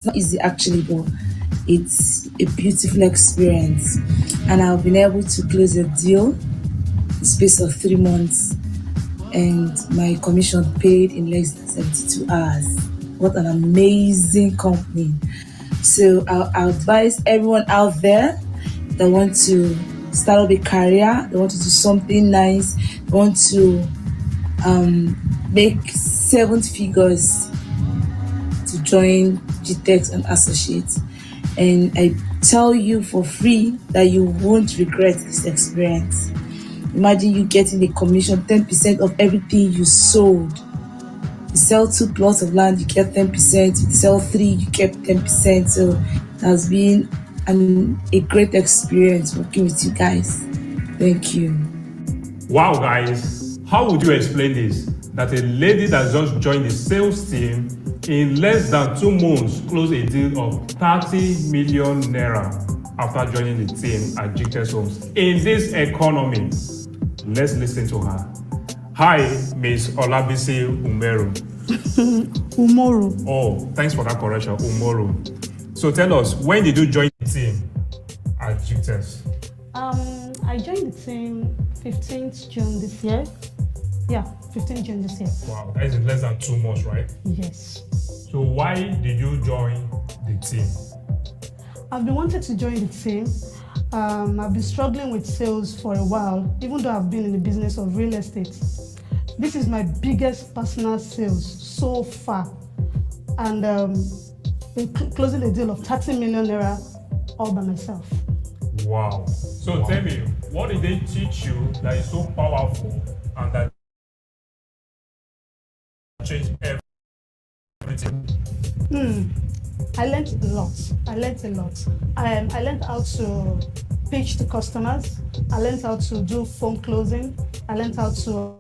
not easy actually, but it's a beautiful experience. And I've been able to close a deal in the space of 3 months, and my commission paid in less than 72 hours. What an amazing company. So I'll advise everyone out there that want to start up a career, they want to do something nice, they want to make 7 figures, to join GTEx and Associates. And I tell you for free that you won't regret this experience. Imagine you getting a commission, 10% of everything you sold. You sell 2 plots of land, you get 10%. You sell 3, you get 10%. So it has been a great experience working with you guys. Thank you. Wow, guys. How would you explain this? That a lady that just joined the sales team in less than 2 months closed a deal of 30 million naira after joining the team at GTEx Homes. In this economy, let's listen to her. Hi, Ms. Olabisi Umeru. Umoru. Oh, thanks for that correction, Umoru. So tell us, when did you join the team at GTEx? I joined the team 15th June this year. Yeah, 15th June this year. Wow, that is in less than 2 months, right? Yes. So why did you join the team? I've been wanting to join the team. I've been struggling with sales for a while, even though I've been in the business of real estate. This is my biggest personal sales so far. And been closing a deal of 30 million naira all by myself. Wow. So tell me, what did they teach you that is so powerful and that changed everything? I learned a lot. I learned how to pitch to customers. I learned how to do phone closing. I learned how to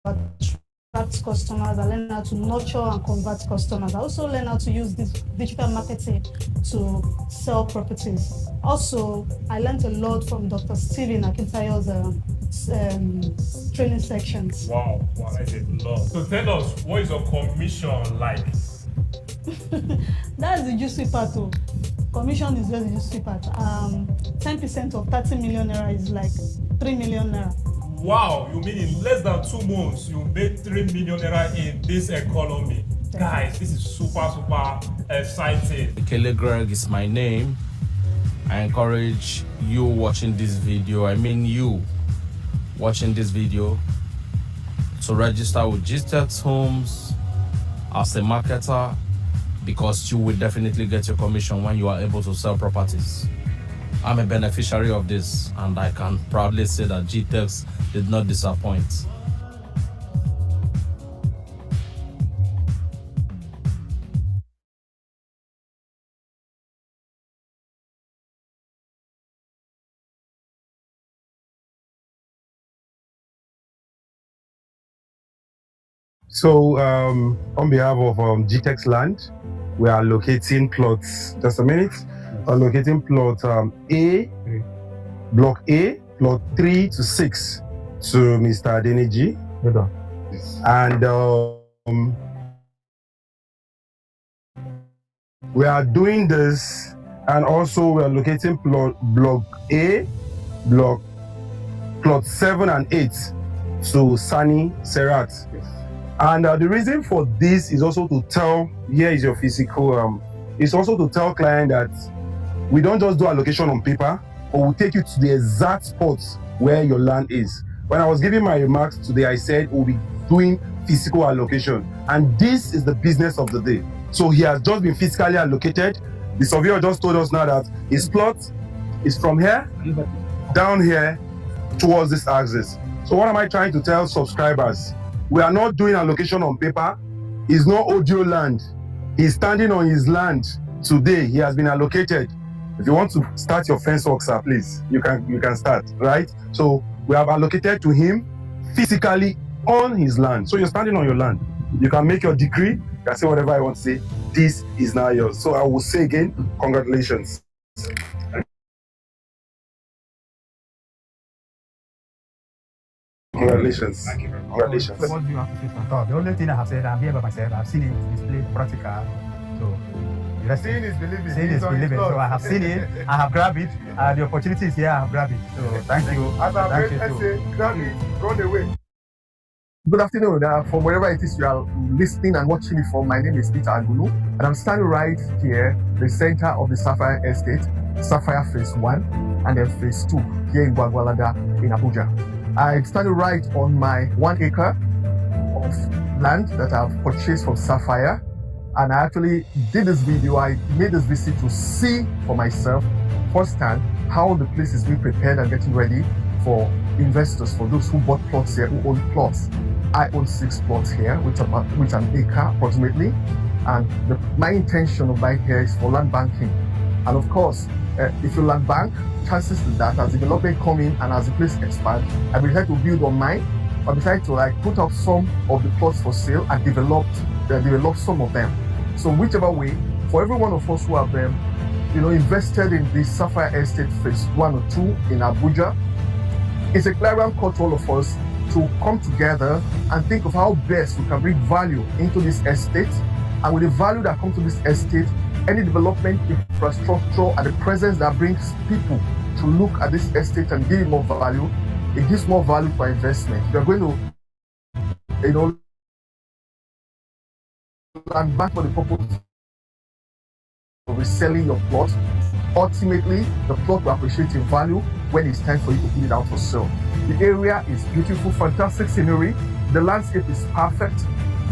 attract customers. I learned how to nurture and convert customers. I also learned how to use this digital marketing to sell properties. Also, I learned a lot from Dr. Stephen Akintayo's training sections. Wow, that's a lot. So tell us, what is your commission like? That's the juicy part. Commission is just the juicy part. 10% of 30 million naira is like 3 million naira. Wow, you mean in less than 2 months you made 3 million naira in this economy? Guys, this is super exciting. Ekele Greg is my name. I encourage you watching this video, you watching this video, to register with GTEx Homes as a marketer, because you will definitely get your commission when you are able to sell properties. I'm a beneficiary of this, and I can proudly say that GTEx did not disappoint. So on behalf of GTEx Land, we are locating plots, just a minute, locating plot block A, plot 3 to 6 to Mr. Adeniji. And we are doing this, and also we are locating block A, plot 7 and 8 to Sani Serat. And the reason for this is also to tell, here is your physical, it's also to tell client that we don't just do allocation on paper, but we'll take you to the exact spot where your land is. When I was giving my remarks today, I said we'll be doing physical allocation. And this is the business of the day. So he has just been physically allocated. The surveyor just told us now that his plot is from here, down here, towards this axis. So what am I trying to tell subscribers? We are not doing allocation on paper. It's not audio land. He's standing on his land today. He has been allocated. If you want to start your fence work, sir, please, you can start, right? So we have allocated to him physically on his land. So you're standing on your land. You can make your decree. You can say whatever I want to say. This is now yours. So I will say again, congratulations. Congratulations. Thank you very much. Congratulations. What do you have to say on top? The only thing I have said, I'm here by myself. I've seen it displayed practical. So university. Seeing is believing. Seeing is believing. So I have seen it, I have grabbed it, the opportunity is here, I have grabbed it. So thank you. As our Thank friends you say, too. grab it, run away. Good afternoon. From wherever it is you are listening and watching it from, my name is Peter Agulu, and I'm standing right here, the center of the Sapphire Estate, Sapphire Phase 1, and then Phase 2 here in Gwagwalada in Abuja. I'm standing right on my 1 acre of land that I've purchased from Sapphire, and I actually did this video. I made this visit to see for myself firsthand how the place is being prepared and getting ready for investors, for those who bought plots here, who own plots. I own 6 plots here, with an acre approximately, and my intention of buying here is for land banking. And of course, if you land bank, chances is that as development come in and as the place expands, I will decide to build on mine, or decide to put up some of the plots for sale and develop some of them. So whichever way, for every one of us who have invested in the Sapphire Estate Phase 1 or 2 in Abuja, it's a clarion call to all of us to come together and think of how best we can bring value into this estate. And with the value that comes to this estate, any development infrastructure and the presence that brings people to look at this estate and give it more value, it gives more value for investment. If you're going to, land bank for the purpose of reselling your plot, ultimately the plot will appreciate in value when it's time for you to put it out for sale. The area is beautiful, fantastic scenery. The landscape is perfect.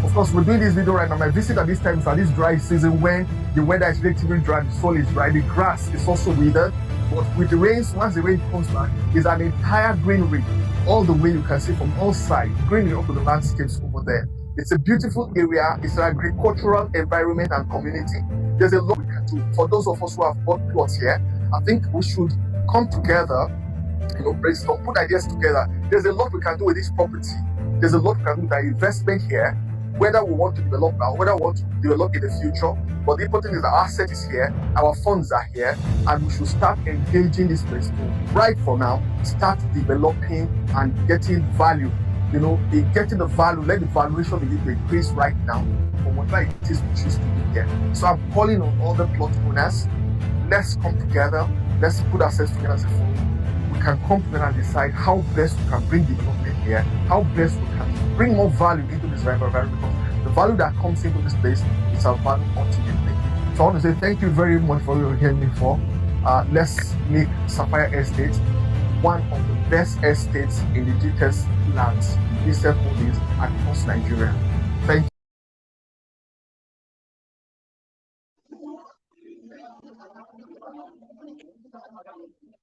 Of course, we're doing this video right now. My visit at this time is at this dry season when the weather is relatively dry, the soil is dry, the grass is also withered. But with the rains, once the rain comes back, is an entire greenery. All the way you can see from all sides, greenery up to the landscapes over there. It's a beautiful area. It's an agricultural environment and community. There's a lot we can do. For those of us who have bought plots here, I think we should come together, brainstorm, put ideas together. There's a lot we can do with this property. There's a lot we can do with our investment here, whether we want to develop now, whether we want to develop in the future. But the important thing is that our asset is here, our funds are here, and we should start engaging this place to, right from now, start developing and getting value. In getting the value, let the valuation begin to increase right now for whatever it is we choose to do here. So I'm calling on all the plot owners, let's come together, let's put ourselves together as a forum. We can come together and decide how best we can bring development here, how best we can bring more value into this environment, because the value that comes into this place is our value ultimately. So I want to say thank you very much for what you're hearing me for. Let's make Sapphire Estate one of the best estates in the GTES lands, listed holdings across Nigeria. Thank you.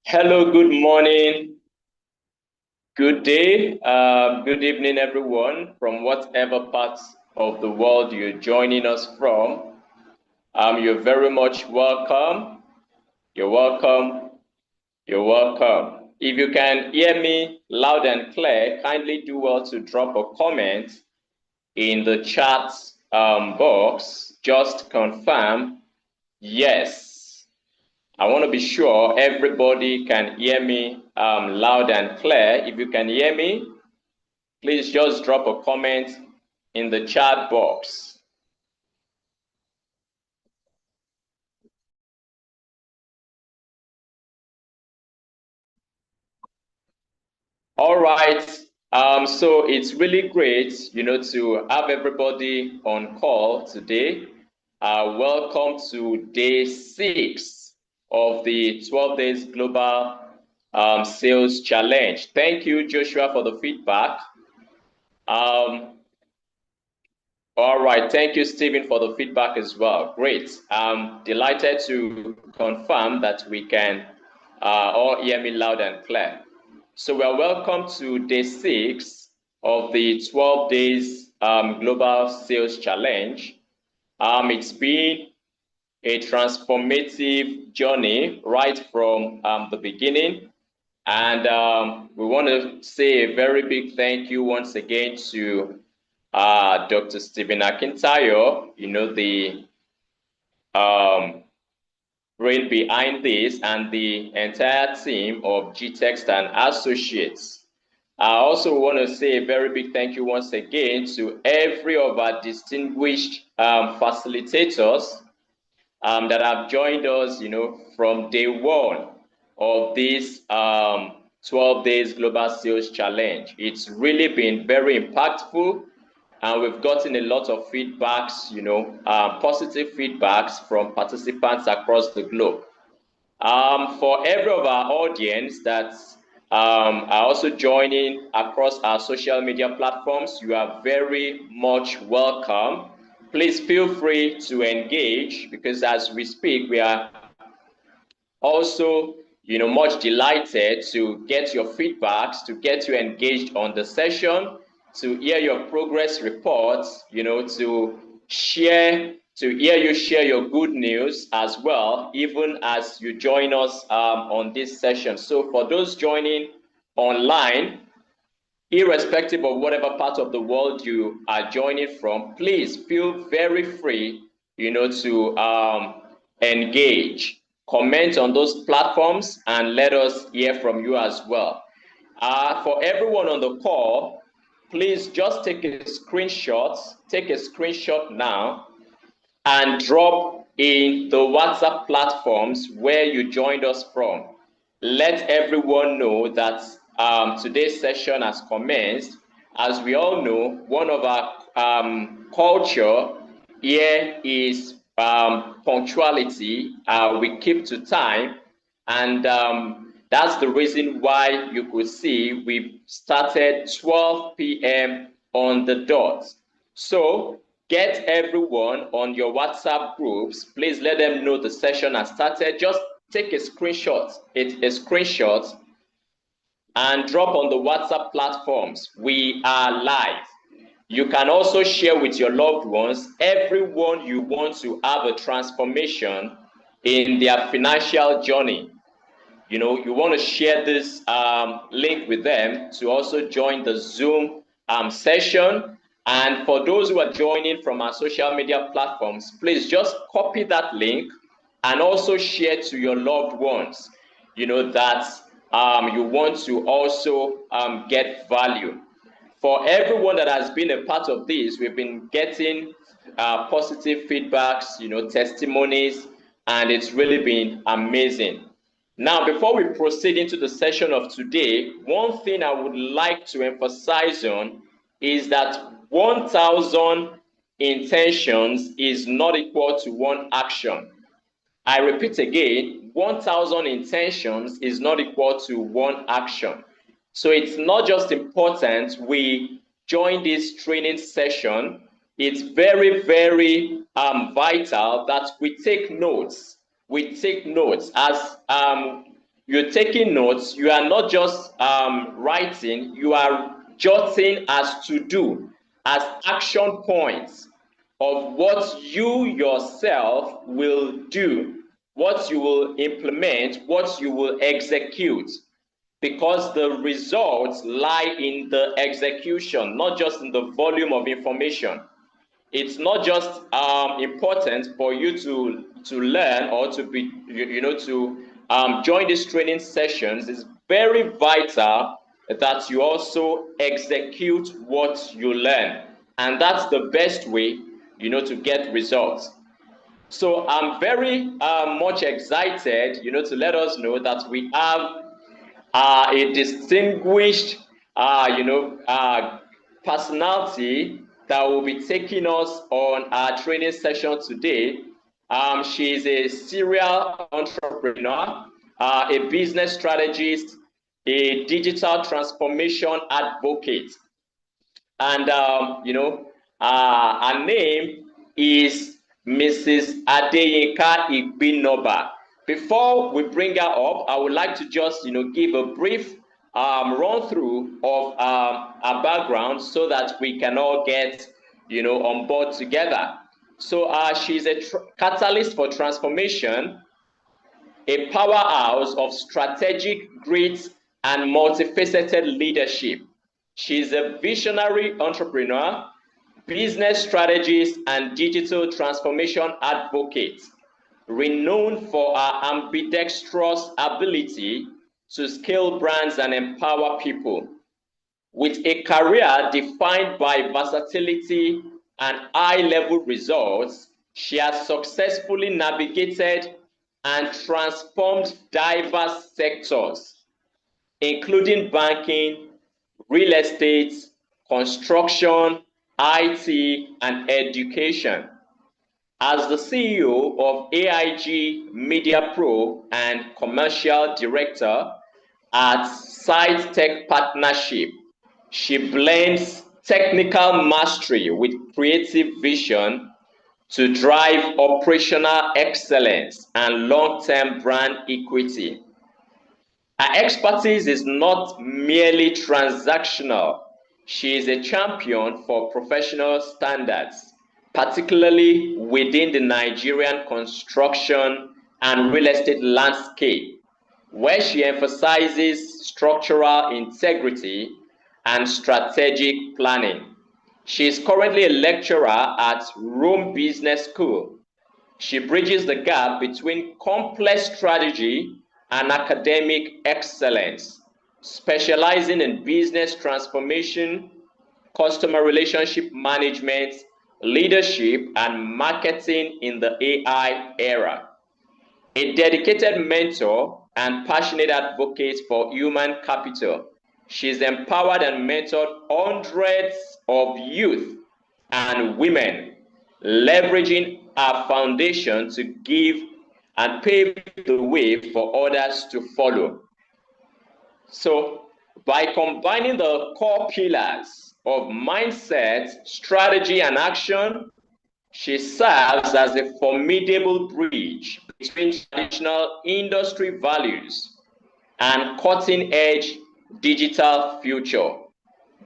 Hello, good morning, good day, good evening, everyone, from whatever parts of the world you're joining us from. You're very much welcome. You're welcome. You're welcome. If you can hear me loud and clear, kindly do well to drop a comment in the chat box. Just confirm yes. I want to be sure everybody can hear me loud and clear. If you can hear me, please just drop a comment in the chat box. All right. So it's really great, to have everybody on call today. Welcome to day 6 of the 12 Days Global Sales Challenge. Thank you, Joshua, for the feedback. All right. Thank you, Stephen, for the feedback as well. Great. I'm delighted to confirm that we can all hear me loud and clear. So we are welcome to day 6 of the 12 Days Global Sales Challenge. It's been a transformative journey right from the beginning. And we want to say a very big thank you once again to Dr. Stephen Akintayo, the brain behind this, and the entire team of GTExt and Associates. I also want to say a very big thank you once again to every of our distinguished facilitators that have joined us, from day one of this 12 days Global Sales Challenge. It's really been very impactful, and we've gotten a lot of feedbacks, positive feedbacks from participants across the globe. For every of our audience that are also joining across our social media platforms, you are very much welcome. Please feel free to engage, because as we speak, we are also much delighted to get your feedbacks, to get you engaged on the session, to hear your progress reports, to hear you share your good news as well, even as you join us on this session. So for those joining online, irrespective of whatever part of the world you are joining from, please feel very free, to engage, comment on those platforms, and let us hear from you as well. For everyone on the call, please just take a screenshot now and drop in the WhatsApp platforms where you joined us from. Let everyone know that today's session has commenced. As we all know, one of our culture here is punctuality. We keep to time, and that's the reason why you could see we started 12 p.m. on the dot. So get everyone on your WhatsApp groups. Please let them know the session has started. Just take a screenshot, and drop on the WhatsApp platforms. We are live. You can also share with your loved ones, everyone you want to have a transformation in their financial journey. You want to share this link with them to also join the Zoom session. And for those who are joining from our social media platforms, please just copy that link and also share to your loved ones, that you want to also get value. For everyone that has been a part of this, we've been getting positive feedbacks, testimonies, and it's really been amazing. Now, before we proceed into the session of today, one thing I would like to emphasize on is that 1,000 intentions is not equal to 1 action. I repeat again, 1,000 intentions is not equal to 1 action. So it's not just important we join this training session, it's very, very vital that we take notes. As you're taking notes, you are not just writing, you are jotting as to do, as action points of what you yourself will do, what you will implement, what you will execute, because the results lie in the execution, not just in the volume of information. It's not just important for you to learn or to be, to join these training sessions. It's very vital that you also execute what you learn, and that's the best way, to get results. So I'm very much excited, to let us know that we have a distinguished, personality that will be taking us on our training session today. She is a serial entrepreneur, a business strategist, a digital transformation advocate, and her name is Mrs. Adeyinka Igbinoba. Before we bring her up, I would like to just give a brief run through of her background so that we can all get on board together. So she's a catalyst for transformation, a powerhouse of strategic grit and multifaceted leadership. She's a visionary entrepreneur, business strategist, and digital transformation advocate, renowned for her ambidextrous ability to scale brands and empower people. With a career defined by versatility and high-level results, She has successfully navigated and transformed diverse sectors, including banking, real estate, construction, IT, and education. As the CEO of AIG Media Pro and commercial director at Site Tech Partnership, she blends technical mastery with creative vision to drive operational excellence and long-term brand equity. Her expertise is not merely transactional. She is a champion for professional standards, particularly within the Nigerian construction and real estate landscape, where she emphasizes structural integrity and strategic planning. She is currently a lecturer at Rome Business School. She bridges the gap between complex strategy and academic excellence, specializing in business transformation, customer relationship management, leadership, and marketing in the AI era. A dedicated mentor and passionate advocate for human capital, she's empowered and mentored hundreds of youth and women, leveraging her foundation to give and pave the way for others to follow. So, by combining the core pillars of mindset, strategy, and action, she serves as a formidable bridge between traditional industry values and cutting-edge digital future,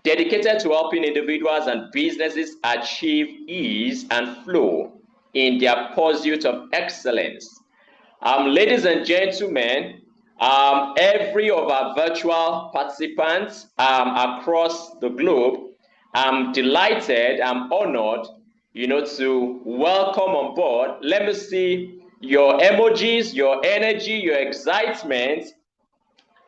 dedicated to helping individuals and businesses achieve ease and flow in their pursuit of excellence. Ladies and gentlemen, every of our virtual participants across the globe, I'm delighted, I'm honored, to welcome on board. Let me see your emojis, your energy, your excitement.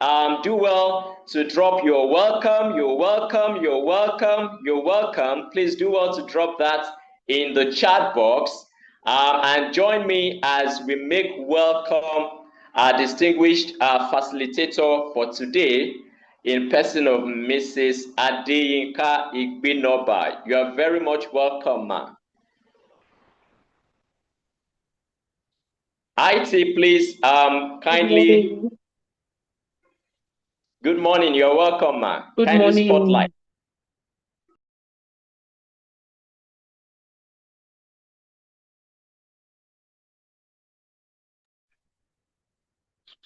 Do well to drop your welcome, you're welcome, you're welcome, you're welcome. Please do well to drop that in the chat box. And join me as we make welcome our distinguished facilitator for today, in person of Mrs. Adeyinka Igbinoba. You are very much welcome, ma'am. IT, please kindly. Good morning. You're welcome, ma'am. Good Kindly morning. Spotlight.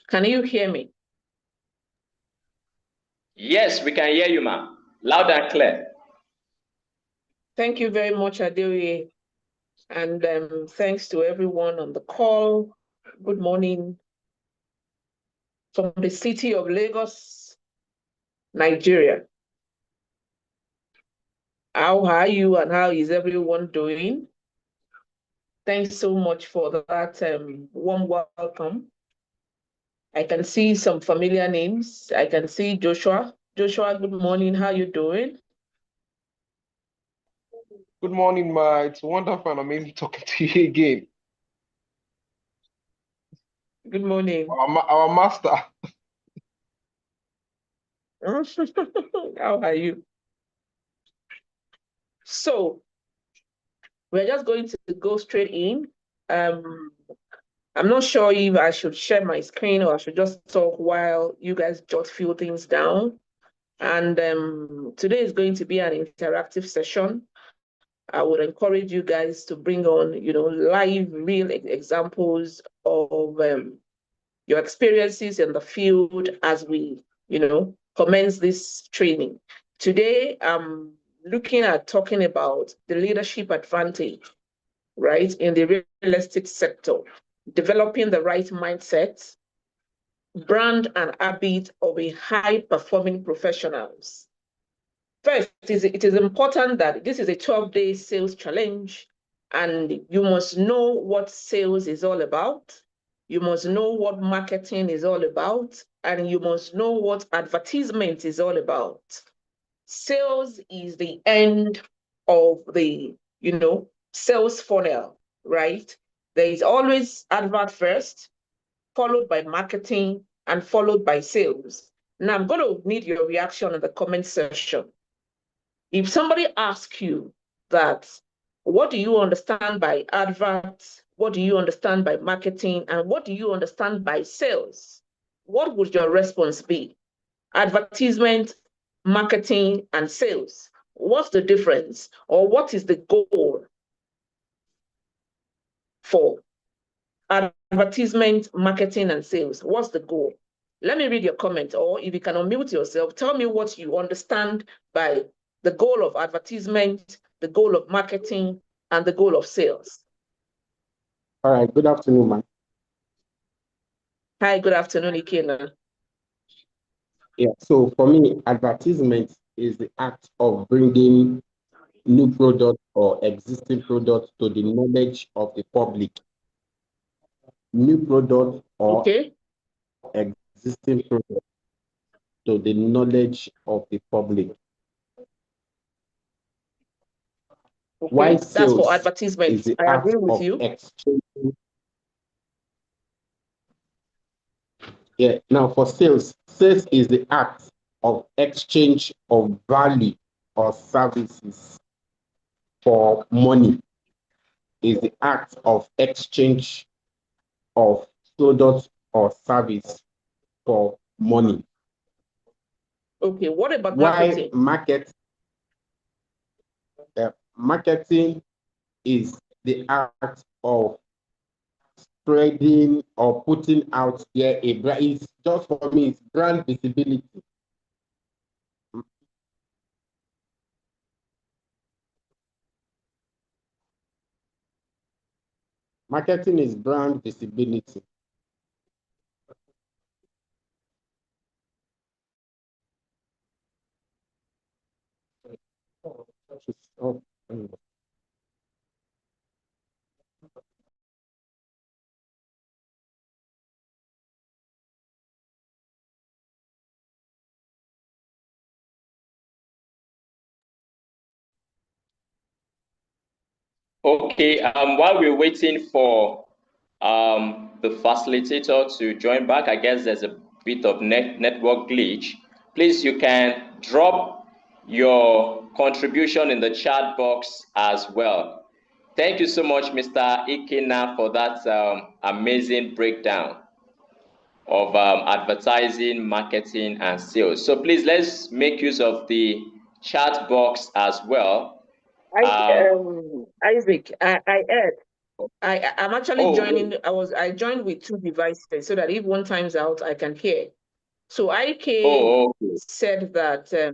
Can you hear me? Yes, we can hear you, ma'am. Loud and clear. Thank you very much, Adeoye. And thanks to everyone on the call. Good morning from the city of Lagos, Nigeria. How are you and how is everyone doing? Thanks so much for that warm welcome. I can see some familiar names. I can see Joshua. Joshua, good morning. How are you doing? Good morning, Ma. It's wonderful and amazing talking to you again. Good morning. Our master. How are you? So, we're just going to go straight in. I'm not sure if I should share my screen or I should just talk while you guys jot few things down. And today is going to be an interactive session. I would encourage you guys to bring on, live, real examples of your experiences in the field as we, commence this training. Today, I'm looking at talking about the leadership advantage, right, in the real estate sector, developing the right mindset, brand and habit of a high-performing professionals. First, it is important that this is a 12-day sales challenge, and you must know what sales is all about. You must know what marketing is all about, and you must know what advertisement is all about. Sales is the end of the, sales funnel. right? There is always advert first, followed by marketing, and followed by sales. Now I'm going to need your reaction in the comment section. If somebody asks you that, what do you understand by adverts? What do you understand by marketing? And what do you understand by sales? What would your response be? Advertisement, marketing, and sales. What's the difference? Or what is the goal for advertisement, marketing, and sales? What's the goal? Let me read your comment, or if you can unmute yourself, tell me what you understand by the goal of advertisement, the goal of marketing, and the goal of sales. All right, good afternoon, man. Hi, good afternoon, Ikena. Yeah, so for me, advertisement is the act of bringing new products or existing products to the knowledge of the public. New products or existing products to the knowledge of the public. Okay, Why that's sales for advertisement. is the I act agree with of you. exchanging. Yeah, now for sales, sales is the act of exchange of value or services for money. Is the act of exchange of products or service for money. Okay, what about Why marketing? Marketing is the act of spreading or putting out there a brand. It's just for me, it's brand visibility. Marketing is brand visibility. Okay, while we're waiting for the facilitator to join back, I guess there's a bit of network glitch. Please, you can drop your contribution in the chat box as well. Thank you so much, Mr. Ikena, for that amazing breakdown of advertising, marketing, and sales. So please, let's make use of the chat box as well. Isaac, I'm actually joining. I joined with 2 devices so that if one times out, I can hear. So IK said that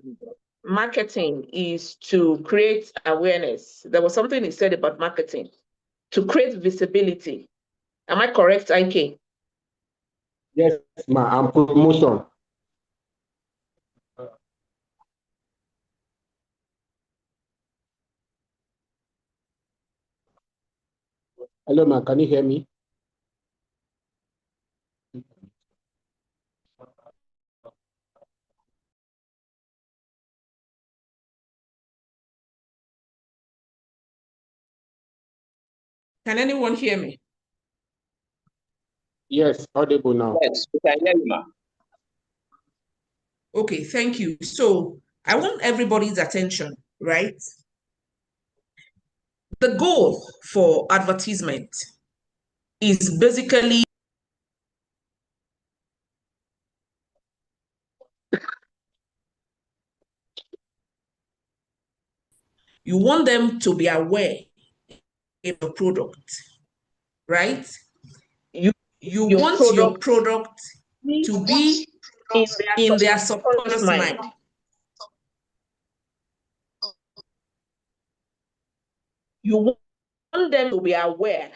marketing is to create awareness. There was something he said about marketing to create visibility. Am I correct, IK? Yes, ma, and promotion. Hello, ma, can you hear me? Can anyone hear me? Yes, audible now. Yes, we can hear you, ma. Okay, thank you. So I want everybody's attention, right? The goal for advertisement is basically you want them to be aware of the product, right? You want your product to be in their subconscious mind. You want them to be aware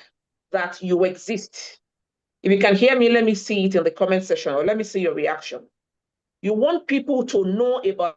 that you exist. If you can hear me, let me see it in the comment section, or let me see your reaction. You want people to know about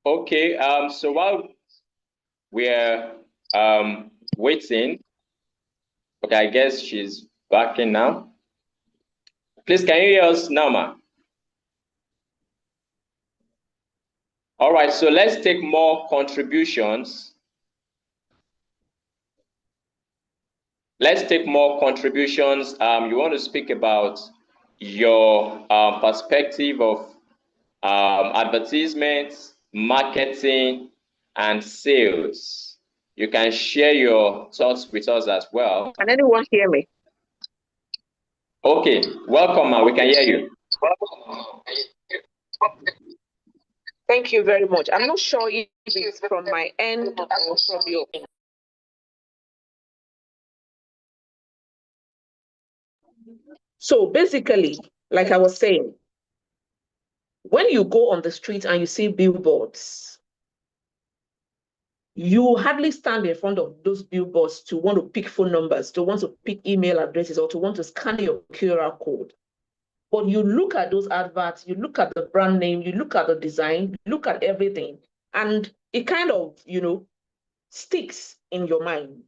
Okay, so while we're waiting, okay, I guess she's back in now. Please, can you hear us now, ma? All right, so let's take more contributions. Let's take more contributions. You want to speak about your perspective of advertisements, marketing, and sales. You can share your thoughts with us as well. Can anyone hear me? Okay, welcome, ma. We can hear you. Thank you very much. I'm not sure if it's from my end or from your end. So basically, like I was saying, when you go on the street and you see billboards, you hardly stand in front of those billboards to want to pick phone numbers, to want to pick email addresses, or to want to scan your QR code. But you look at those adverts, you look at the brand name, you look at the design, you look at everything, and it kind of, sticks in your mind.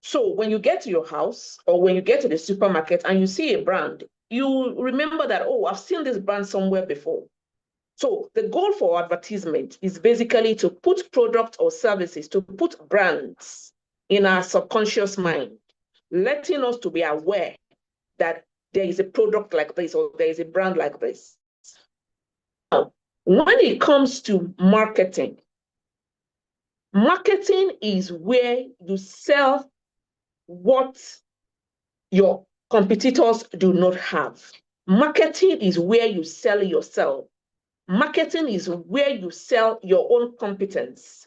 So when you get to your house or when you get to the supermarket and you see a brand, you remember that, oh, I've seen this brand somewhere before. So the goal for advertisement is basically to put product or services, to put brands in our subconscious mind, letting us to be aware that there is a product like this or there is a brand like this. Now, when it comes to marketing, marketing is where you sell what your competitors do not have. Marketing is where you sell yourself. Marketing is where you sell your own competence.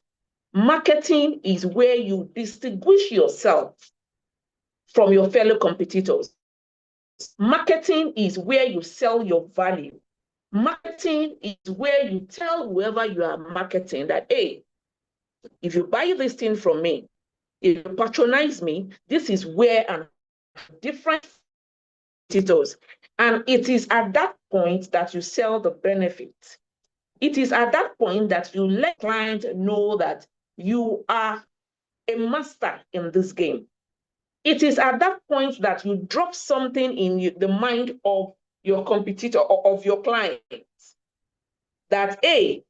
Marketing is where you distinguish yourself from your fellow competitors. Marketing is where you sell your value. Marketing is where you tell whoever you are marketing that, hey, if you buy this thing from me, if you patronize me, this is where I'm different competitors. And it is at that point that you sell the benefit. It is at that point that you let clients know that you are a master in this game. It is at that point that you drop something in the mind of your competitor or of your client that, hey,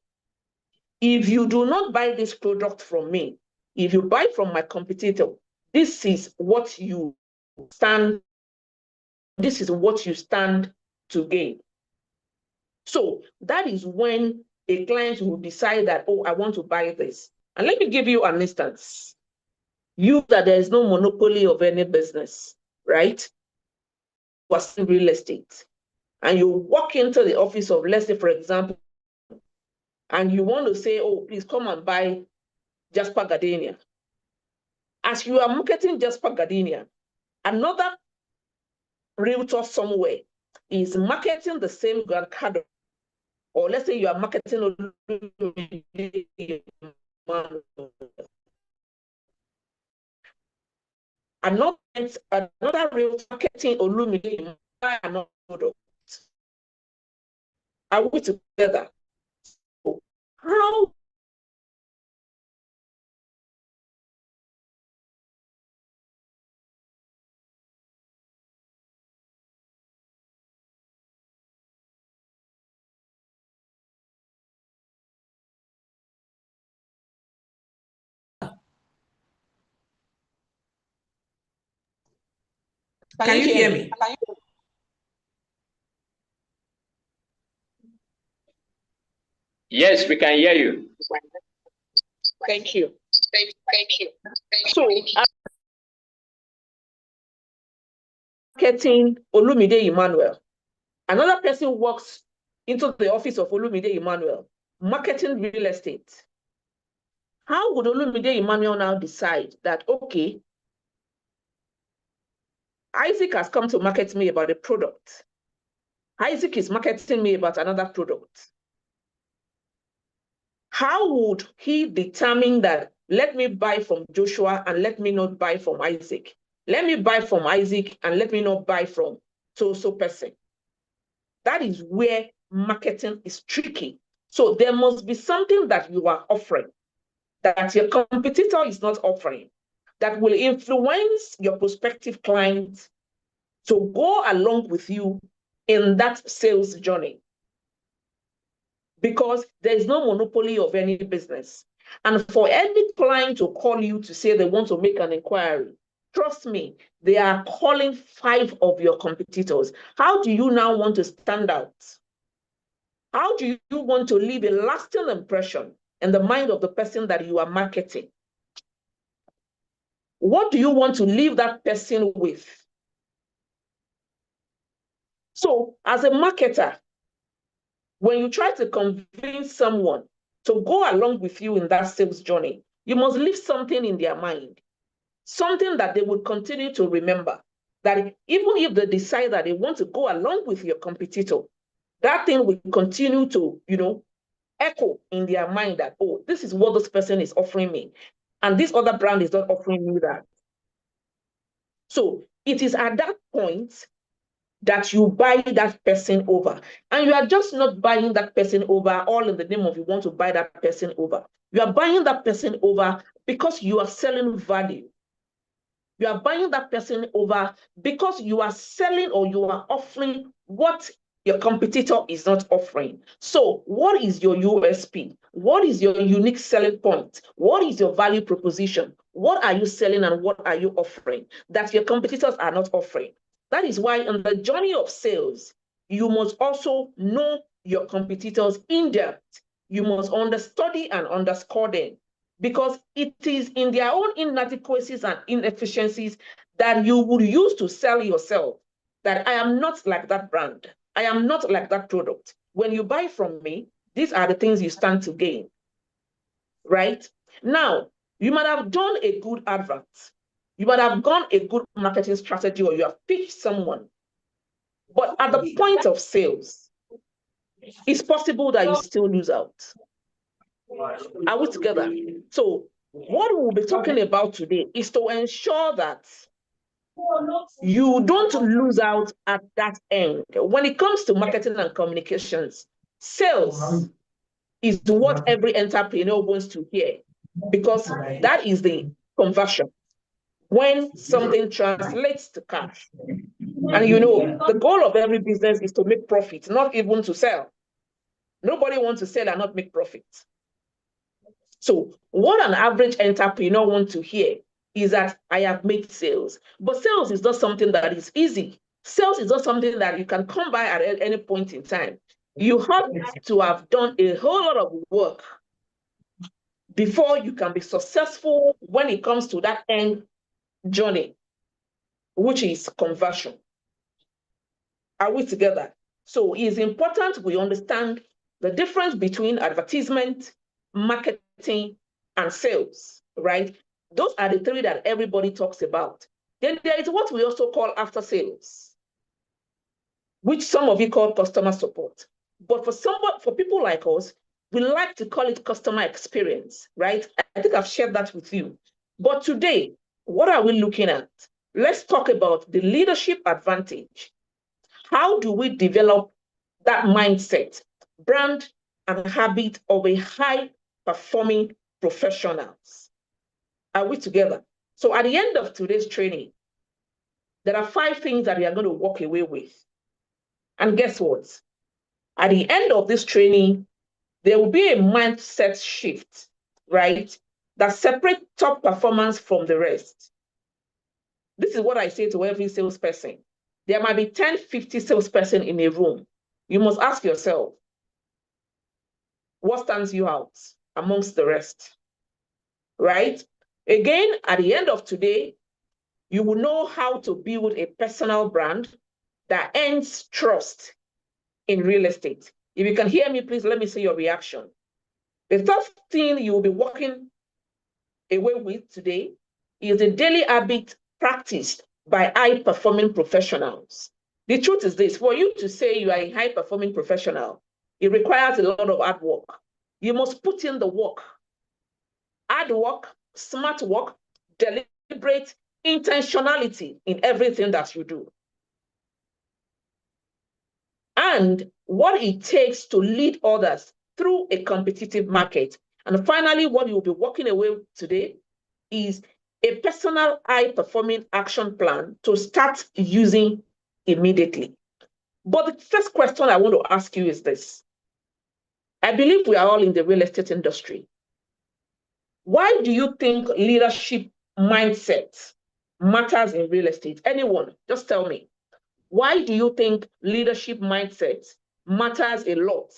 if you do not buy this product from me, if you buy from my competitor, this is what you stand, this is what you stand to gain. So that is when a client will decide that, oh, I want to buy this. And let me give you an instance. You that there is no monopoly of any business, right? You are in real estate. And you walk into the office of, let's say, for example, and you want to say, oh, please come and buy Jasper Gardenia. As you are marketing Jasper Gardenia, another realtor somewhere is marketing the same Grant Cardone. Or let's say you are marketing another realtor marketing Olumide another product. Are we together? How can you hear me? Yes, we can hear you. Thank you. Thank you. So, marketing Olumide Emmanuel. Another person walks into the office of Olumide Emmanuel, marketing real estate. How would Olumide Emmanuel now decide that, okay, Isaac has come to market me about a product. Isaac is marketing me about another product. How would he determine that, let me buy from Joshua and let me not buy from Isaac? Let me buy from Isaac and let me not buy from so person. That is where marketing is tricky. So there must be something that you are offering that your competitor is not offering that will influence your prospective client to go along with you in that sales journey. Because there is no monopoly of any business. And for any client to call you to say they want to make an inquiry, trust me, they are calling 5 of your competitors. How do you now want to stand out? How do you want to leave a lasting impression in the mind of the person that you are marketing? What do you want to leave that person with? So as a marketer, when you try to convince someone to go along with you in that sales journey, you must leave something in their mind, something that they will continue to remember, that even if they decide that they want to go along with your competitor, that thing will continue to, echo in their mind that, oh, this is what this person is offering me, and this other brand is not offering me that. So it is at that point that you buy that person over. And you are just not buying that person over all in the name of you want to buy that person over. You are buying that person over because you are selling value. You are buying that person over because you are selling or you are offering what your competitor is not offering. So what is your USP? What is your unique selling point? What is your value proposition? What are you selling and what are you offering that your competitors are not offering? That is why on the journey of sales, you must also know your competitors in depth. You must understudy and underscore them, because it is in their own inadequacies and inefficiencies that you would use to sell yourself, that I am not like that brand. I am not like that product. When you buy from me, these are the things you stand to gain, right? Now, you might have done a good advert. You might have gone a good marketing strategy, or you have pitched someone. But at the point of sales, it's possible that you still lose out. Are we together? So what we'll be talking about today is to ensure that you don't lose out at that end. When it comes to marketing and communications, sales is what every entrepreneur wants to hear, because that is the conversion. When something translates to cash. And the goal of every business is to make profit, not even to sell. Nobody wants to sell and not make profit. So what an average entrepreneur wants to hear is that I have made sales. But sales is not something that is easy. Sales is not something that you can come by at any point in time. You have to have done a whole lot of work before you can be successful when it comes to that end journey, which is conversion. Are we together? So it is important we understand the difference between advertisement, marketing, and sales, right? Those are the 3 that everybody talks about. Then there is what we also call after sales, which some of you call customer support. But for people like us, we like to call it customer experience, right? I think I've shared that with you. But today, what are we looking at? Let's talk about the leadership advantage. How do we develop that mindset, brand, and habit of a high-performing professionals? Are we together? So at the end of today's training, there are 5 things that we are going to walk away with. And guess what? At the end of this training, there will be a mindset shift, right? That separates top performance from the rest. This is what I say to every salesperson. There might be 10, 50 salesperson in a room. You must ask yourself, what stands you out amongst the rest, right? Again, at the end of today, you will know how to build a personal brand that earns trust in real estate. If you can hear me, please let me see your reaction. The third thing you will be walking away with today is the daily habit practiced by high-performing professionals. The truth is this: for you to say you are a high-performing professional, it requires a lot of hard work. You must put in the work. Hard work, smart work, deliberate intentionality in everything that you do. And what it takes to lead others through a competitive market. And finally, what you'll be walking away today is a personal high-performing action plan to start using immediately. But the first question I want to ask you is this. I believe we are all in the real estate industry. Why do you think leadership mindset matters in real estate? Anyone, just tell me. Why do you think leadership mindset matters a lot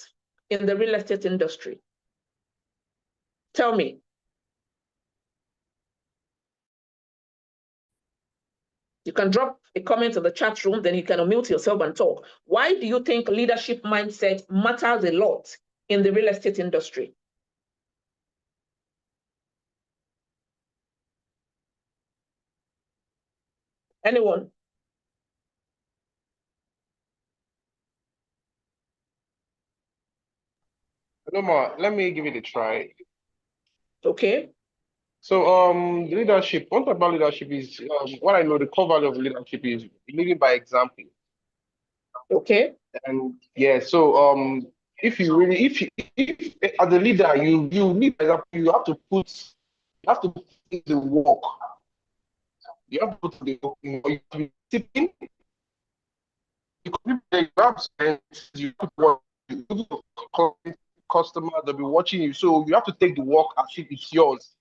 in the real estate industry? Tell me. You can drop a comment in the chat room, then you can unmute yourself and talk. Why do you think leadership mindset matters a lot in the real estate industry? Anyone? Noma, let me give it a try. Okay. So, leadership, one thing about leadership is, what I know, the core value of leadership is leading by example. Okay. And yeah, so, if as a leader, you need, for example, you have to put in the work. You have to put in the work, you have to be disciplined. You have to customer, they'll be watching you. So you have to take the work as if it's yours.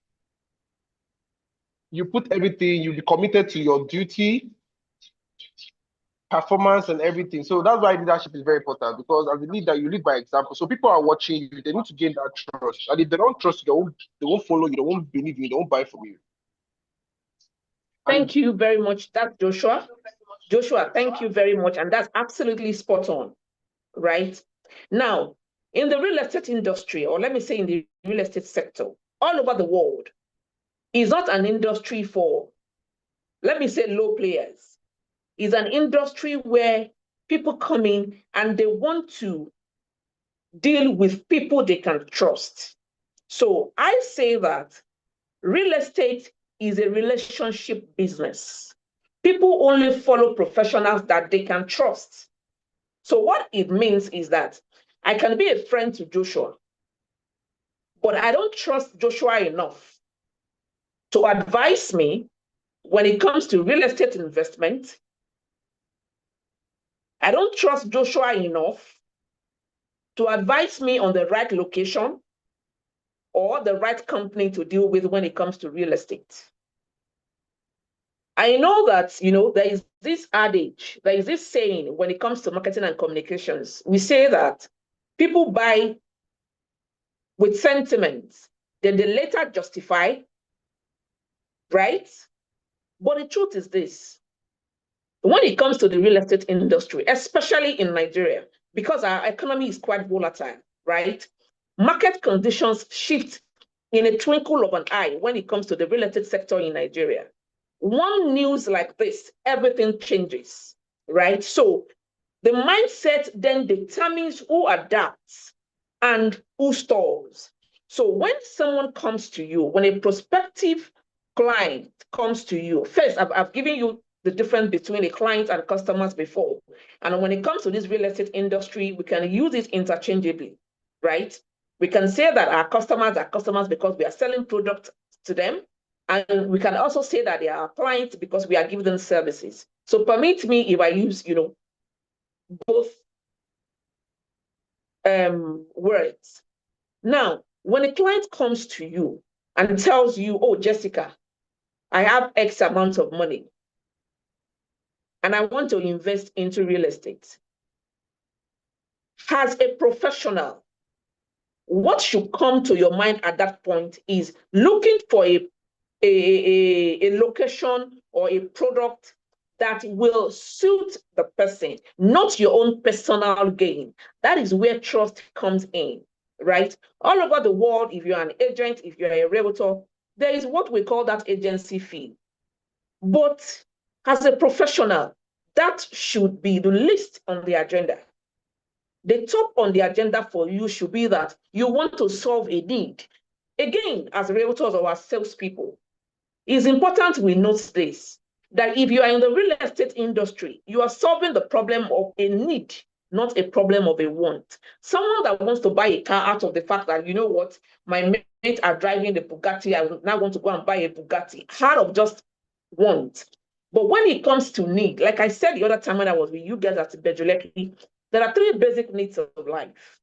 You put everything, you be committed to your duty, performance, and everything. So that's why leadership is very important, because as a leader, you lead by example. So people are watching you, they need to gain that trust. And if they don't trust you, they won't follow you, they won't believe you, they won't buy from you. Thank you very much. That's Joshua. Joshua, thank you very much. And that's absolutely spot on, right? Now, in the real estate industry, or let me say in the real estate sector, all over the world, is not an industry for, let me say, low players. It's an industry where people come in and they want to deal with people they can trust. So I say that real estate is a relationship business. People only follow professionals that they can trust. So what it means is that I can be a friend to Joshua, but I don't trust Joshua enough to advise me when it comes to real estate investment. I don't trust Joshua enough to advise me on the right location or the right company to deal with when it comes to real estate. I know that, there is this adage, there is this saying when it comes to marketing and communications. We say that people buy with sentiments, then they later justify, right? But the truth is this. When it comes to the real estate industry, especially in Nigeria, because our economy is quite volatile, right? Market conditions shift in a twinkle of an eye when it comes to the real estate sector in Nigeria. One news like this, everything changes, right? So the mindset then determines who adapts and who stalls. So when someone comes to you, when a prospective client comes to you, first, I've given you the difference between a client and customers before. And when it comes to this real estate industry, we can use it interchangeably, right? We can say that our customers are customers because we are selling products to them. And we can also say that they are our clients because we are giving them services. So permit me if I use, both words. Now, when a client comes to you and tells you, oh, Jessica, I have X amount of money and I want to invest into real estate. As a professional, what should come to your mind at that point is looking for a location or a product that will suit the person, not your own personal gain. That is where trust comes in, right? All over the world, if you're an agent, if you're a realtor, there is what we call that agency fee. But as a professional, that should be the least on the agenda. The top on the agenda for you should be that you want to solve a need. Again, as realtors or as salespeople, it's important we note this, that if you are in the real estate industry, you are solving the problem of a need not a problem of a want. Someone that wants to buy a car out of the fact that, you know what, my mates are driving the Bugatti, I now want to go and buy a Bugatti, out of just want. But when it comes to need, like I said the other time when I was with you guys at Bejuleki, there are 3 basic needs of life: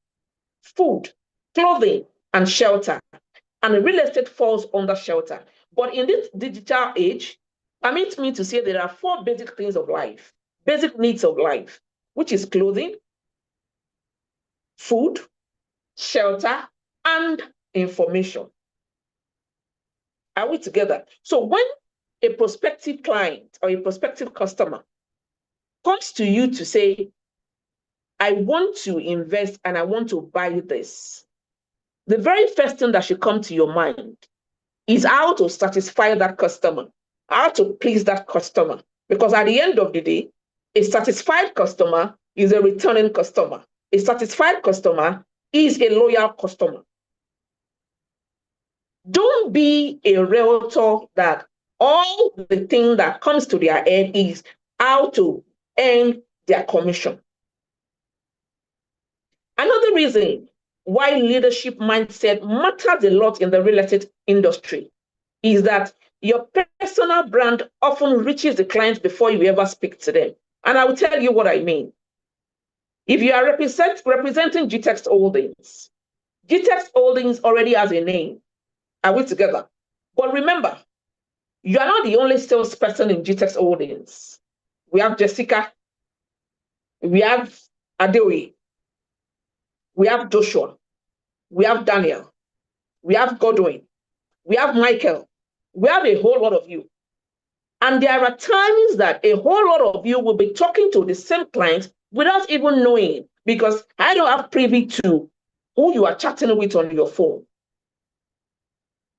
food, clothing, and shelter. And real estate falls under shelter. But in this digital age, permit me to say there are 4 basic things of life, basic needs of life, which is clothing, food, shelter, and information. Are we together? So when a prospective client or a prospective customer comes to you to say, I want to invest and I want to buy this, the very first thing that should come to your mind is how to satisfy that customer, how to please that customer. Because at the end of the day, a satisfied customer is a returning customer. A satisfied customer is a loyal customer. Don't be a realtor that all the thing that comes to their head is how to earn their commission. Another reason why leadership mindset matters a lot in the real estate industry is that your personal brand often reaches the client before you ever speak to them. And I will tell you what I mean. If you are representing GTEX Holdings, GTEX Holdings already has a name. Are we together? But remember, you are not the only salesperson in GTEX Holdings. We have Jessica, we have Adeoye, we have Joshua, we have Daniel, we have Godwin, we have Michael, we have a whole lot of you. And there are times that a whole lot of you will be talking to the same client without even knowing, because I don't have privy to who you are chatting with on your phone.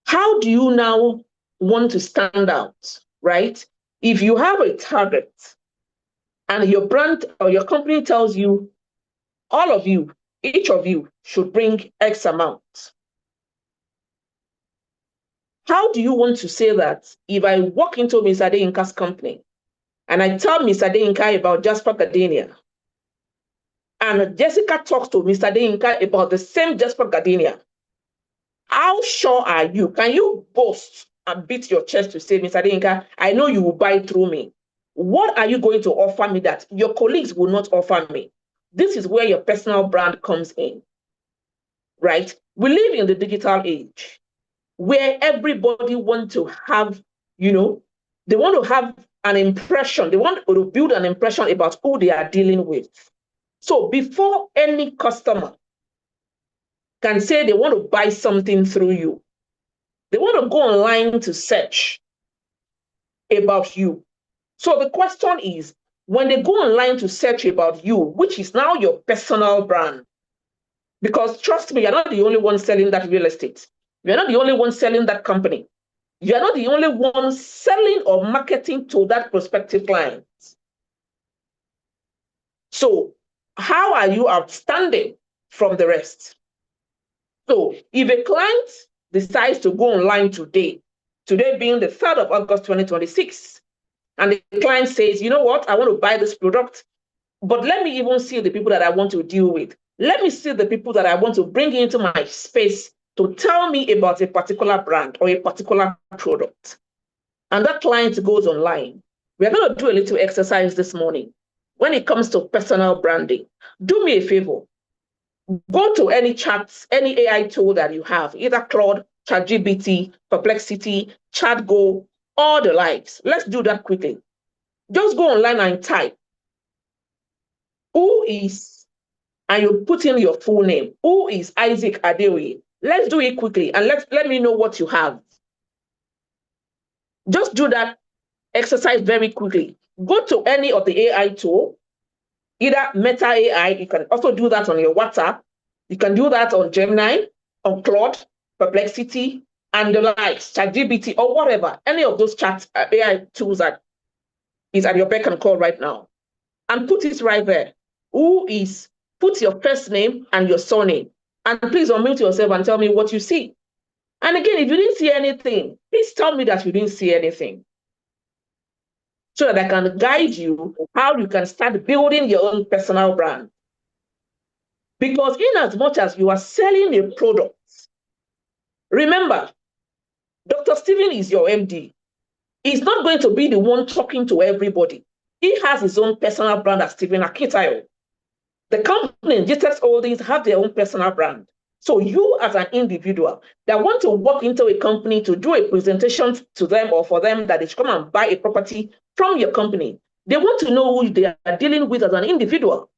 How do you now want to stand out, right? If you have a target and your brand or your company tells you, all of you, each of you should bring X amount. How do you want to say that if I walk into Mr. Adeyinka's company and I tell Mr. Adeyinka about Jasper Gardenia, and Jessica talks to Mr. Adeyinka about the same Jasper Gardenia, how sure are you? Can you boast and beat your chest to say, Mr. Adeyinka, I know you will buy through me? What are you going to offer me that your colleagues will not offer me? This is where your personal brand comes in, right? We live in the digital age where everybody wants to have, they want to have an impression. They want to build an impression about who they are dealing with. So before any customer can say they want to buy something through you, they want to go online to search about you. So the question is, when they go online to search about you, which is now your personal brand, because trust me, you're not the only one selling that real estate. You're not the only one selling that company. You're not the only one selling or marketing to that prospective client. So how are you outstanding from the rest? So if a client decides to go online today being the 3rd of August, 2026, and the client says, you know what, I want to buy this product, but let me even see the people that I want to deal with. Let me see the people that I want to bring into my space to tell me about a particular brand or a particular product. And that client goes online. We're going to do a little exercise this morning. When it comes to personal branding, do me a favor. Go to any chat, any AI tool that you have, either Claude, ChatGPT, Perplexity, ChatGo, all the likes. Let's do that quickly. Just go online and type, who is, and you put in your full name. Who is Isaac Adeoye? Let's do it quickly and let me know what you have. Just do that exercise very quickly. Go to any of the AI tool, either Meta AI, you can also do that on your WhatsApp. You can do that on Gemini, on Claude, Perplexity, and the likes, ChatGPT, or whatever. Any of those chat AI tools that is at your beck and call right now. And put it right there. Put your first name and your surname. And please unmute yourself and tell me what you see. And again, if you didn't see anything, please tell me that you didn't see anything, so that I can guide you how you can start building your own personal brand. Because in as much as you are selling a product, remember, Dr. Stephen is your MD. He's not going to be the one talking to everybody. He has his own personal brand as Stephen Akintayo. The company, GTEx Holdings, have their own personal brand. So you as an individual that want to walk into a company to do a presentation to them or for them that they should come and buy a property from your company, they want to know who they are dealing with as an individual.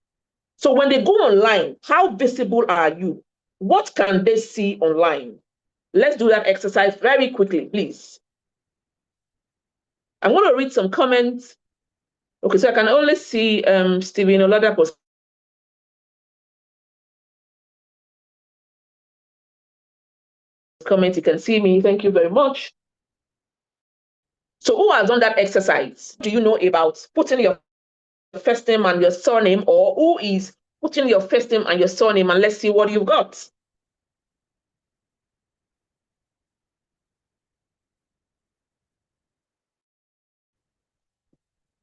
So when they go online, how visible are you? What can they see online? Let's do that exercise very quickly, please. I'm going to read some comments. Okay, so I can only see Stephen Oladapo's comment. You can see me. Thank you very much. So who has done that exercise? Do you know about putting your first name and your surname, or who is putting your first name and your surname, and let's see what you've got.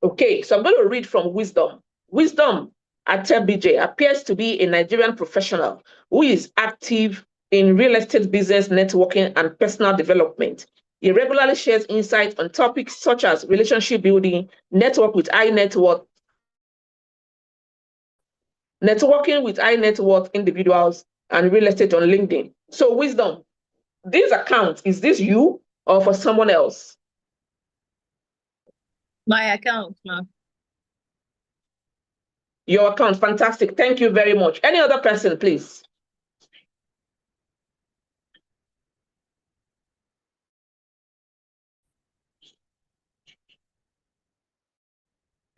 Okay, so I'm going to read from Wisdom. Wisdom Atebije appears to be a Nigerian professional who is active in real estate business networking and personal development. He regularly shares insights on topics such as relationship building, networking with high net worth individuals, and real estate on LinkedIn. So Wisdom, this account, is this you or for someone else? My account, ma'am. Your account, fantastic. Thank you very much. Any other person, please?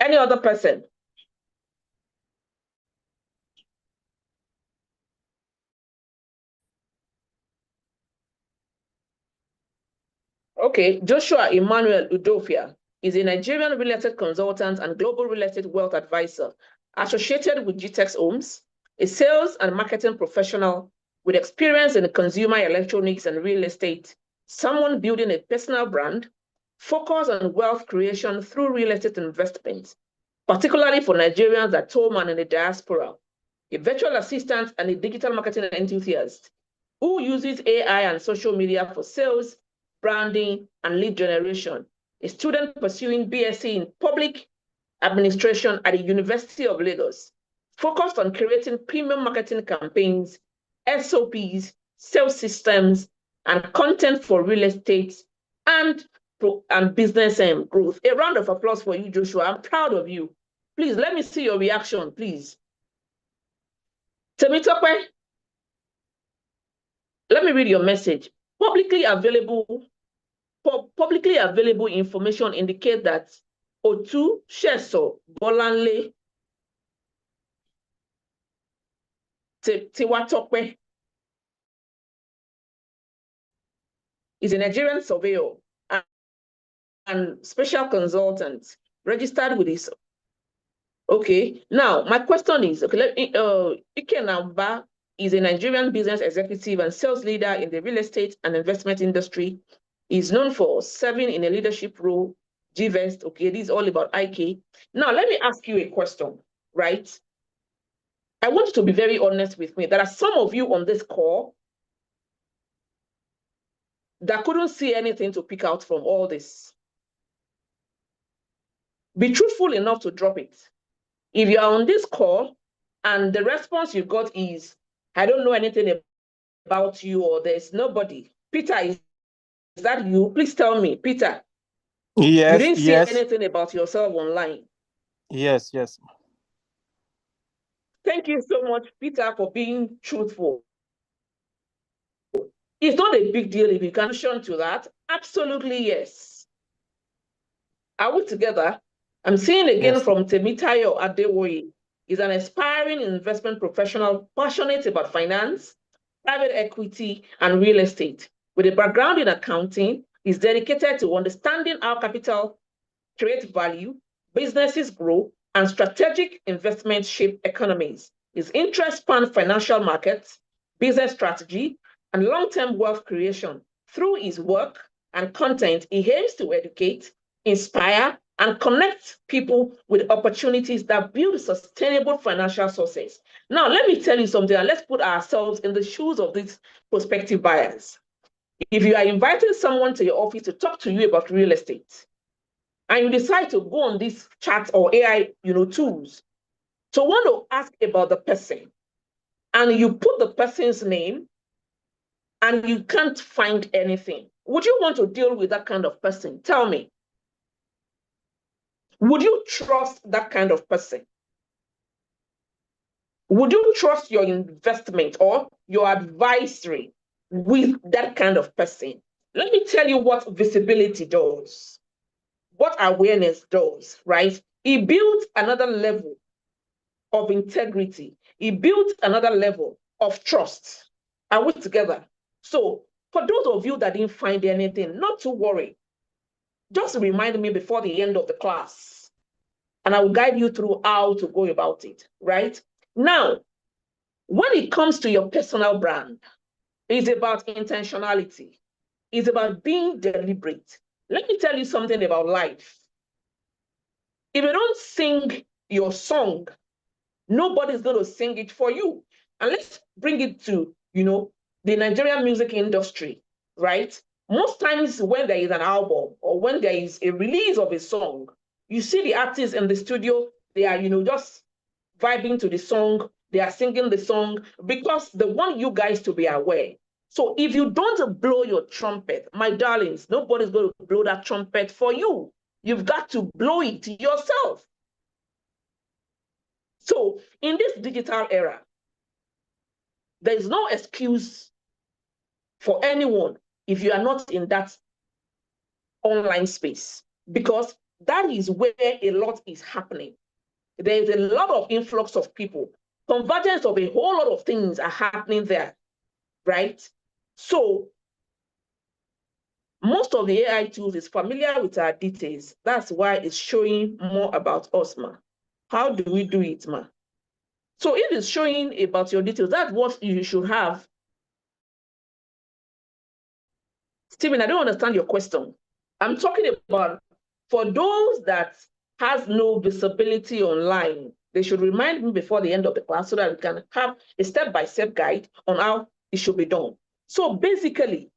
Any other person? Okay, Joshua Emmanuel Udofia is a Nigerian real estate consultant and global real estate wealth advisor associated with GTEx Homes, a sales and marketing professional with experience in consumer electronics and real estate, someone building a personal brand, focus on wealth creation through real estate investment, particularly for Nigerians at home and in the diaspora, a virtual assistant and a digital marketing enthusiast who uses AI and social media for sales, branding, and lead generation, a student pursuing BSc in public administration at the University of Lagos, focused on creating premium marketing campaigns, SOPs, sales systems, and content for real estate and business growth. A round of applause for you, Joshua. I'm proud of you. Please, let me see your reaction, please. Temitope, let me read your message. Publicly available information indicate that Otu Sheso Bolanle Tiwatope is a Nigerian surveyor and special consultant registered with his. Okay, now my question is, okay, Ike Namba is a Nigerian business executive and sales leader in the real estate and investment industry. He's known for serving in a leadership role, GVEST. Okay, this is all about IK. Now, let me ask you a question, right? I want you to be very honest with me. There are some of you on this call that couldn't see anything to pick out from all this. Be truthful enough to drop it. If you are on this call and the response you got is, I don't know anything about you, or there's nobody. Peter, is that you? Please tell me, Peter. Yes, you didn't see anything about yourself online. Yes. Thank you so much, Peter, for being truthful. It's not a big deal if you can mention to that. Absolutely, yes. Are we together? I'm seeing again from Temitayo Adewoye. He's an aspiring investment professional passionate about finance, private equity, and real estate. With a background in accounting, he's dedicated to understanding how capital creates value, businesses grow, and strategic investments shape economies. His interests span financial markets, business strategy, and long-term wealth creation. Through his work and content, he aims to educate, inspire, and connect people with opportunities that build sustainable financial sources. Now, let me tell you something, and let's put ourselves in the shoes of these prospective buyers. If you are inviting someone to your office to talk to you about real estate, and you decide to go on this chat or AI, tools, to want to ask about the person, and you put the person's name, and you can't find anything, would you want to deal with that kind of person? Tell me. Would you trust that kind of person? Would you trust your investment or your advisory with that kind of person? Let me tell you what visibility does, what awareness does, right? It builds another level of integrity. It builds another level of trust. Are we together? So for those of you that didn't find anything, not to worry. Just remind me before the end of the class, and I will guide you through how to go about it, right? Now, when it comes to your personal brand, it's about intentionality. It's about being deliberate. Let me tell you something about life. If you don't sing your song, nobody's going to sing it for you. And let's bring it to, the Nigerian music industry, right? Most times when there is an album or when there is a release of a song, you see the artists in the studio, they are, just vibing to the song, they are singing the song because they want you guys to be aware. So if you don't blow your trumpet, my darlings, nobody's going to blow that trumpet for you. You've got to blow it yourself. So in this digital era, there is no excuse for anyone if you are not in that online space, because that is where a lot is happening. There is a lot of influx of people. Convergence of a whole lot of things are happening there, right? So most of the AI tools is familiar with our details. That's why it's showing more about us, ma. How do we do it, ma? So if it's showing about your details, that's what you should have. Stephen, I don't understand your question. I'm talking about for those that has no visibility online, they should remind me before the end of the class so that we can have a step-by-step guide on how it should be done. So basically,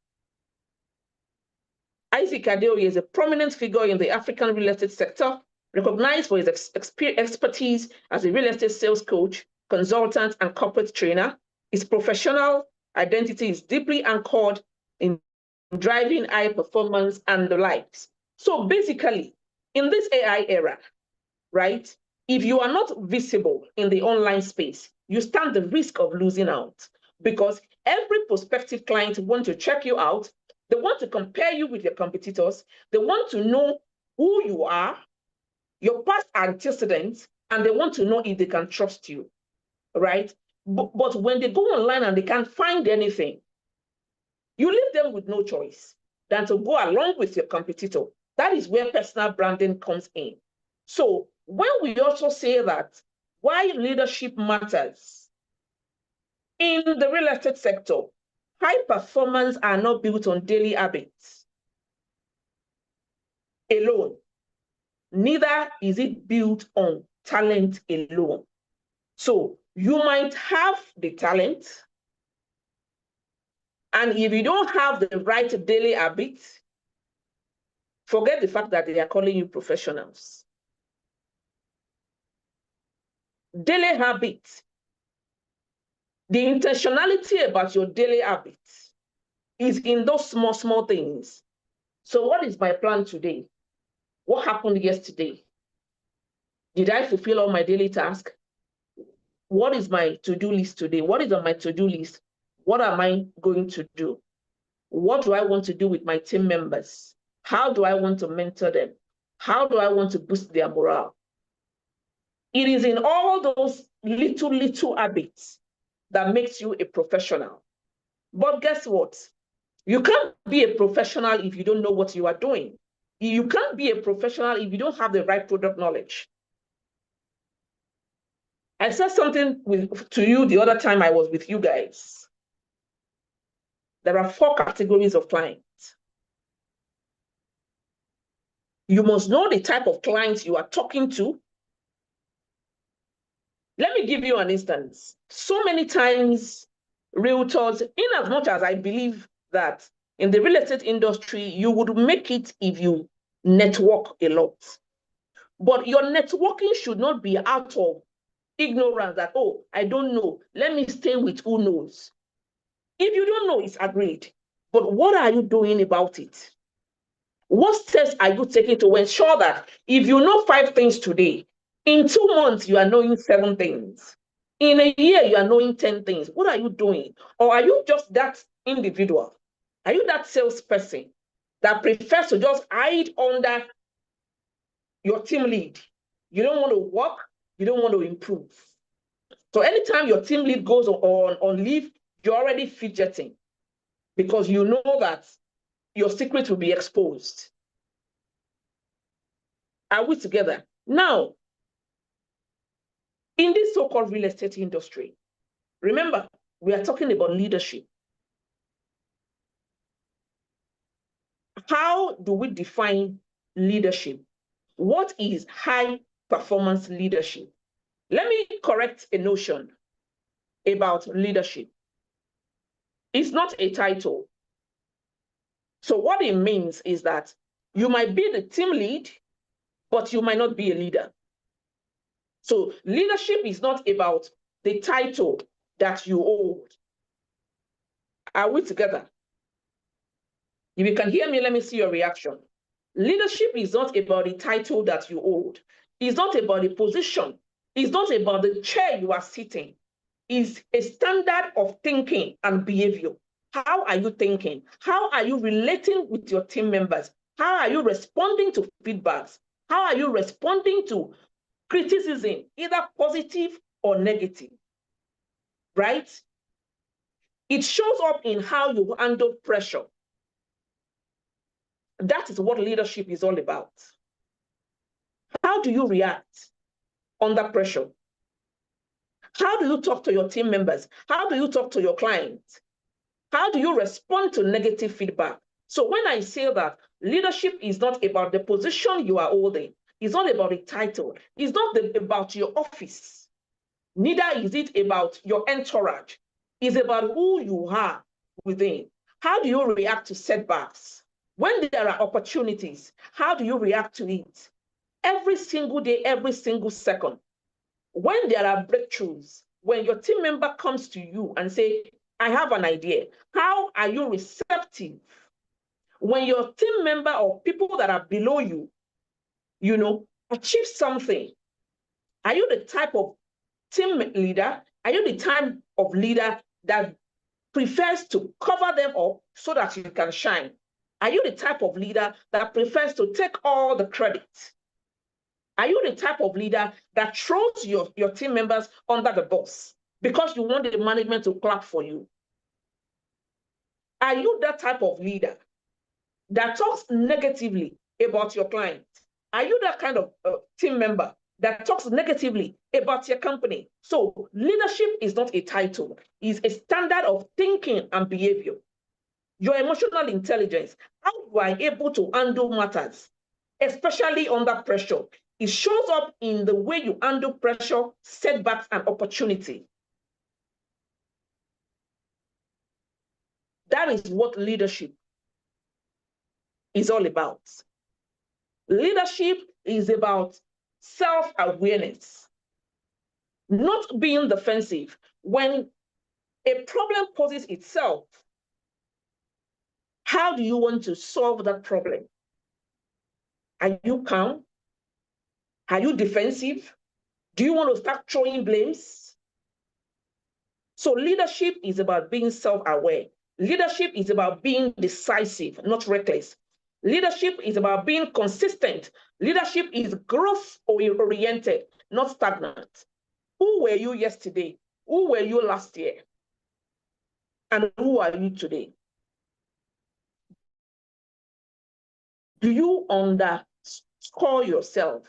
Isaac Adeoye is a prominent figure in the African real estate sector, recognized for his expertise as a real estate sales coach, consultant, and corporate trainer. His professional identity is deeply anchored in driving high performance and the likes. So basically, in this AI era, right, if you are not visible in the online space, you stand the risk of losing out, because every prospective client wants to check you out. They want to compare you with your competitors. They want to know who you are, your past antecedents, and they want to know if they can trust you, right? But when they go online and they can't find anything, you leave them with no choice than to go along with your competitor. That is where personal branding comes in. So when we also say that why leadership matters in the real estate sector, high performance are not built on daily habits alone. Neither is it built on talent alone. So you might have the talent, and if you don't have the right daily habits, forget the fact that they are calling you professionals. Daily habits, the intentionality about your daily habits is in those small things. So what is my plan today? What happened yesterday? Did I fulfill all my daily tasks? What is my to-do list today? What is on my to-do list? What am I going to do? What do I want to do with my team members? How do I want to mentor them? How do I want to boost their morale? It is in all those little habits that makes you a professional. But guess what? You can't be a professional if you don't know what you are doing. You can't be a professional if you don't have the right product knowledge. I said something to you the other time I was with you guys. There are 4 categories of clients. You must know the type of clients you are talking to. Let me give you an instance. So many times, realtors, in as much as I believe that in the real estate industry, you would make it if you network a lot. But your networking should not be out of ignorance that, oh, I don't know, let me stay with who knows. If you don't know, it's agreed. But what are you doing about it? What steps are you taking to ensure that if you know 5 things today, in 2 months, you are knowing 7 things? In a year, you are knowing 10 things. What are you doing? Or are you just that individual? Are you that salesperson that prefers to just hide under your team lead? You don't want to work, you don't want to improve. So anytime your team lead goes on leave, you're already fidgeting because you know that your secret will be exposed. Are we together? Now, in this so-called real estate industry, remember, we are talking about leadership. How do we define leadership? What is high performance leadership? Let me correct a notion about leadership. It's not a title. So what it means is that you might be the team lead, but you might not be a leader. So leadership is not about the title that you hold. Are we together? If you can hear me, let me see your reaction. Leadership is not about the title that you hold. It's not about the position. It's not about the chair you are sitting. It's a standard of thinking and behavior. How are you thinking? How are you relating with your team members? How are you responding to feedbacks? How are you responding to criticism, either positive or negative? Right? It shows up in how you handle pressure. That is what leadership is all about. How do you react under pressure? How do you talk to your team members? How do you talk to your clients? How do you respond to negative feedback? So when I say that leadership is not about the position you are holding, it's not about the title, it's not about your office, neither is it about your entourage. It's about who you are within. How do you react to setbacks? When there are opportunities, how do you react to it? Every single day, every single second. When there are breakthroughs, when your team member comes to you and say, I have an idea, how are you receptive? When your team member or people that are below you, achieve something, are you the type of team leader? Are you the type of leader that prefers to cover them up so that you can shine? Are you the type of leader that prefers to take all the credit? Are you the type of leader that throws your team members under the bus because you want the management to clap for you? Are you that type of leader that talks negatively about your client? Are you that kind of team member that talks negatively about your company? So leadership is not a title, it's a standard of thinking and behavior. Your emotional intelligence, how you are able to handle matters, especially under pressure. It shows up in the way you handle pressure, setbacks, and opportunity. That is what leadership is all about. Leadership is about self-awareness, not being defensive. When a problem poses itself, how do you want to solve that problem? Are you calm? Are you defensive? Do you want to start throwing blames? So leadership is about being self-aware. Leadership is about being decisive, not reckless. Leadership is about being consistent. Leadership is growth-oriented, not stagnant. Who were you yesterday? Who were you last year? And who are you today? Do you underscore yourself?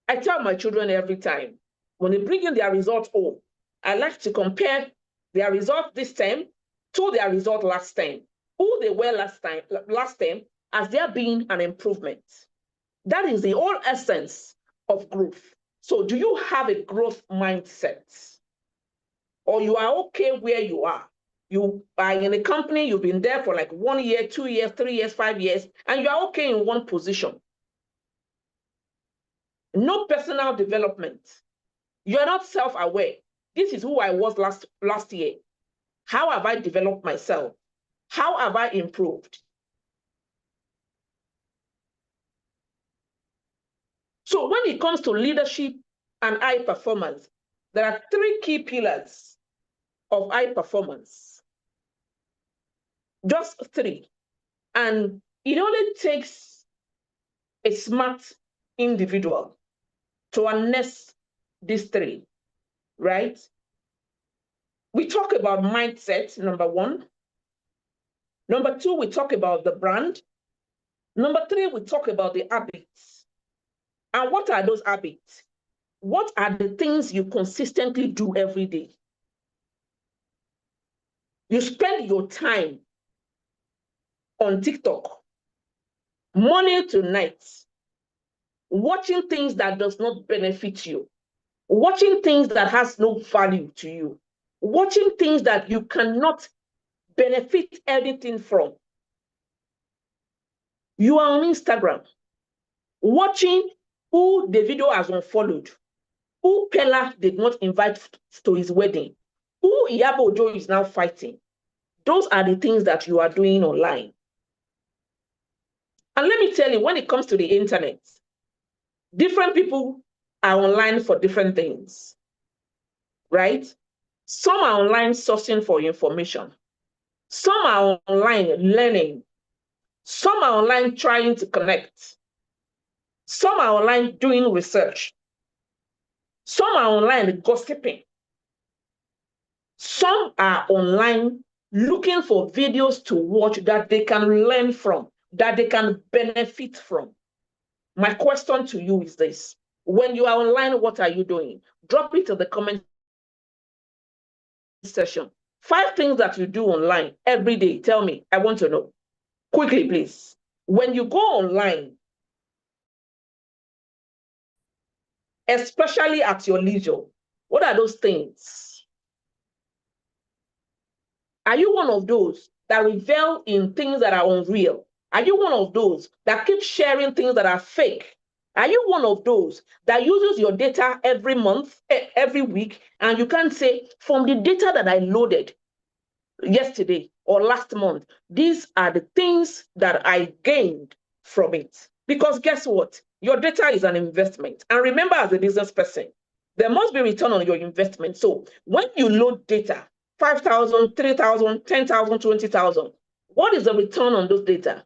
I tell my children every time, when they bring in their results home, I like to compare their result this time to their result last time. Who they were last time as there being an improvement. That is the whole essence of growth. So do you have a growth mindset? Or you are okay where you are? You are in a company, you've been there for like 1 year, 2 years, 3 years, 5 years, and you are okay in one position. No personal development. You are not self-aware. This is who I was last year. How have I developed myself? How have I improved? So when it comes to leadership and high performance, there are 3 key pillars of high performance. Just 3. And it only takes a smart individual to harness these 3, right? We talk about mindset, number 1. Number 2, we talk about the brand. Number 3, we talk about the habits. And what are those habits? What are the things you consistently do every day? You spend your time on TikTok, morning to night, watching things that does not benefit you, watching things that has no value to you, watching things that you cannot benefit anything from. You are on Instagram, watching who Davido has unfollowed, who Pella did not invite to his wedding, who Iyabo Ojo is now fighting. Those are the things that you are doing online. And let me tell you, when it comes to the internet, different people are online for different things, right? Some are online sourcing for information. Some are online learning. Some are online trying to connect. Some are online doing research. Some are online gossiping. Some are online looking for videos to watch that they can learn from, that they can benefit from. My question to you is this: when you are online, what are you doing? Drop it in the comment section. 5 things that you do online every day. Tell me, I want to know. Quickly, please. When you go online, especially at your leisure, what are those things? Are you one of those that revel in things that are unreal? Are you one of those that keep sharing things that are fake? Are you one of those that uses your data every month, every week, and you can't say, from the data that I loaded yesterday or last month, these are the things that I gained from it? Because guess what? Your data is an investment. And remember, as a business person, there must be return on your investment. So when you load data, 5,000, 3,000, 10,000, 20,000, what is the return on those data?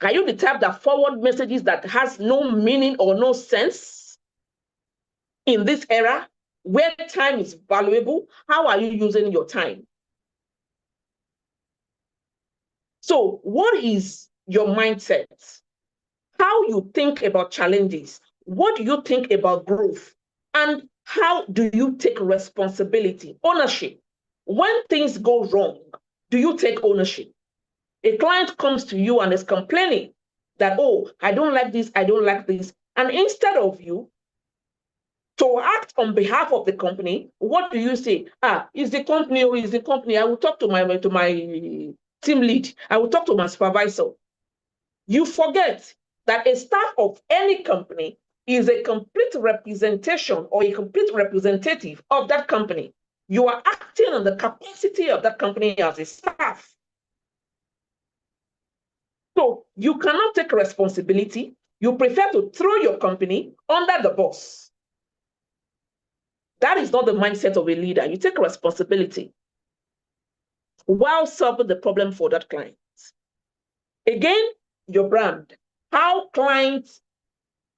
Are you the type that forward messages that has no meaning or no sense in this era where time is valuable? How are you using your time? So what is your mindset? How you think about challenges? What do you think about growth? And how do you take responsibility, ownership? When things go wrong, do you take ownership? A client comes to you and is complaining that, oh, I don't like this, I don't like this. And instead of you to act on behalf of the company, what do you say? Is the company, or is the company? I will talk to my team lead. I will talk to my supervisor. You forget that a staff of any company is a complete representation or a complete representative of that company. You are acting on the capacity of that company as a staff. So you cannot take responsibility. You prefer to throw your company under the bus. That is not the mindset of a leader. You take responsibility while solving the problem for that client. Again, your brand. How clients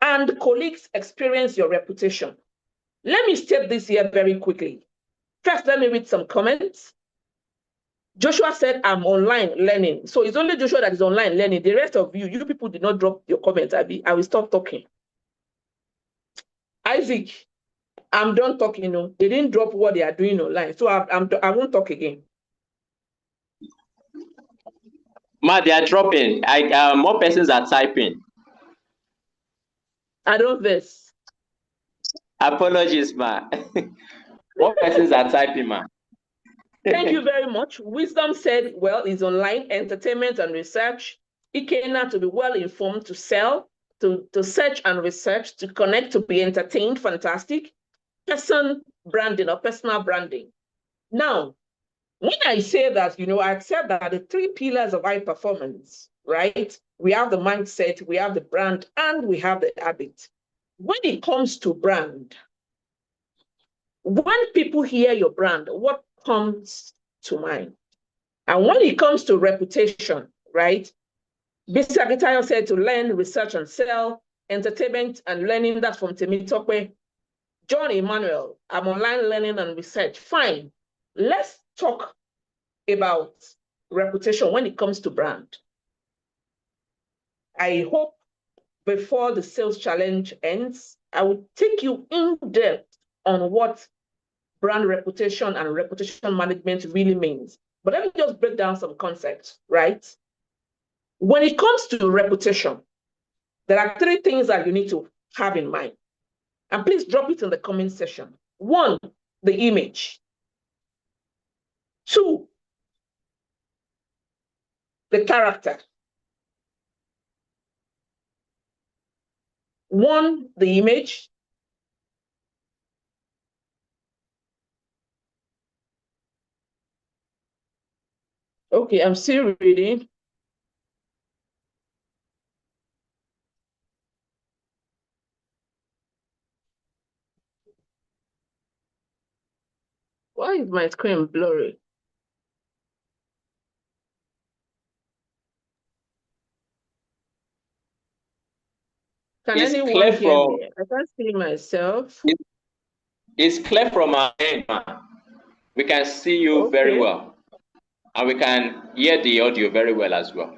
and colleagues experience your reputation. Let me state this here very quickly. First, let me read some comments. Joshua said, I'm online learning. So it's only Joshua that is online learning. The rest of you people did not drop your comments. I will stop talking. Isaac, I'm done talking. They didn't drop what they are doing online. So I won't talk again. Ma, they are dropping. More persons are typing. I don't this. Apologies, ma. More persons are typing, ma. Thank you very much. Wisdom said, well, is online entertainment and research. Ikena to be well informed, to sell, to search and research, to connect, to be entertained. Fantastic. Person branding or personal branding. Now, when I say that, I said that the 3 pillars of high performance, right? We have the mindset, we have the brand, and we have the habit. When it comes to brand, when people hear your brand, what comes to mind? And when it comes to reputation, right? Bisi Agitayo said to learn, research, and sell, entertainment and learning, that's from Temitope. John Emmanuel, I'm online learning and research. Fine. Let's talk about reputation when it comes to brand. I hope before the sales challenge ends, I will take you in depth on what brand reputation and reputation management really means. But let me just break down some concepts, right? When it comes to reputation, there are 3 things that you need to have in mind. And please drop it in the comment section. 1, the image. 2, the character. 1, the image. Okay, I'm still reading. Why is my screen blurry? Can anyone hear me? I can't see myself. It's clear from our end, ma. We can see you very well. And we can hear the audio very well as well.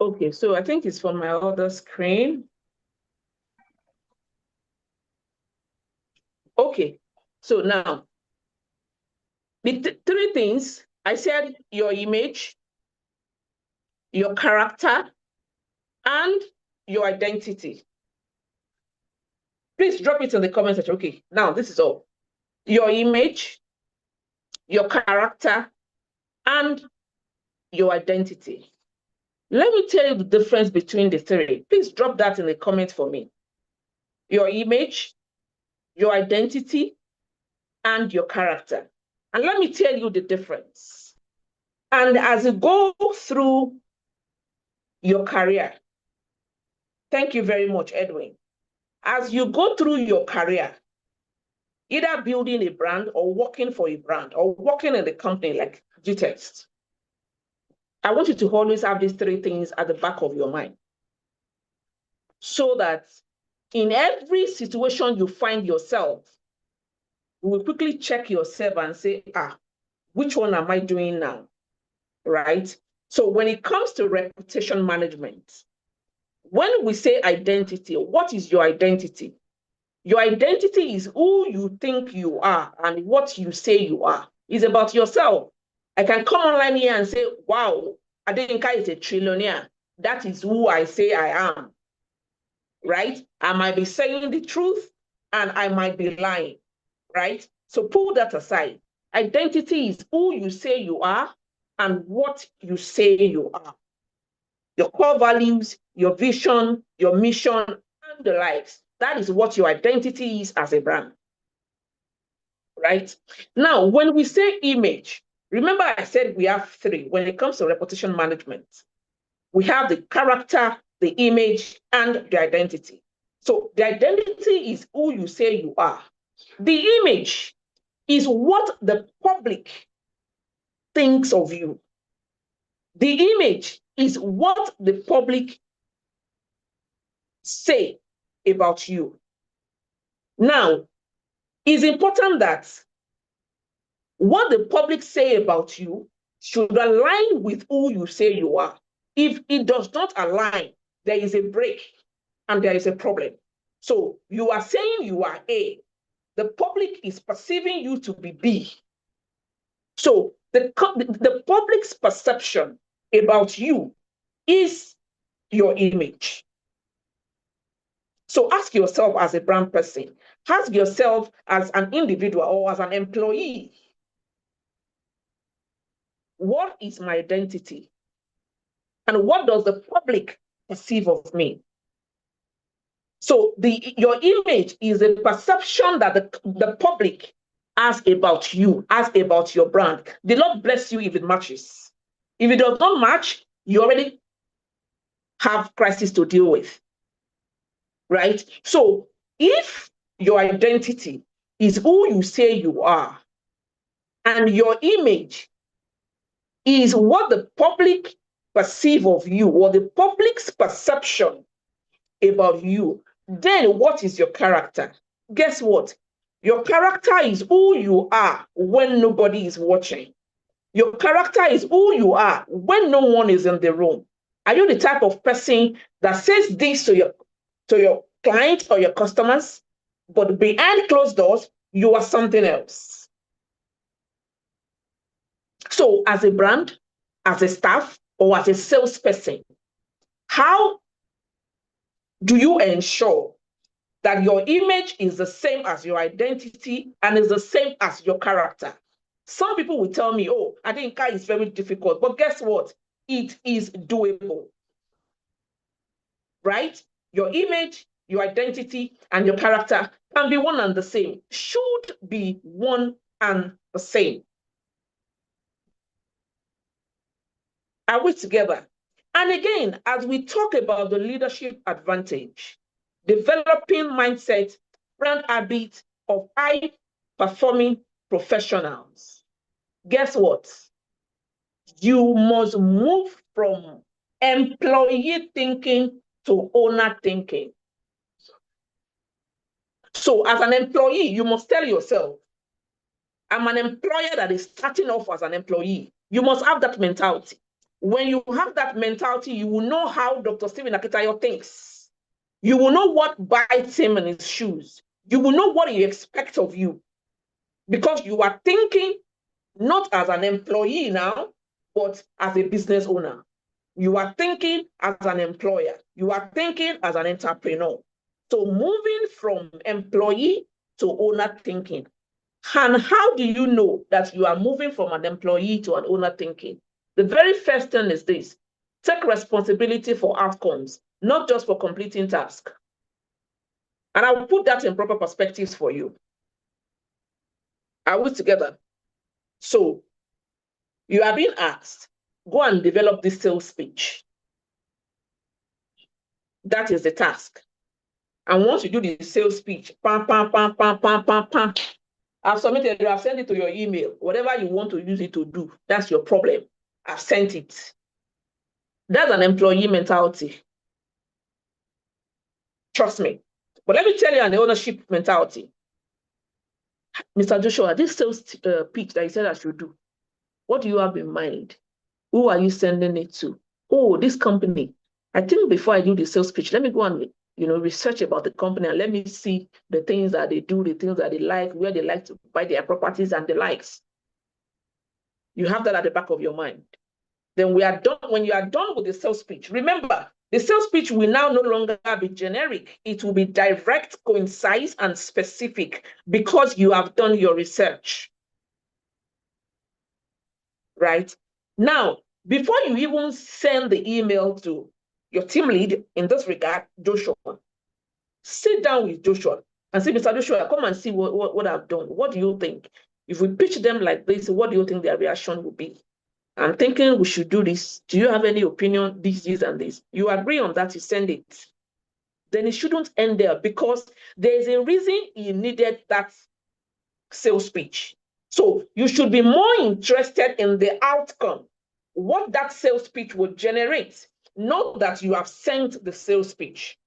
Okay, so I think it's from my other screen. Okay, so now, the 3 things, I said your image, your character, and your identity. Please drop it in the comment section. Okay, now this is all. Your image, your character, and your identity. Let me tell you the difference between the 3. Please drop that in the comment for me. Your image, your identity, and your character. And let me tell you the difference. And as you go through your career, thank you very much, Edwin. As you go through your career, either building a brand or working for a brand or working in a company like GTExt, I want you to always have these 3 things at the back of your mind. So that in every situation you find yourself, you will quickly check yourself and say, which one am I doing now? Right? So when it comes to reputation management, when we say identity, what is your identity? Your identity is who you think you are and what you say you are. It's about yourself. I can come online here and say, wow, Adenka is a trillionaire. That is who I say I am. Right? I might be saying the truth and I might be lying. Right? So pull that aside. Identity is who you say you are and what you say you are. Your core values, your vision, your mission, and the likes. That is what your identity is as a brand. Right? Now, when we say image, remember I said we have 3 when it comes to reputation management. We have the character, the image, and the identity. So the identity is who you say you are. The image is what the public thinks of you. The image is what the public say about you. Now, it's important that what the public say about you should align with who you say you are. If it does not align, there is a break and there is a problem. So you are saying you are A. The public is perceiving you to be B. So the public's perception about you is your image. So ask yourself as a brand person, ask yourself as an individual or as an employee, what is my identity? And what does the public perceive of me? So your image is a perception that the public has about you, has about your brand. The Lord bless you if it matches. If it does not match, you already have crisis to deal with, right? So if your identity is who you say you are, and your image is what the public perceive of you, or the public's perception about you, then what is your character? Guess what? Your character is who you are when nobody is watching. Your character is who you are when no one is in the room. Are you the type of person that says this to your clients or your customers, but behind closed doors, you are something else? So as a brand, as a staff, or as a salesperson, how do you ensure that your image is the same as your identity and is the same as your character? Some people will tell me, oh, Adinka is very difficult, but guess what? It is doable, right? Your image, your identity, and your character can be one and the same, should be one and the same. Are we together? And again, as we talk about the leadership advantage, developing mindset, brand habits of high-performing professionals, guess what? You must move from employee thinking to owner thinking. So as an employee, you must tell yourself, I'm an employer that is starting off as an employee. You must have that mentality. When you have that mentality, you will know how Dr. Stephen Akitayo thinks. You will know what bites him in his shoes. You will know what he expects of you, because you are thinking not as an employee now, but as a business owner. You are thinking as an employer. You are thinking as an entrepreneur. So moving from employee to owner thinking. And how do you know that you are moving from an employee to an owner thinking? The very first thing is this: take responsibility for outcomes, not just for completing tasks. And I will put that in proper perspectives for you. Are we together? So you are being asked, go and develop this sales speech. That is the task. And once you do the sales speech, pam, pam, pam, pam, pam, pam, pam, I've submitted it, I've sent it to your email. Whatever you want to use it to do, that's your problem. I've sent it. That's an employee mentality. Trust me. But let me tell you an ownership mentality. Mr. Joshua, this sales pitch that you said I should do, what do you have in mind? Who are you sending it to? Oh, this company. I think before I do the sales pitch, let me go and research about the company and let me see the things that they do, the things that they like, where they like to buy their properties and the likes. You have that at the back of your mind. Then we are done. When you are done with the sales pitch, remember, the sales pitch will now no longer be generic. It will be direct, concise, and specific, because you have done your research. Right? Now, before you even send the email to your team lead, in this regard, Joshua, sit down with Joshua and say, Mr. Joshua, come and see what I've done. What do you think? If we pitch them like this, what do you think their reaction will be? I'm thinking we should do this. Do you have any opinion? This, and this. You agree on that, you send it. Then it shouldn't end there, because there's a reason he needed that sales pitch. So you should be more interested in the outcome, what that sales pitch will generate, not that you have sent the sales pitch.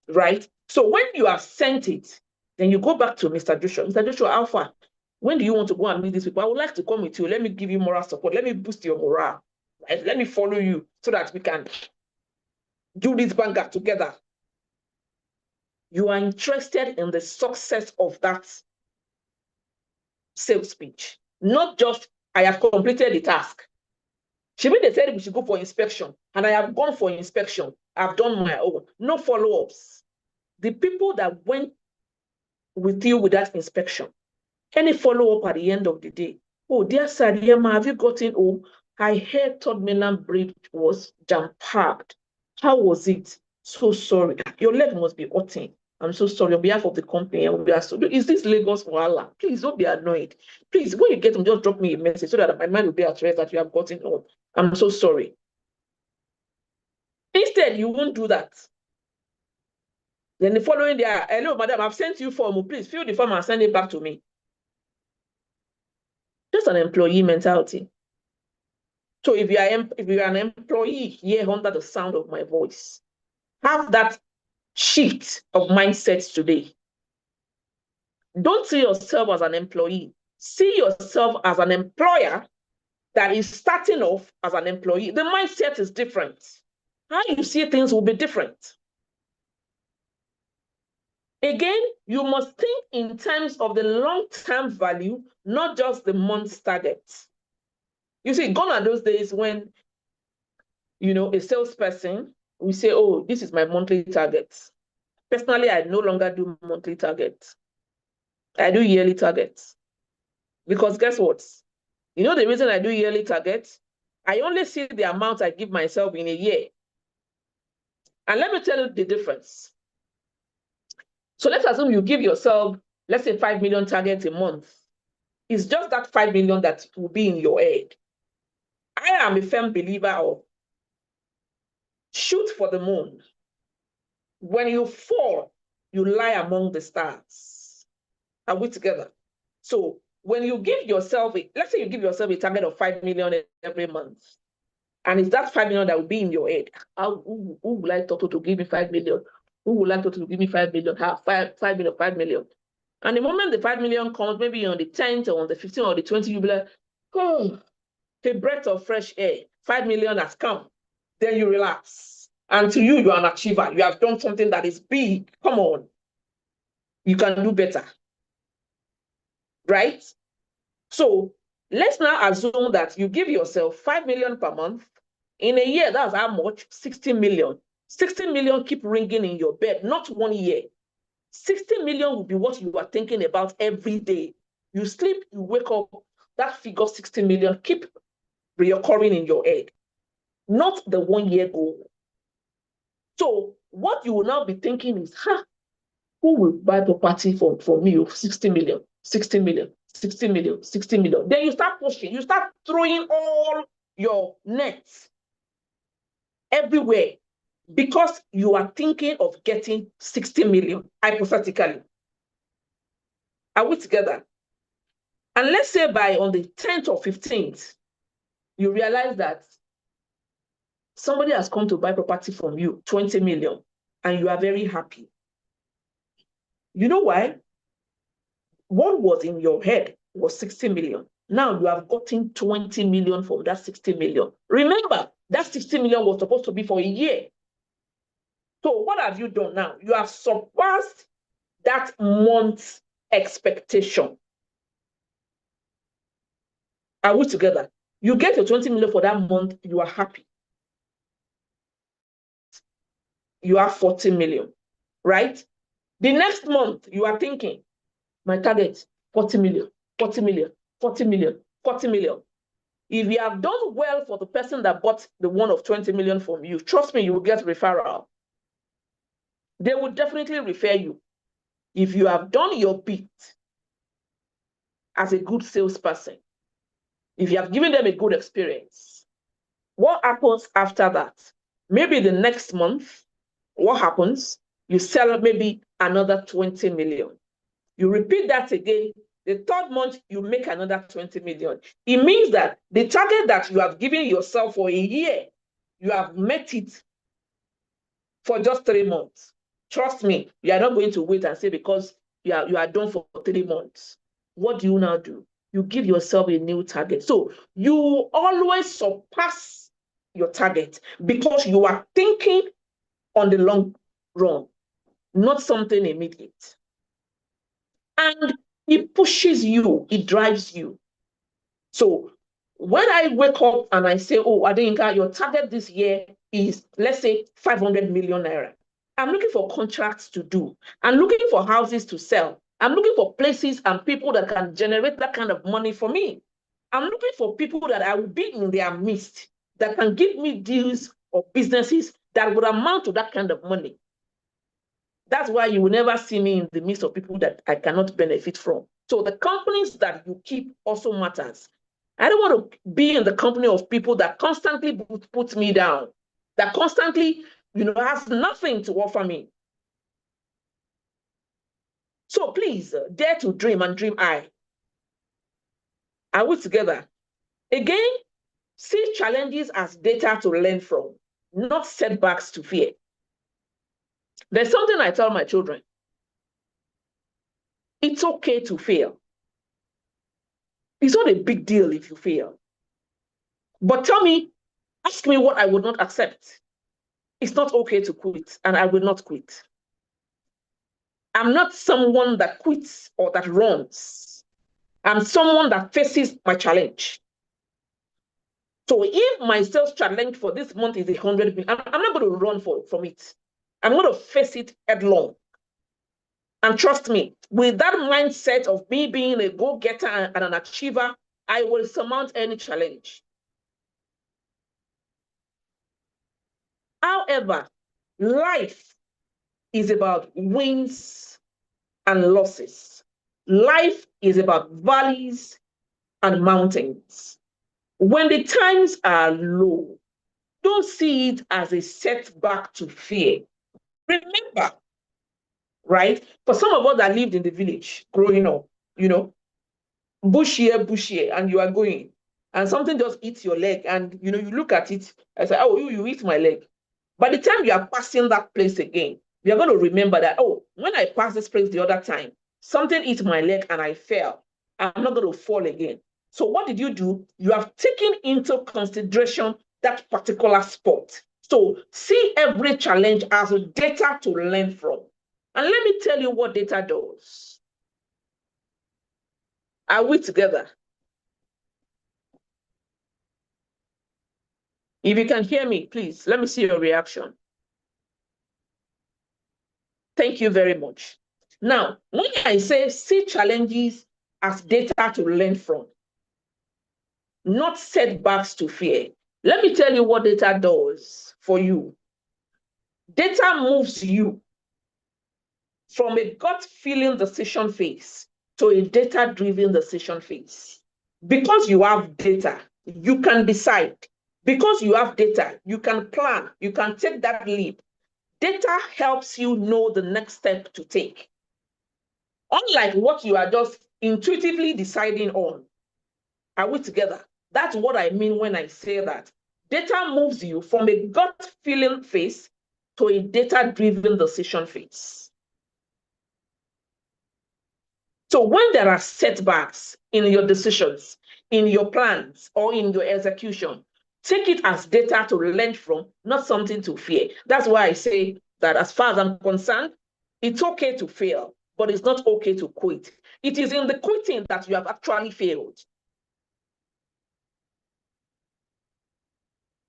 Right? So when you have sent it, then you go back to Mr. Joshua. Mr. Joshua, Alpha, when do you want to go and meet these people? I would like to come with you. Let me give you moral support. Let me boost your morale. Right? Let me follow you so that we can do this banger together. You are interested in the success of that sales pitch, not just, I have completed the task. They said we should go for inspection, and I have gone for inspection. I've done my own. No follow-ups. The people that went with you with that inspection, any follow-up at the end of the day? Oh, dear Sadiema, have you gotten home? I heard Third Mainland Bridge was jam-packed. How was it? So sorry. Your leg must be hurting. I'm so sorry on behalf of the company. Is this Lagos for Allah? Please don't be annoyed. Please, when you get them, just drop me a message so that my mind will be at rest that you have gotten home. I'm so sorry. Instead, you won't do that. Then the following day, hello, madam, I've sent you form. Please fill the form and send it back to me. Just an employee mentality. So if you are an employee here under the sound of my voice, have that shift of mindset today. Don't see yourself as an employee. See yourself as an employer that is starting off as an employee. The mindset is different. How you see things will be different. Again, you must think in terms of the long-term value, not just the month's target. You see, gone are those days when, a salesperson will say, oh, this is my monthly target. Personally, I no longer do monthly targets. I do yearly targets. Because guess what? The reason I do yearly targets? I only see the amount I give myself in a year. And let me tell you the difference. So let's assume you give yourself, let's say 5 million targets a month. It's just that 5 million that will be in your head. I am a firm believer of shoot for the moon. When you fall, you lie among the stars. Are we together? So when you give yourself, let's say you give yourself a target of 5 million every month, and it's that 5 million that will be in your head. Who would like to give me 5 million? Who would like to give me 5 million? 5 million. And the moment the 5 million comes, maybe on the 10th or on the 15th or the 20th, you'll be like, oh, a breath of fresh air. 5 million has come. Then you relax. And to you, you are an achiever. You have done something that is big. Come on. You can do better. Right? So let's now assume that you give yourself 5 million per month. In a year, that's how much? 60 million. 60 million keep ringing in your bed, not 1 year. 60 million will be what you are thinking about every day. You sleep, you wake up, that figure 60 million keep reoccurring in your head, not the 1 year goal. So what you will now be thinking is, who will buy property for me of 60 million, 60 million, 60 million, 60 million? Then you start pushing, you start throwing all your nets everywhere because you are thinking of getting 60 million, hypothetically. Are we together? And let's say on the 10th or 15th, you realize that somebody has come to buy property from you, 20 million, and you are very happy. You know why? What was in your head was 60 million. Now you have gotten 20 million from that 60 million. Remember, that 60 million was supposed to be for a year. So what have you done now? You have surpassed that month's expectation. Are we together? You get your 20 million for that month, you are happy. You have 40 million, right? The next month, you are thinking, my target, 40 million, 40 million, 40 million, 40 million. If you have done well for the person that bought the one of 20 million from you, trust me, you will get referral. They will definitely refer you. If you have done your bit as a good salesperson, if you have given them a good experience, what happens after that? Maybe the next month, what happens? You sell maybe another 20 million. You repeat that again. The third month, you make another 20 million. It means that the target that you have given yourself for a year, you have met it for just 3 months. Trust me, you are not going to wait and say because you are done for 3 months. What do you now do? You give yourself a new target. So you always surpass your target because you are thinking on the long run, not something immediate. And it pushes you, it drives you. So when I wake up and I say, oh, Adeyinka, your target this year is, let's say, 500 million naira. I'm looking for contracts to do. I'm looking for houses to sell. I'm looking for places and people that can generate that kind of money for me. I'm looking for people that I will be in their midst that can give me deals or businesses that would amount to that kind of money. That's why you will never see me in the midst of people that I cannot benefit from. So the companies that you keep also matters. I don't want to be in the company of people that constantly put me down, that constantly, has nothing to offer me. So please, dare to dream and dream high. Are we together? Again, see challenges as data to learn from, not setbacks to fear. There's something I tell my children. It's okay to fail. It's not a big deal if you fail. But ask me what I would not accept. It's not okay to quit, and I will not quit. I'm not someone that quits or that runs. I'm someone that faces my challenge. So if my sales challenge for this month is 100 million, I'm not going to run from it. I'm going to face it headlong. And trust me, with that mindset of me being a go-getter and an achiever, I will surmount any challenge. However, life is about wins and losses. Life is about valleys and mountains. When the times are low, don't see it as a setback to fear. Remember, right? For some of us that lived in the village growing up, bush here, and you are going, and something just eats your leg, and you look at it and say, oh, you eat my leg. By the time you are passing that place again, you're going to remember that, oh, when I passed this place the other time, something ate my leg and I fell. I'm not going to fall again. So what did you do? You have taken into consideration that particular spot. So see every challenge as a data to learn from. And let me tell you what data does. Are we together? If you can hear me, please, let me see your reaction. Thank you very much. Now, when I say see challenges as data to learn from, not setbacks to fear, let me tell you what data does for you. Data moves you from a gut feeling decision phase to a data-driven decision phase. Because you have data, you can decide. Because you have data, you can plan, you can take that leap. Data helps you know the next step to take. Unlike what you are just intuitively deciding on. Are we together? That's what I mean when I say that. Data moves you from a gut feeling phase to a data-driven decision phase. So when there are setbacks in your decisions, in your plans, or in your execution, take it as data to learn from, not something to fear. That's why I say that as far as I'm concerned, it's okay to fail, but it's not okay to quit. It is in the quitting that you have actually failed.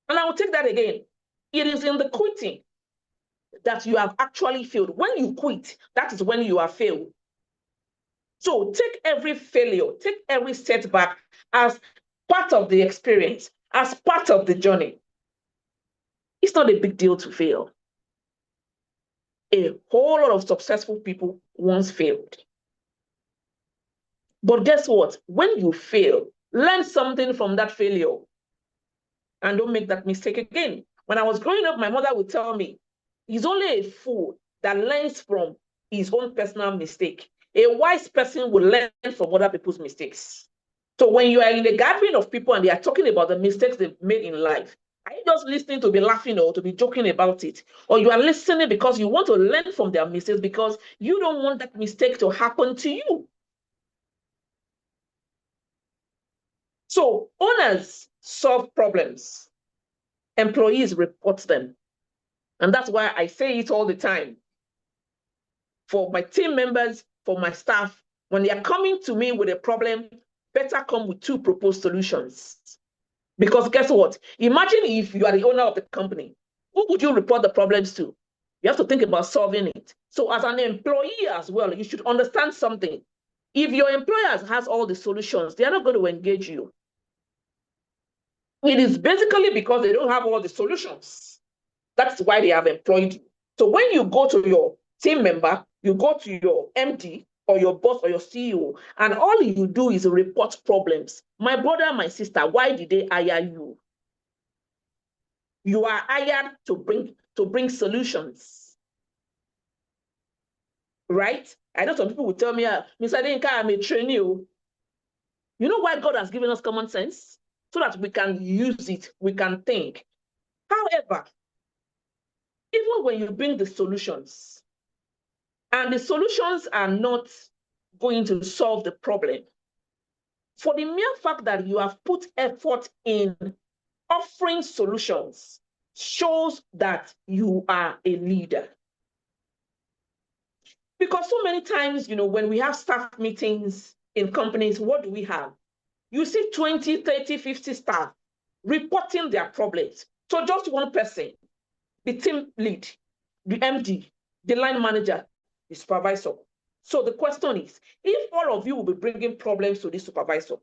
And I will take that again. It is in the quitting that you have actually failed. When you quit, that is when you have failed. So take every failure, take every setback as part of the experience, as part of the journey. It's not a big deal to fail. A whole lot of successful people once failed. But guess what? When you fail, learn something from that failure and don't make that mistake again. When I was growing up, my mother would tell me, he's only a fool that learns from his own personal mistake. A wise person will learn from other people's mistakes. So when you are in a gathering of people and they are talking about the mistakes they've made in life, are you just listening to be laughing or to be joking about it? Or you are listening because you want to learn from their mistakes because you don't want that mistake to happen to you? So owners solve problems. Employees report them. And that's why I say it all the time. For my team members, for my staff, when they are coming to me with a problem, better come with 2 proposed solutions. Because guess what? Imagine if you are the owner of the company, who would you report the problems to? You have to think about solving it. So as an employee as well, you should understand something. If your employer has all the solutions, they are not going to engage you. It is basically because they don't have all the solutions. That's why they have employed you. So when you go to your team member, you go to your MD or your boss or your CEO, and all you do is report problems. My brother, my sister, why did they hire you? You are hired to bring solutions, right? I know some people will tell me, Mr. Dinka, I'm a trainee. You know why God has given us common sense? So that we can use it, we can think. However, even when you bring the solutions, and the solutions are not going to solve the problem, for the mere fact that you have put effort in offering solutions shows that you are a leader. Because so many times, when we have staff meetings in companies, what do we have? You see 20, 30, 50 staff reporting their problems. So just one person, the team lead, the MD, the line manager, the supervisor. So the question is, if all of you will be bringing problems to the supervisor,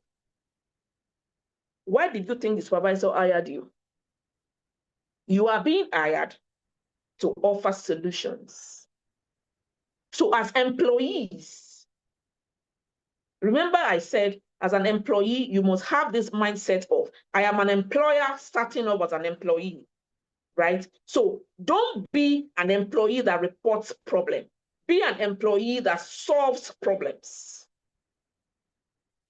why did you think the supervisor hired you? You are being hired to offer solutions. So as employees, remember I said, as an employee, you must have this mindset of, I am an employer starting off as an employee, right? So don't be an employee that reports problem. Be an employee that solves problems.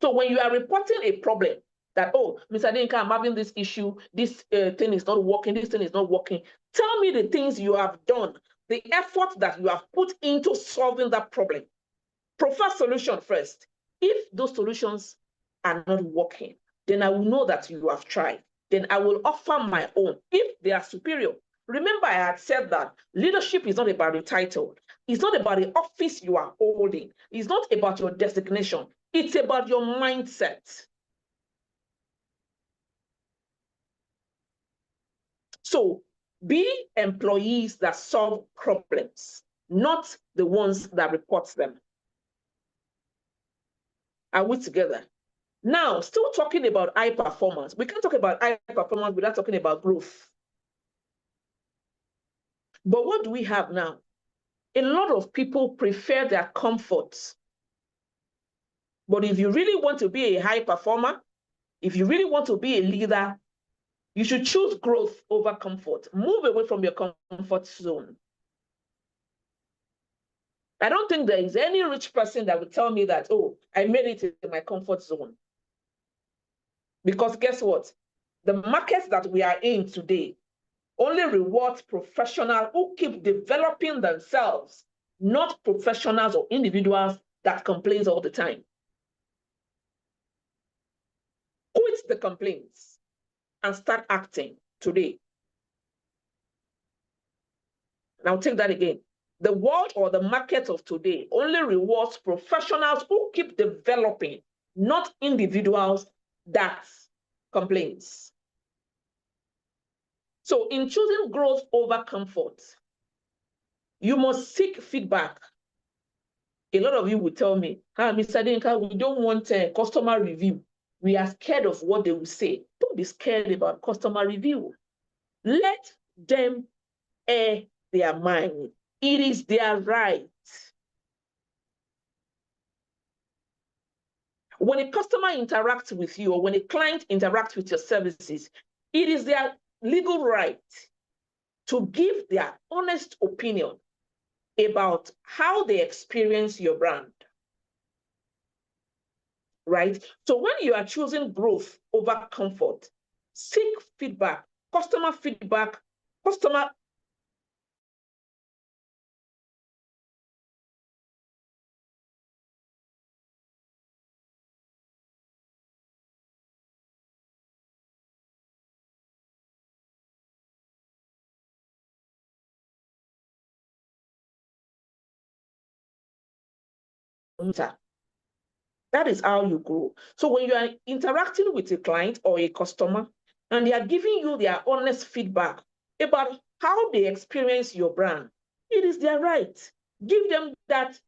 So when you are reporting a problem, that, oh, Mr. Dinka, I'm having this issue, this thing is not working, this thing is not working. Tell me the things you have done, the effort that you have put into solving that problem. Prefer solution first. If those solutions are not working, then I will know that you have tried. Then I will offer my own if they are superior. Remember, I had said that leadership is not about the title. It's not about the office you are holding. It's not about your designation. It's about your mindset. So be employees that solve problems, not the ones that report them. Are we together? Now, still talking about high performance. We can't talk about high performance without talking about growth. But what do we have now? A lot of people prefer their comforts. But if you really want to be a high performer, if you really want to be a leader, you should choose growth over comfort. Move away from your comfort zone. I don't think there is any rich person that will tell me that, oh, I made it in my comfort zone. Because guess what? The markets that we are in today only rewards professionals who keep developing themselves, not professionals or individuals that complain all the time. Quit the complaints and start acting today. Now take that again. The world or the market of today only rewards professionals who keep developing, not individuals that complain. So in choosing growth over comfort, you must seek feedback. A lot of you will tell me, Mr. Dinka, we don't want a customer review. We are scared of what they will say. Don't be scared about customer review. Let them air their mind. It is their right. When a customer interacts with you or when a client interacts with your services, it is their legal right to give their honest opinion about how they experience your brand. Right? So when you are choosing growth over comfort, seek feedback, customer feedback, customer that is how you grow. So when you are interacting with a client or a customer, and they are giving you their honest feedback about how they experience your brand, it is their right. Give them that,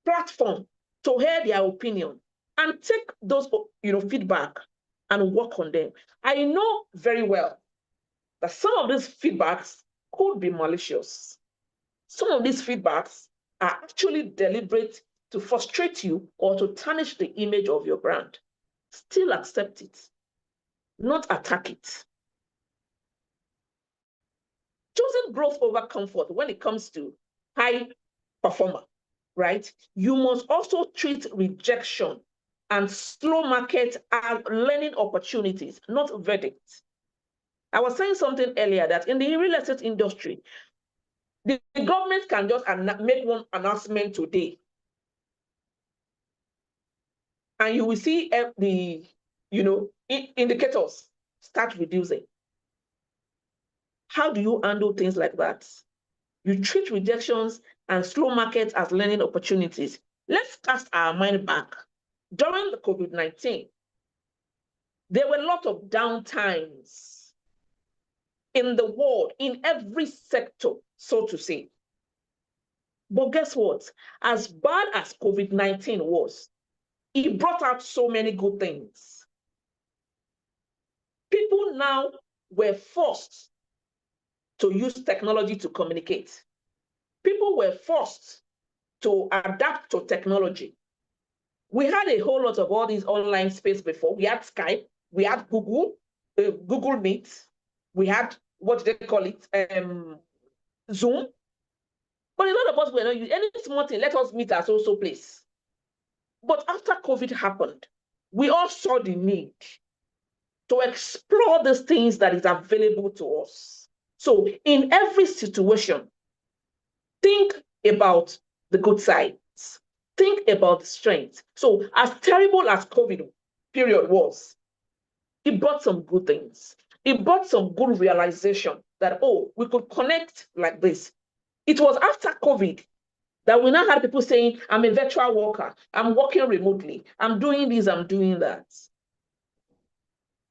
platform to hear their opinion and take those, feedback and work on them. I know very well that some of these feedbacks could be malicious. Some of these feedbacks are actually deliberate to frustrate you or to tarnish the image of your brand. Still accept it, not attack it. Choosing growth over comfort when it comes to high performer, right? You must also treat rejection and slow market as learning opportunities, not verdicts. I was saying something earlier that in the real estate industry, the government can just make one announcement today, and you will see the indicators start reducing. How do you handle things like that? You treat rejections and slow markets as learning opportunities. Let's cast our mind back. During the COVID-19, there were a lot of downtimes in the world, in every sector, so to say. But guess what? As bad as COVID-19 was, it brought out so many good things. People now were forced to use technology to communicate. People were forced to adapt to technology. We had a whole lot of all these online space before. We had Skype, we had Google Meet, we had, what do they call it, Zoom. But a lot of us were not using any small thing, let us meet at so place. But after COVID happened, we all saw the need to explore these things that is available to us. So in every situation, think about the good sides. Think about the strengths. So as terrible as COVID period was, it brought some good things. It brought some good realization that, oh, we could connect like this. It was after COVID that we now had people saying, I'm a virtual worker, I'm working remotely, I'm doing this, I'm doing that.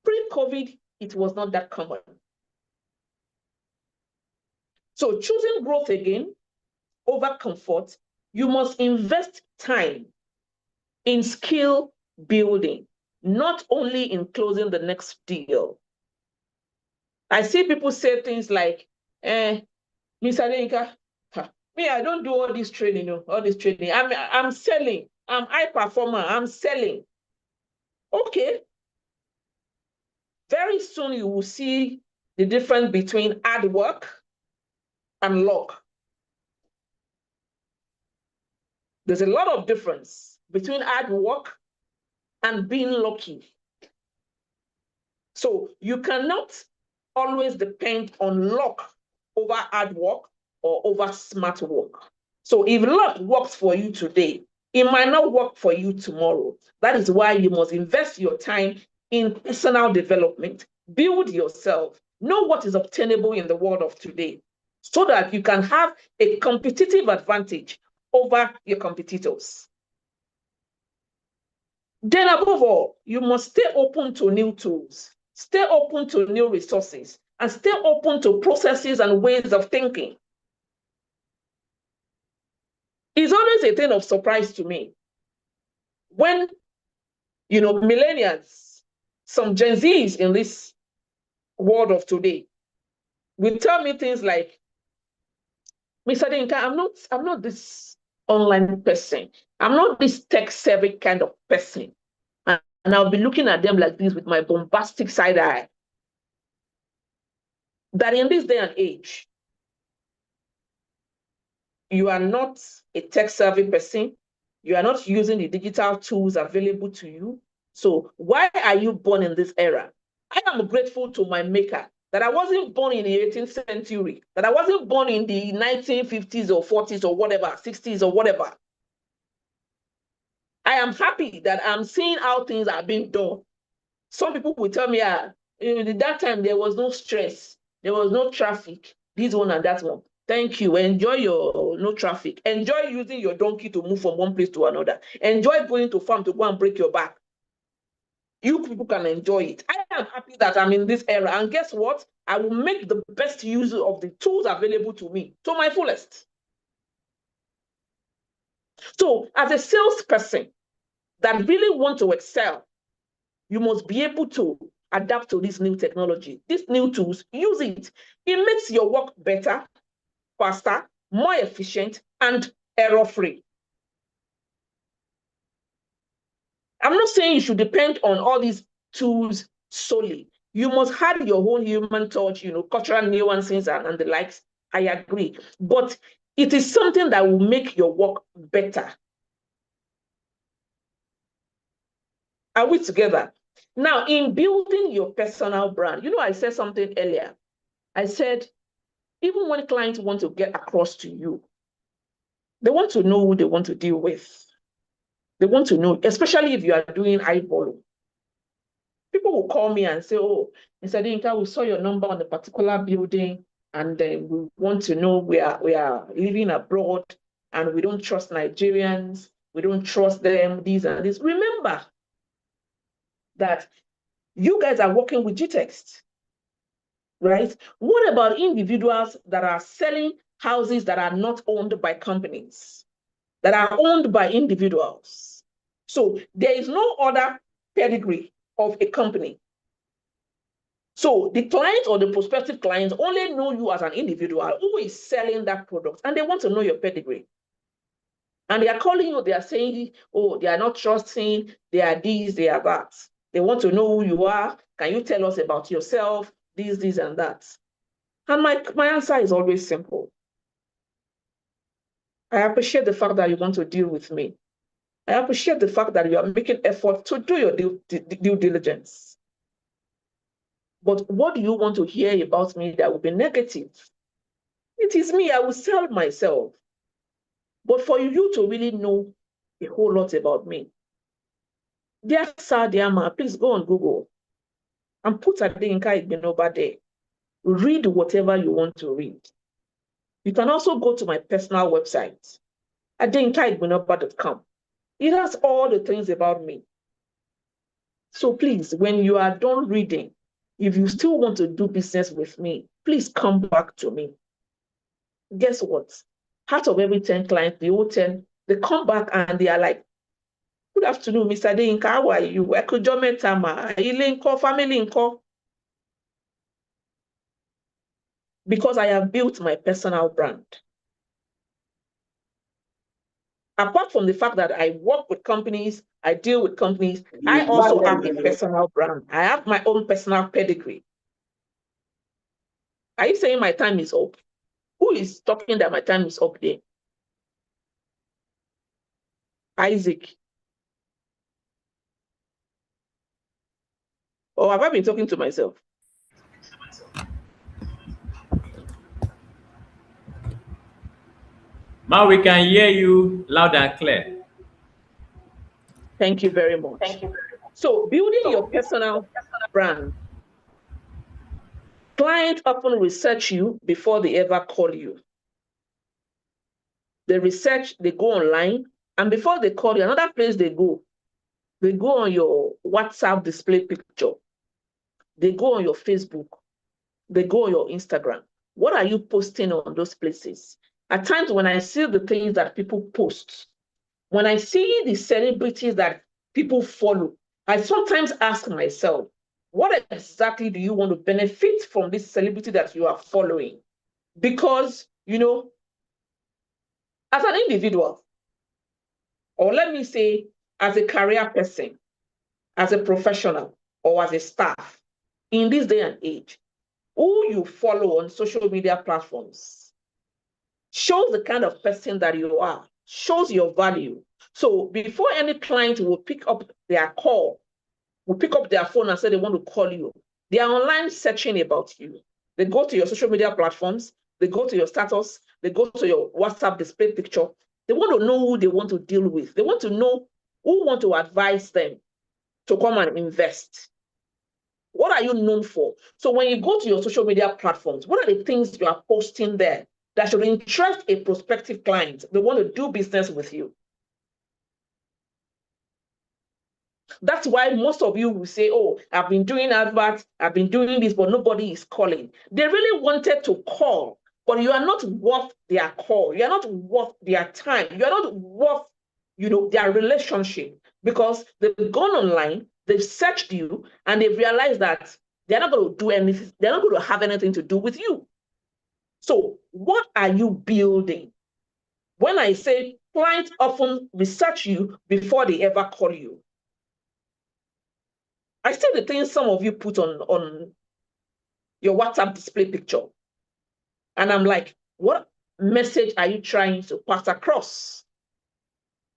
Pre-COVID, it was not that common. So choosing growth again over comfort, you must invest time in skill building, not only in closing the next deal. I see people say things like, Mr. Adenika, me, I don't do all this training, all this training. I'm selling, I'm high performer, I'm selling. Okay. Very soon you will see the difference between hard work and luck. There's a lot of difference between hard work and being lucky. So you cannot always depend on luck over hard work or over smart work. So if luck works for you today, it might not work for you tomorrow. That is why you must invest your time in personal development, build yourself, know what is obtainable in the world of today, so that you can have a competitive advantage over your competitors. Then above all, you must stay open to new tools, stay open to new resources, and stay open to processes and ways of thinking. It's always a thing of surprise to me when, millennials, some Gen Zs in this world of today, will tell me things like, Mr. Adenika, I'm not this online person. I'm not this tech-savvy kind of person. And I'll be looking at them like this with my bombastic side eye. That in this day and age, you are not a tech-savvy person. You are not using the digital tools available to you. So why are you born in this era? I am grateful to my maker that I wasn't born in the 18th century, that I wasn't born in the 1950s or 40s or whatever, 60s or whatever. I am happy that I'm seeing how things are being done. Some people will tell me, at that time there was no stress, there was no traffic, this one and that one. Thank you. Enjoy your no traffic. Enjoy using your donkey to move from one place to another. Enjoy going to farm to go and break your back. You people can enjoy it. I am happy that I'm in this era. And guess what? I will make the best use of the tools available to me to my fullest. So as a salesperson that really want to excel, you must be able to adapt to this new technology, these new tools, use it. It makes your work better, faster, more efficient, and error-free. I'm not saying you should depend on all these tools solely. You must have your own human touch, cultural nuances and the likes. I agree. But it is something that will make your work better. Are we together? Now, in building your personal brand, I said something earlier. I said, even when clients want to get across to you, they want to know who they want to deal with. They want to know, especially if you are doing high volume. People will call me and say, oh, Mr. Dinka, we saw your number on a particular building, and we want to know we are living abroad, and we don't trust Nigerians. We don't trust them, these and this. Remember that you guys are working with GText, right? What about individuals that are selling houses that are not owned by companies, that are owned by individuals? So there is no other pedigree of a company. So the client or the prospective clients only know you as an individual who is selling that product, and they want to know your pedigree. And they are calling you, they are saying, oh, they are not trusting, they are this, they are that. They want to know who you are. Can you tell us about yourself? This, and that. And my answer is always simple. I appreciate the fact that you want to deal with me. I appreciate the fact that you are making effort to do your due diligence. But what do you want to hear about me that will be negative? It is me, I will sell myself. But for you to really know a whole lot about me, dear Sir, dear Ma, please go on Google and put Adeyinka Igbinoba there. Read whatever you want to read. You can also go to my personal website, adeyinka.com. It has all the things about me. So please, when you are done reading, if you still want to do business with me, please come back to me. Guess what? Out of every 10 clients, the whole 10, they come back and they are like, good afternoon, Mr. Adeyinka, how are you? Family. Because I have built my personal brand. Apart from the fact that I work with companies, I deal with companies, I also have a personal brand. I have my own personal pedigree. Are you saying my time is up? Who is talking that my time is up there? Isaac. Or have I been talking to myself? Ma, we can hear you loud and clear. Thank you very much. Thank you very much. So building your personal brand, clients often research you before they ever call you. They research, they go online, and before they call you, another place they go on your WhatsApp display picture. They go on your Facebook. They go on your Instagram. What are you posting on those places? At times when I see the things that people post, when I see the celebrities that people follow, I sometimes ask myself, what exactly do you want to benefit from this celebrity that you are following? Because, as an individual, or let me say, as a career person, as a professional, or as a staff, in this day and age, who you follow on social media platforms shows the kind of person that you are, shows your value. So before any client will pick up their call, will pick up their phone and say they want to call you, they are online searching about you. They go to your social media platforms, they go to your status, they go to your WhatsApp display picture. They want to know who they want to deal with. They want to know who want to advise them to come and invest. What are you known for? So when you go to your social media platforms, what are the things you are posting there that should interest a prospective client? They want to do business with you. That's why most of you will say, oh, I've been doing adverts, I've been doing this, but nobody is calling. They really wanted to call, but you are not worth their call. You are not worth their time. You are not worth, their relationship, because they've gone online, they've searched you, and they've realized that they're not going to do anything. They're not going to have anything to do with you. So what are you building? When I say clients often research you before they ever call you, I see the things some of you put on your WhatsApp display picture. And I'm like, what message are you trying to pass across?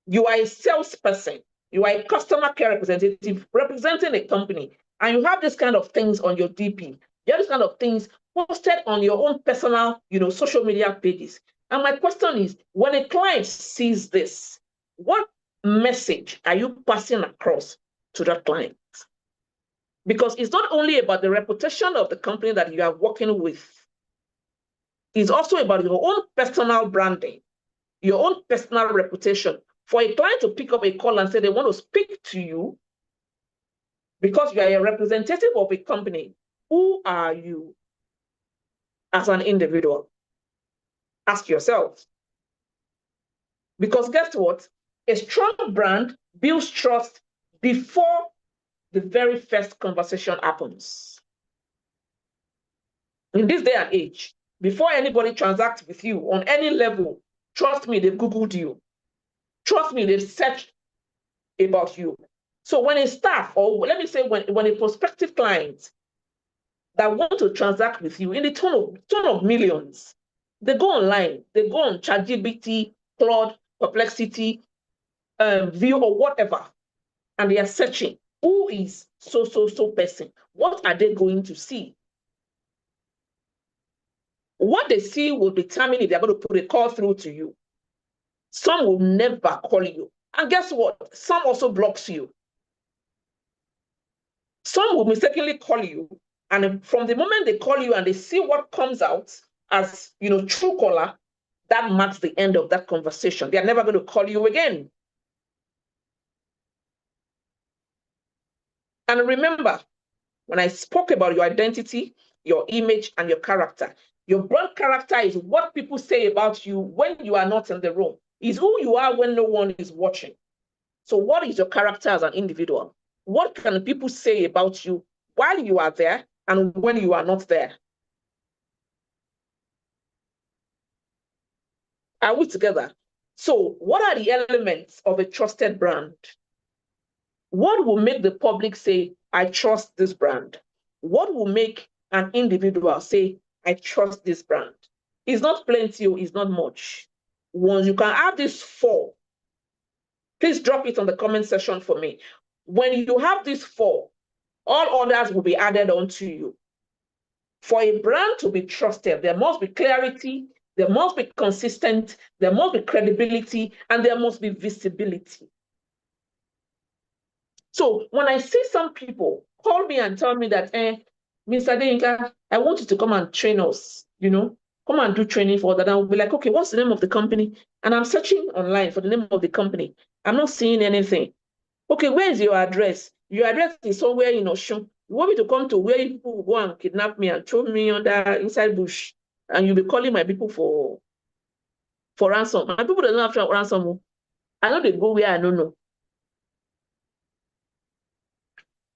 You are a salesperson. You are a customer care representative representing a company. And you have this kind of things on your DP. You have this kind of things posted on your own personal, social media pages. And my question is, when a client sees this, what message are you passing across to that client? Because it's not only about the reputation of the company that you are working with. It's also about your own personal branding, your own personal reputation. For a client to pick up a call and say they want to speak to you because you are a representative of a company, who are you as an individual? Ask yourself. Because guess what? A strong brand builds trust before the very first conversation happens. In this day and age, before anybody transacts with you on any level, trust me, they've Googled you. Trust me, they've searched about you. So when a staff, or let me say when a prospective client that want to transact with you in the tone of millions, they go online, they go on ChatGPT, Claude, Perplexity, View, or whatever, and they are searching. Who is so person? What are they going to see? What they see will determine if they're going to put a call through to you. Some will never call you. And guess what? Some also blocks you. Some will mistakenly call you. And from the moment they call you and they see what comes out as, true caller, that marks the end of that conversation. They are never going to call you again. And remember, when I spoke about your identity, your image, and your character, your brand character is what people say about you when you are not in the room. It's who you are when no one is watching. So what is your character as an individual? What can people say about you while you are there and when you are not there? Are we together? So what are the elements of a trusted brand? What will make the public say, I trust this brand? What will make an individual say, I trust this brand? It's not plenty, it's not much. Once you can have these 4, please drop it on the comment section for me. When you have these 4, all others will be added on to you. For a brand to be trusted, there must be clarity, there must be consistent, there must be credibility, and there must be visibility. So when I see some people call me and tell me that, Mr. Adeyinka, I want you to come and train us, come and do training for that. I'll be like, okay, what's the name of the company? And I'm searching online for the name of the company. I'm not seeing anything. Okay, where is your address? Your address is somewhere in Osun. You want me to come to where people will go and kidnap me and throw me inside bush, and you'll be calling my people for ransom. My people don't have ransom. I know they go where I don't know.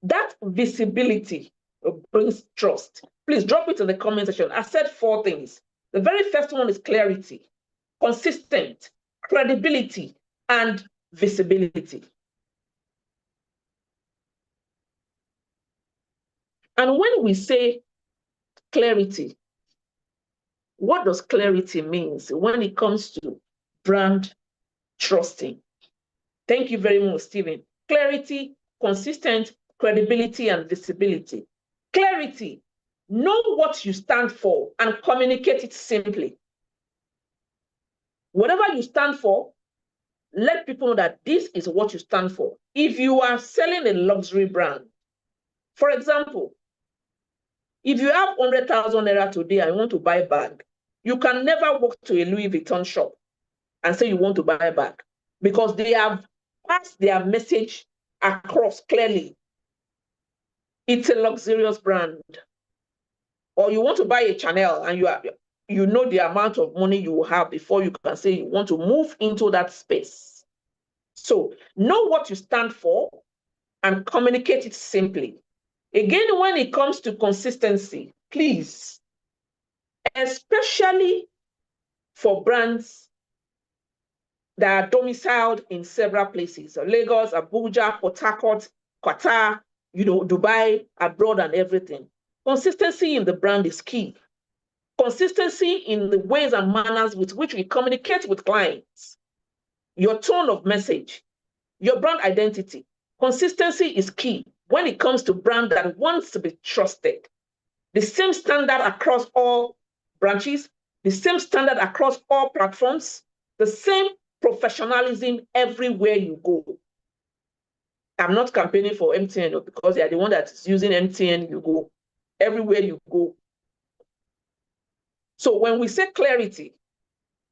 That visibility brings trust. Please drop it in the comment section. I said 4 things. The very first one is clarity, consistent, credibility, and visibility. And when we say clarity, what does clarity mean when it comes to brand trusting? Thank you very much, Stephen. Clarity, consistent, credibility, and visibility. Clarity, know what you stand for and communicate it simply. Whatever you stand for, let people know that this is what you stand for. If you are selling a luxury brand, for example, if you have 100,000 naira today and you want to buy a bag, you can never walk to a Louis Vuitton shop and say you want to buy a bag, because they have passed their message across clearly. It's a luxurious brand. Or you want to buy a Chanel and you know the amount of money you will have before you can say you want to move into that space. So know what you stand for and communicate it simply. Again, when it comes to consistency, please, especially for brands that are domiciled in several places, Lagos, Abuja, Port Harcourt, Qatar, Dubai, abroad and everything. Consistency in the brand is key. Consistency in the ways and manners with which we communicate with clients. Your tone of message, your brand identity. Consistency is key when it comes to brand that wants to be trusted. The same standard across all branches, the same standard across all platforms, the same professionalism everywhere you go. I'm not campaigning for MTN because they are the one that is using MTN, you go. Everywhere you go. So when we say clarity,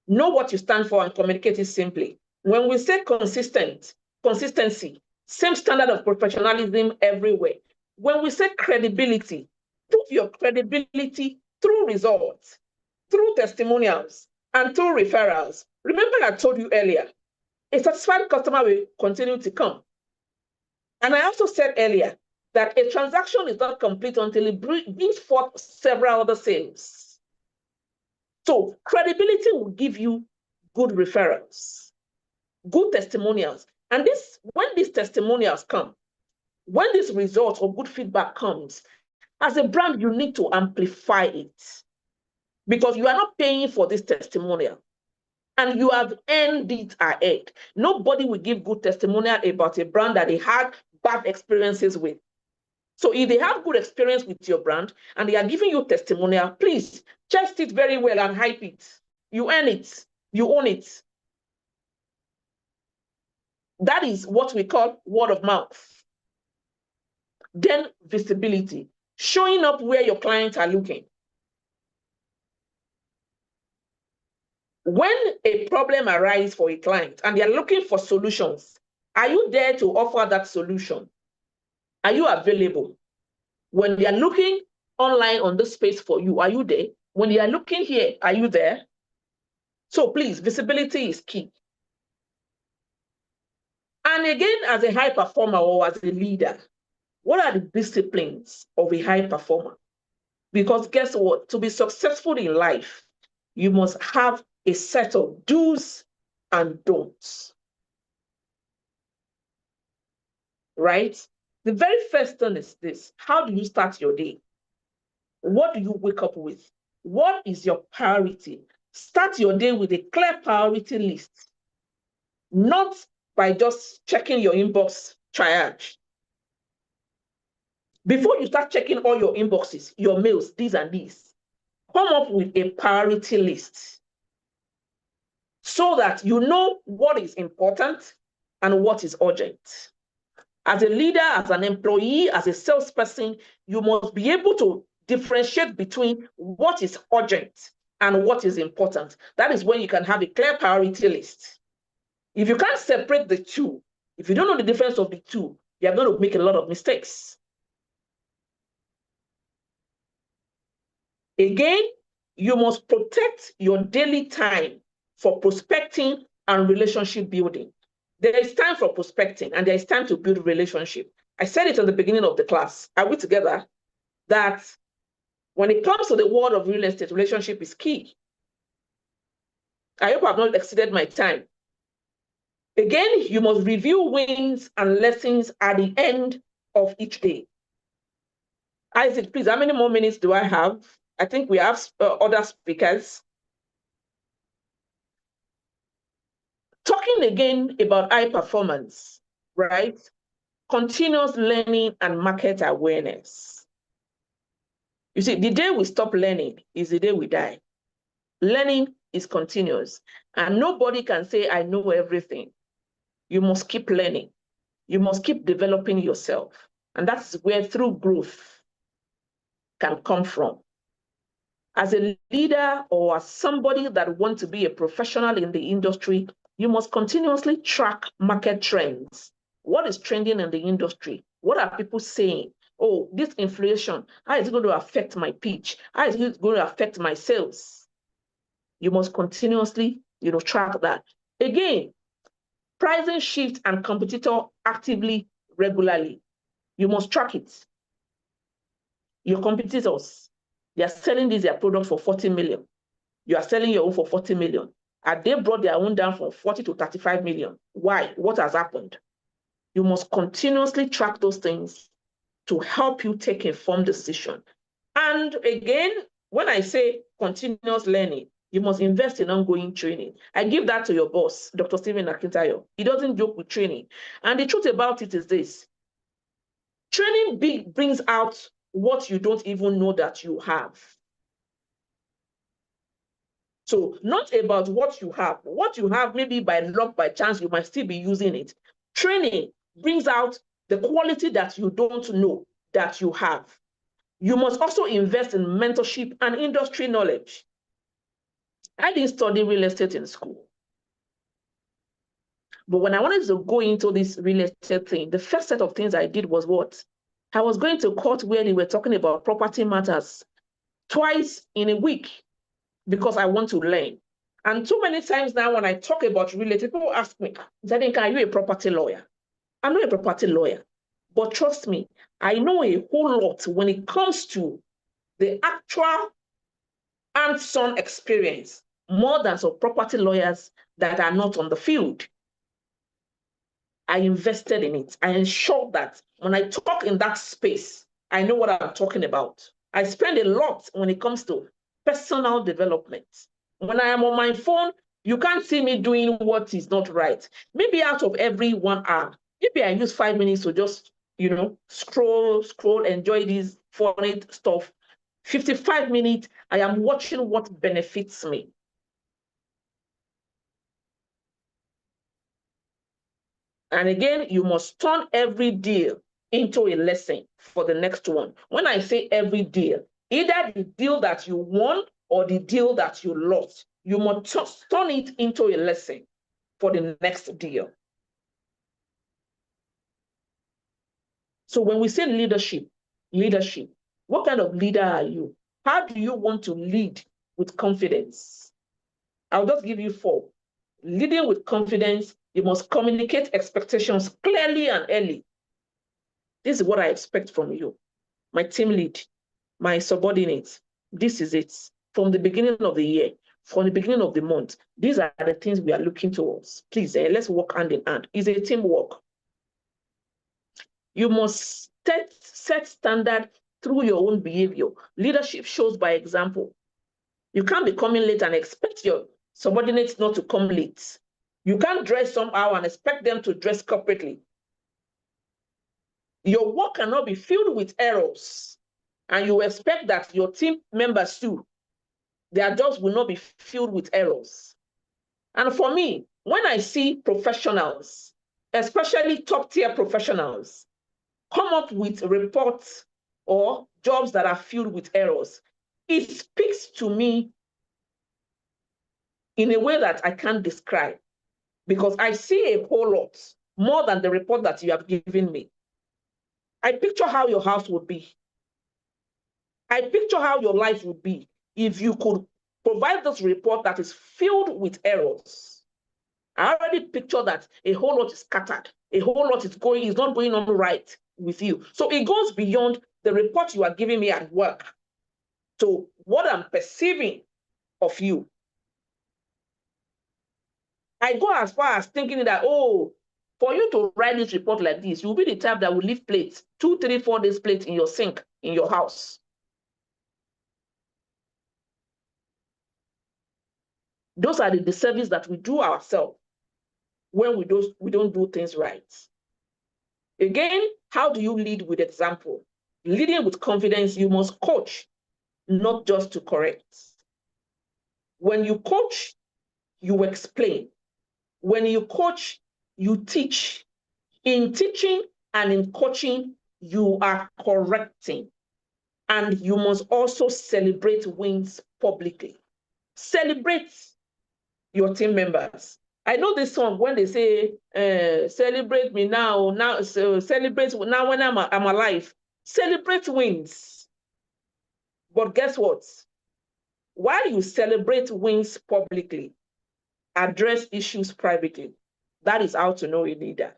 know what you stand for and communicate it simply. When we say consistency, same standard of professionalism everywhere. When we say credibility, prove your credibility through results, through testimonials, and through referrals. Remember I told you earlier, a satisfied customer will continue to come. And I also said earlier that a transaction is not complete until it brings forth several other sales. So credibility will give you good referrals, good testimonials. And when these testimonials come, when this result or good feedback comes, as a brand, you need to amplify it because you are not paying for this testimonial and you have earned it ahead. Nobody will give good testimonial about a brand that they had bad experiences with. So if they have good experience with your brand and they are giving you testimonial, please test it very well and hype it. You earn it. You own it. That is what we call word of mouth. Then visibility, showing up where your clients are looking. When a problem arises for a client and they are looking for solutions, are you there to offer that solution? Are you available? When they are looking online on this space for you, are you there? When they are looking here, are you there? So please, visibility is key. And again, as a high performer or as a leader, what are the disciplines of a high performer? Because guess what? To be successful in life, you must have a set of do's and don'ts. Right? The very first thing is this. How do you start your day? What do you wake up with? What is your priority? Start your day with a clear priority list, not by just checking your inbox triage. Before you start checking all your inboxes, your mails, these and these, come up with a priority list so that you know what is important and what is urgent. As a leader, as an employee, as a salesperson, you must be able to differentiate between what is urgent and what is important. That is when you can have a clear priority list. If you can't separate the two, if you don't know the difference of the two, you're going to make a lot of mistakes. Again, you must protect your daily time for prospecting and relationship building. There is time for prospecting and there is time to build relationship. I said it at the beginning of the class. Are we together? That when it comes to the world of real estate, relationship is key. I hope I've not exceeded my time. Again, you must review wins and lessons at the end of each day. Isaac, please, how many more minutes do I have? I think we have other speakers. Talking again about high performance, right? Continuous learning and market awareness. You see, the day we stop learning is the day we die. Learning is continuous, and nobody can say, I know everything. You must keep learning. You must keep developing yourself. And that's where true growth can come from. As a leader or as somebody that wants to be a professional in the industry, you must continuously track market trends, What is trending in the industry? What are people saying? Oh, this inflation, how is it going to affect my pitch? How is it going to affect my sales? You must continuously, track that. Again, pricing shift and competitor actively, regularly. You must track it. Your competitors, they are selling their product for 40 million. You are selling your own for 40 million. And they brought their own down from 40 to 35 million. Why? What has happened? You must continuously track those things to help you take an informed decision. And again, when I say continuous learning, you must invest in ongoing training. I give that to your boss, Dr. Stephen Akintayo. He doesn't joke with training. And the truth about it is this. Training brings out what you don't even know that you have. So not about what you have. What you have, maybe by luck, by chance, you might still be using it. Training brings out the quality that you don't know that you have. You must also invest in mentorship and industry knowledge. I didn't study real estate in school. But when I wanted to go into this real estate thing, the first set of things I did was what? I was going to court where they were talking about property matters twice in a week because I want to learn. And too many times now when I talk about real estate, people ask me, Zaninka, are you a property lawyer? I'm not a property lawyer. But trust me, I know a whole lot when it comes to the actual hands-on experience, more than some property lawyers that are not on the field. I invested in it. I ensured that when I talk in that space, I know what I'm talking about. I spend a lot when it comes to personal development. When I am on my phone, you can't see me doing what is not right. Maybe out of every 1 hour, maybe I use 5 minutes to just, scroll, enjoy this funny stuff. 55 minutes, I am watching what benefits me. And again, you must turn every deal into a lesson for the next one. When I say every deal, either the deal that you won or the deal that you lost, you must turn it into a lesson for the next deal. So when we say leadership, what kind of leader are you? How do you want to lead with confidence? I'll just give you 4. Leading with confidence, you must communicate expectations clearly and early. This is what I expect from you. My team lead, my subordinates, this is it. From the beginning of the year, from the beginning of the month, these are the things we are looking towards. Please, let's work hand in hand. It's a teamwork. You must set standard through your own behavior. Leadership shows by example. You can't be coming late and expect your subordinates not to come late. You can't dress somehow and expect them to dress corporately. Your work cannot be filled with errors, and you expect that your team members too, their jobs will not be filled with errors. And for me, when I see professionals, especially top-tier professionals, come up with reports or jobs that are filled with errors, it speaks to me in a way that I can't describe, because I see a whole lot more than the report that you have given me. I picture how your house would be. I picture how your life would be if you could provide this report that is filled with errors. I already picture that a whole lot is scattered. A whole lot is not going on right with you. So it goes beyond the report you are giving me at work to what I'm perceiving of you. I go as far as thinking that, for you to write this report like this, you'll be the type that will leave plates, 2, 3, 4 days plates in your sink, in your house. Those are the disservice that we do ourselves when we don't do things right. Again, how do you lead with example? Leading with confidence, you must coach, not just to correct. When you coach, you explain. When you coach, you teach. In teaching and in coaching, you are correcting. And you must also celebrate wins publicly. Celebrate your team members. I know this song when they say, celebrate me now, so celebrate now when I'm alive. Celebrate wins. But guess what? While you celebrate wins publicly, address issues privately. That is how to know a leader.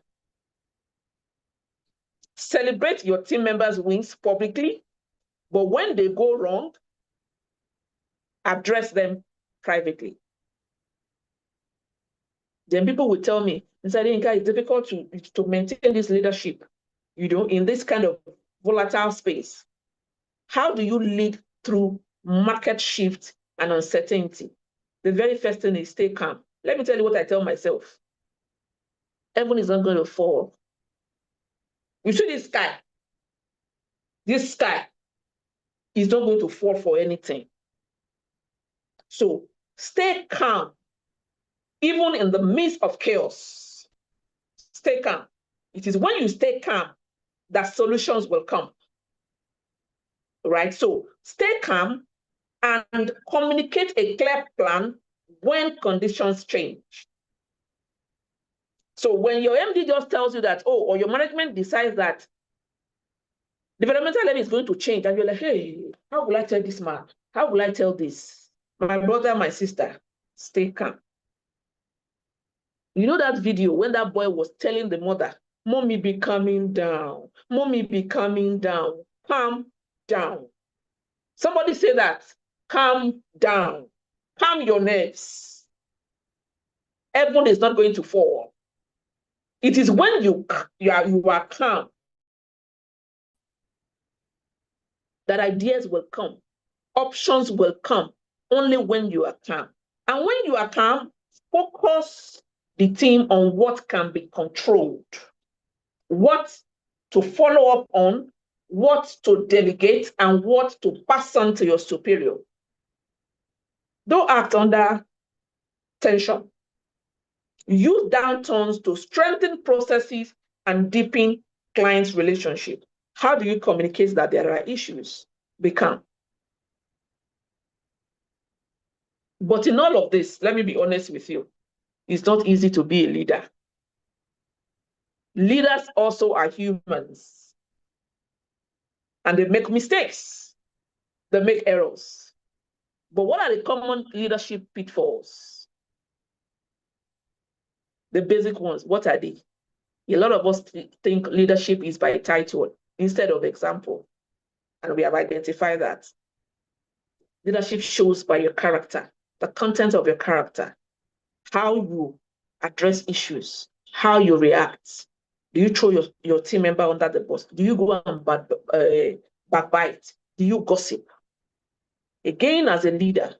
Celebrate your team members' wins publicly, but when they go wrong, address them privately. Then people will tell me, Mr. Yinka, it's difficult to maintain this leadership, in this kind of volatile space. How do you lead through market shift and uncertainty? The very first thing is stay calm. Let me tell you what I tell myself. Heaven is not going to fall. You see this sky? This sky is not going to fall for anything. So stay calm. Even in the midst of chaos, stay calm. It is when you stay calm that solutions will come. Right? So stay calm and communicate a clear plan when conditions change. So when your MD just tells you that, or your management decides that developmental level is going to change, and you're like, hey, how will I tell this man? How will I tell this? My brother, my sister, stay calm. You know that video when that boy was telling the mother, mommy be calming down, mommy be calming down, calm down. Somebody say that, calm down, calm your nerves. Heaven is not going to fall. It is when you are calm that ideas will come, options will come, only when you are calm. And when you are calm, focus the team on what can be controlled, what to follow up on, what to delegate, and what to pass on to your superior. Don't act under tension. Use downturns to strengthen processes and deepen clients' relationship. How do you communicate that there are issues? Be calm. But in all of this, let me be honest with you, it's not easy to be a leader. Leaders also are humans. And they make mistakes. They make errors. But what are the common leadership pitfalls? The basic ones, what are they? A lot of us think leadership is by title instead of example. And we have identified that. Leadership shows by your character, the content of your character, how you address issues, how you react. Do you throw your team member under the bus? Do you go and backbite? Do you gossip? Again, as a leader,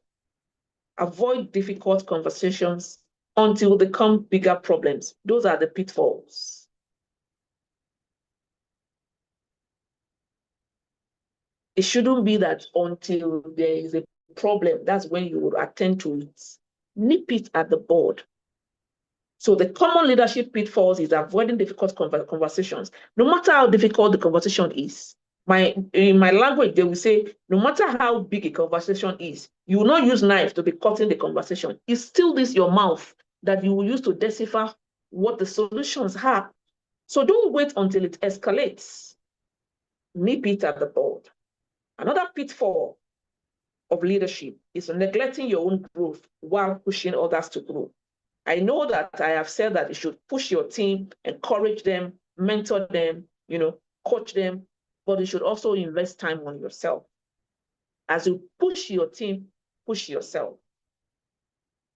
avoid difficult conversations until they become bigger problems. Those are the pitfalls. It shouldn't be that until there is a problem, that's when you will attend to it. Nip it at the bud. So the common leadership pitfalls is avoiding difficult conversations. No matter how difficult the conversation is, in my language, they will say, no matter how big a conversation is, you will not use knife to be cutting the conversation. It's still this your mouth that you will use to decipher what the solutions are. So don't wait until it escalates. Nip it at the bud. Another pitfall of leadership is neglecting your own growth while pushing others to grow. I know that I have said that you should push your team, encourage them, mentor them, coach them, but you should also invest time on yourself. As you push your team, push yourself.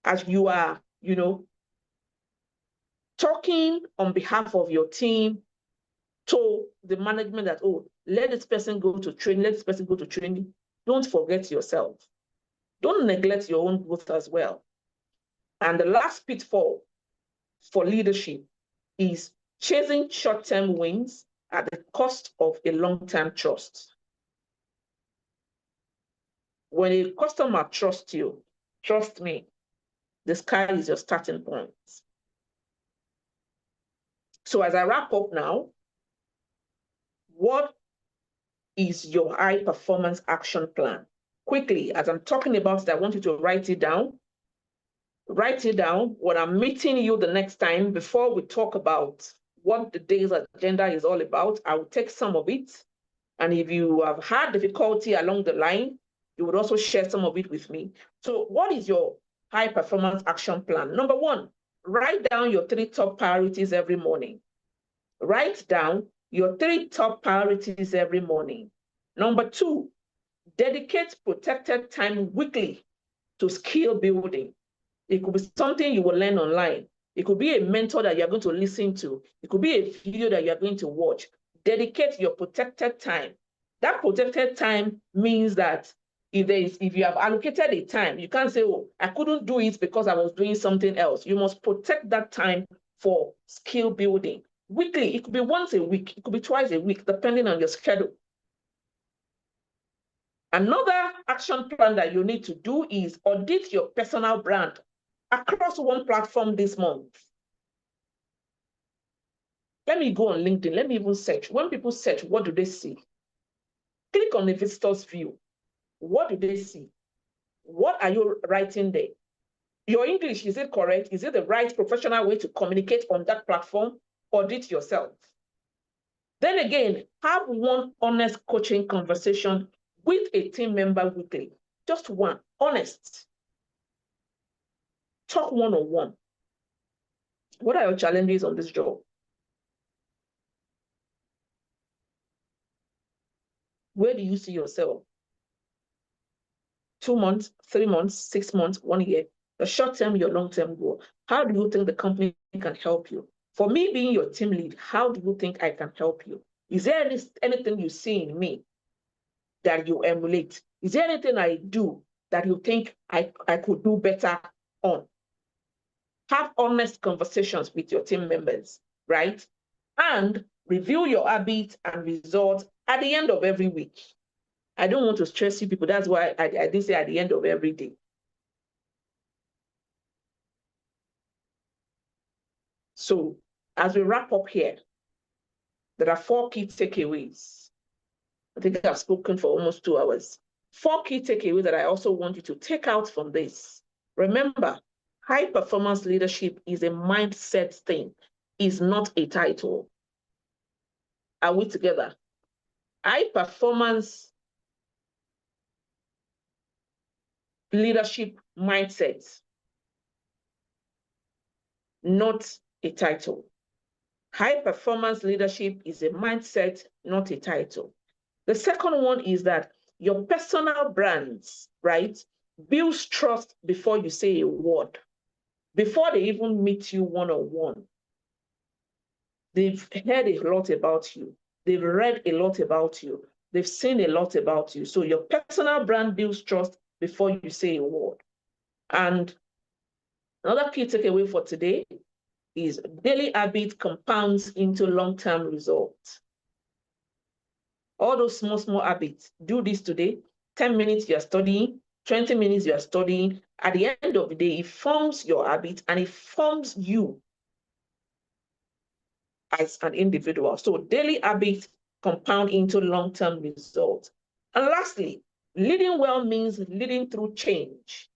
As you are, talking on behalf of your team to the management that, let this person go to training, let this person go to training. Don't forget yourself. Don't neglect your own growth as well. And the last pitfall for leadership is chasing short-term wins at the cost of a long-term trust. When a customer trusts you, trust me, the sky is your starting point. So as I wrap up now, what is your high performance action plan? Quickly, as I'm talking about it, I want you to write it down. Write it down when I'm meeting you the next time. Before we talk about what the day's agenda is all about, I will take some of it. And if you have had difficulty along the line, you would also share some of it with me. So what is your high performance action plan? Number one, write down your 3 top priorities every morning. Write down your 3 top priorities every morning. Number 2, dedicate protected time weekly to skill building. It could be something you will learn online. It could be a mentor that you're going to listen to. It could be a video that you're going to watch. Dedicate your protected time. That protected time means that if you have allocated a time, you can't say, oh, I couldn't do it because I was doing something else. You must protect that time for skill building. Weekly, it could be once a week, it could be twice a week, depending on your schedule. Another action plan that you need to do is audit your personal brand across one platform this month. Let me go on LinkedIn. Let me even search. When people search, what do they see? Click on the visitor's view. What do they see? What are you writing there? Your English, is it correct? Is it the right professional way to communicate on that platform? Audit yourself. Then again, have one honest coaching conversation with a team member weekly. Just one, honest. Talk one-on-one. What are your challenges on this job? Where do you see yourself? 2 months, 3 months, 6 months, 1 year, your short-term, your long-term goal. How do you think the company can help you? For me being your team lead, how do you think I can help you? Is there anything you see in me that you emulate? Is there anything I do that you think I could do better on? Have honest conversations with your team members, right? And review your habits and results at the end of every week. I don't want to stress you people. That's why I didn't say at the end of every day. So as we wrap up here, there are 4 key takeaways. I think I've spoken for almost 2 hours. 4 key takeaways that I also want you to take out from this. Remember, high performance leadership is a mindset thing, is not a title. Are we together? High performance leadership mindset, not a title. High performance leadership is a mindset, not a title. The second one is that your personal brands, right, builds trust before you say a word, before they even meet you one-on-one. They've heard a lot about you. They've read a lot about you. They've seen a lot about you. So your personal brand builds trust before you say a word. And another key takeaway for today is daily habit compounds into long-term results. All those small habits, do this today. 10 minutes you are studying, 20 minutes you are studying. At the end of the day, it forms your habit and it forms you as an individual. So daily habits compound into long-term results. And lastly, leading well means leading through change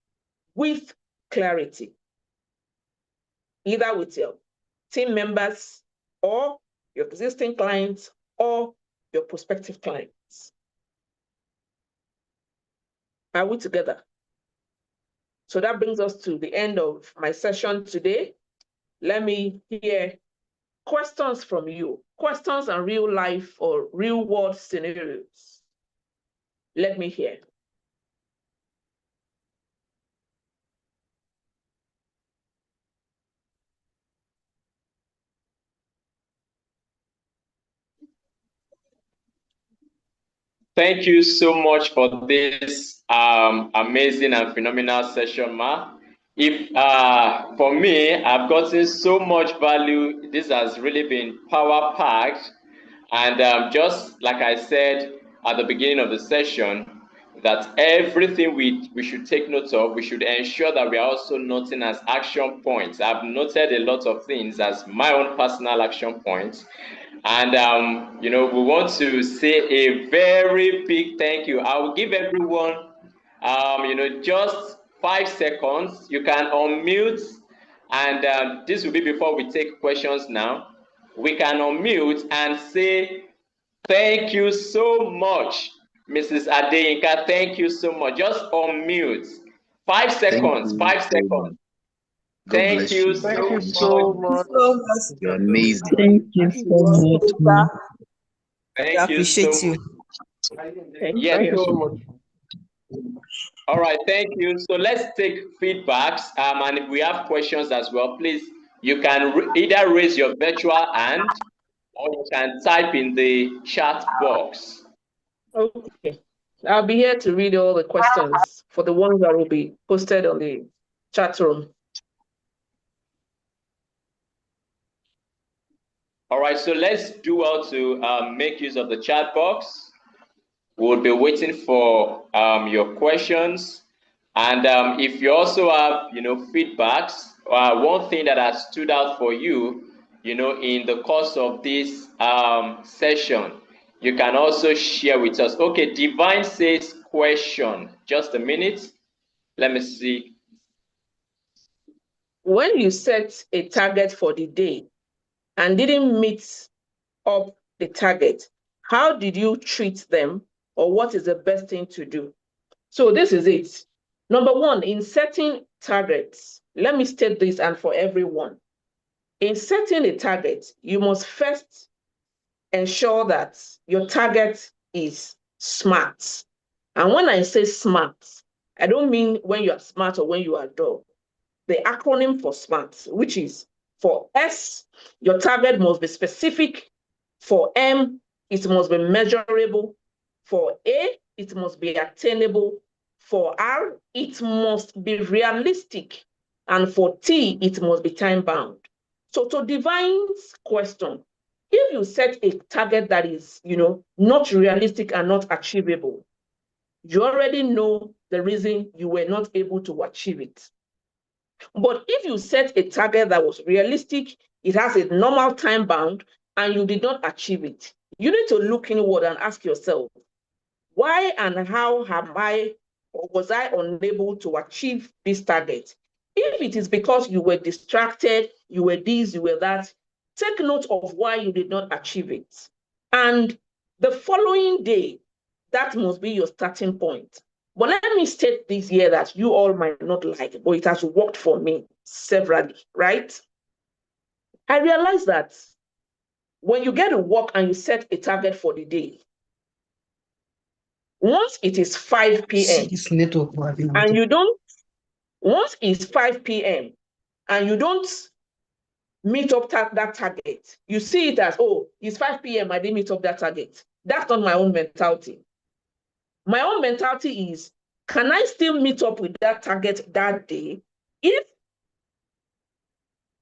with clarity, either with your team members or your existing clients or your prospective clients. Are we together? So that brings us to the end of my session today. Let me hear questions from you, questions on real life or real world scenarios. Let me hear. Thank you so much for this amazing and phenomenal session, Ma. If for me, I've gotten so much value. This has really been power-packed. And just like I said at the beginning of the session, that everything we should take note of, we should ensure that we are also noting as action points. I've noted a lot of things as my own personal action points. And, you know, we want to say a very big thank you. I will give everyone, you know, just 5 seconds. You can unmute, and this will be before we take questions now. We can unmute and say, thank you so much, Mrs. Adeyinka. Thank you so much. Just unmute. 5 seconds. 5 seconds. Thank you so much. You're amazing. Thank you so much. Thank you so much. Yes, so much. All right, thank you. So let's take feedbacks, and if we have questions as well, please, you can either raise your virtual hand or you can type in the chat box. Okay, I'll be here to read all the questions for the ones that will be posted on the chat room. All right, so let's do well to make use of the chat box. We'll be waiting for your questions. And if you also have, feedbacks, one thing that has stood out for you, in the course of this session, you can also share with us. Okay, Divine says question. Just a minute. Let me see. When you set a target for the day and didn't meet up the target, how did you treat them, or what is the best thing to do? So this is it. Number one, in setting targets, let me state this and for everyone. In setting a target, you must first ensure that your target is SMART. And when I say SMART, I don't mean when you are smart or when you are dull. The acronym for SMART, which is for S, your target must be specific. For M, it must be measurable. For A, it must be attainable. For R, it must be realistic. And for T, it must be time-bound. So to Divine's question, if you set a target that is, not realistic and not achievable, you already know the reason you were not able to achieve it. But if you set a target that was realistic, it has a normal time bound, and you did not achieve it, you need to look inward and ask yourself, why and how have I, or was I unable to achieve this target? If it is because you were distracted, you were this, you were that, take note of why you did not achieve it. And the following day, that must be your starting point. But let me state this here that you all might not like, but it has worked for me severally, right? I realized that when you get to work and you set a target for the day, once it is 5 p.m. and you don't, once it's 5 p.m. and you don't meet up that target, you see it as, oh, it's 5 p.m. I didn't meet up that target. That's not my own mentality. My own mentality is, can I still meet up with that target that day? If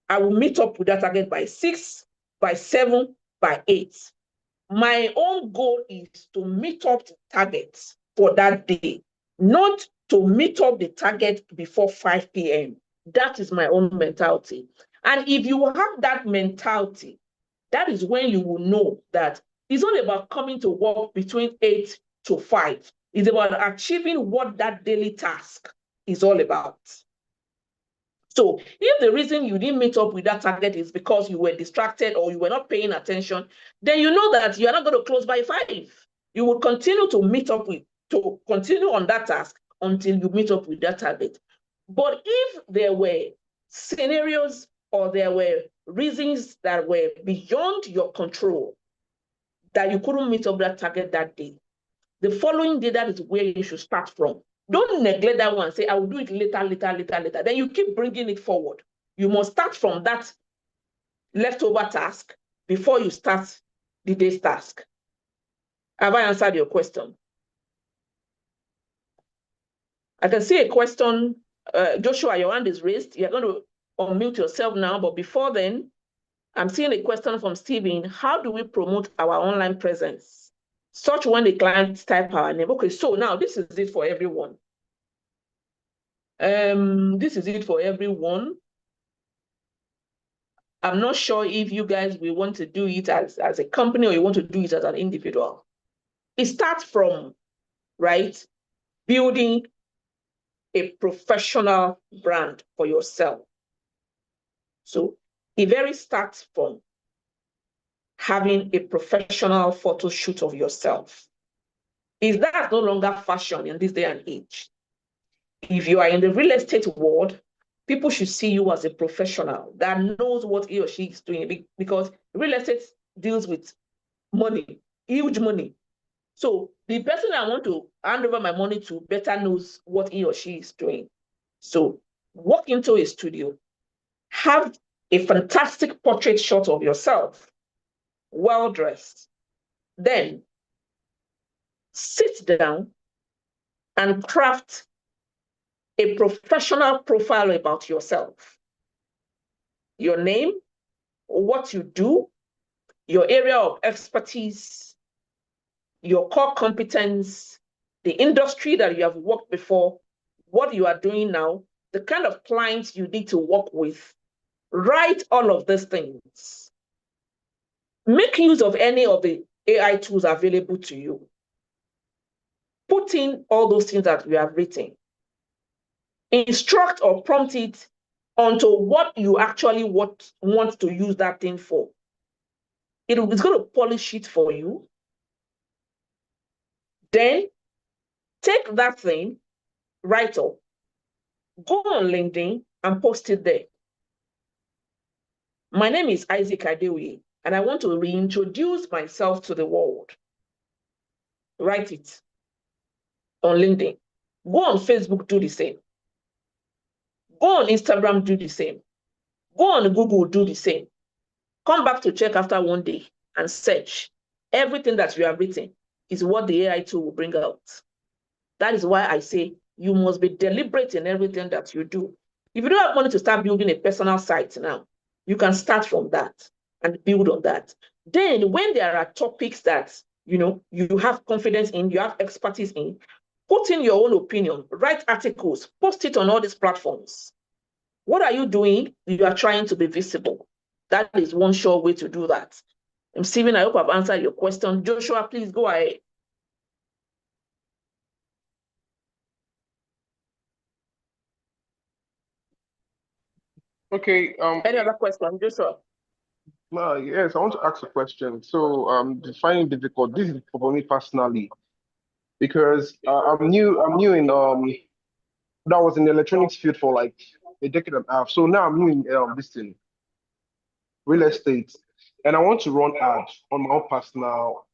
I will meet up with that target by 6, by 7, by 8. My own goal is to meet up the targets for that day, not to meet up the target before 5 p.m. That is my own mentality. And if you have that mentality, that is when you will know that it's not about coming to work between 8 to 5. It's about achieving what that daily task is all about. So if the reason you didn't meet up with that target is because you were distracted or you were not paying attention, then you know that you're not going to close by 5. You will continue to meet up with, to continue on that task until you meet up with that target. But if there were scenarios or there were reasons that were beyond your control, that you couldn't meet up that target that day, the following day, that is where you should start from. Don't neglect that one and say, I will do it later. Then you keep bringing it forward. You must start from that leftover task before you start the day's task. Have I answered your question? I can see a question. Joshua, your hand is raised. You're going to unmute yourself now. But before then, I'm seeing a question from Stephen. How do we promote our online presence? Such when the clients type our name. Okay, so now this is it for everyone. This is it for everyone. I'm not sure if you guys will want to do it as a company or you want to do it as an individual. It starts from, right, building a professional brand for yourself. So it very starts from having a professional photo shoot of yourself. Is that no longer fashion in this day and age? If you are in the real estate world, people should see you as a professional that knows what he or she is doing, because real estate deals with money, huge money. So the person I want to hand over my money to better knows what he or she is doing. So walk into a studio, have a fantastic portrait shot of yourself, well-dressed. Then sit down and craft a professional profile about yourself. Your name, what you do, your area of expertise, your core competence, the industry that you have worked before, what you are doing now, the kind of clients you need to work with. Write all of these things. Make use of any of the AI tools available to you. Put in all those things that you have written. Instruct or prompt it onto what you actually want to use that thing for. It's going to polish it for you. Then take that thing, write up, go on LinkedIn and post it there. My name is Isaac Adeoye, and I want to reintroduce myself to the world. Write it on LinkedIn. Go on Facebook, do the same. Go on Instagram, do the same. Go on Google, do the same. Come back to check after one day and search. Everything that you have written is what the AI tool will bring out. That is why I say you must be deliberate in everything that you do. If you don't have money to start building a personal site now, you can start from that and build on that. Then when there are topics that you have confidence in, you have expertise in, put in your own opinion, write articles, post it on all these platforms. What are you doing? You are trying to be visible. That is one sure way to do that. Stephen, I hope I've answered your question. Joshua, please go ahead. Okay. Any other question, Joshua? Yes, I want to ask a question. So, finding difficult. This is for me personally, because I'm new in that was in the electronics field for like a decade and a half. So now I'm new in this thing, real estate, and I want to run ads on my own personal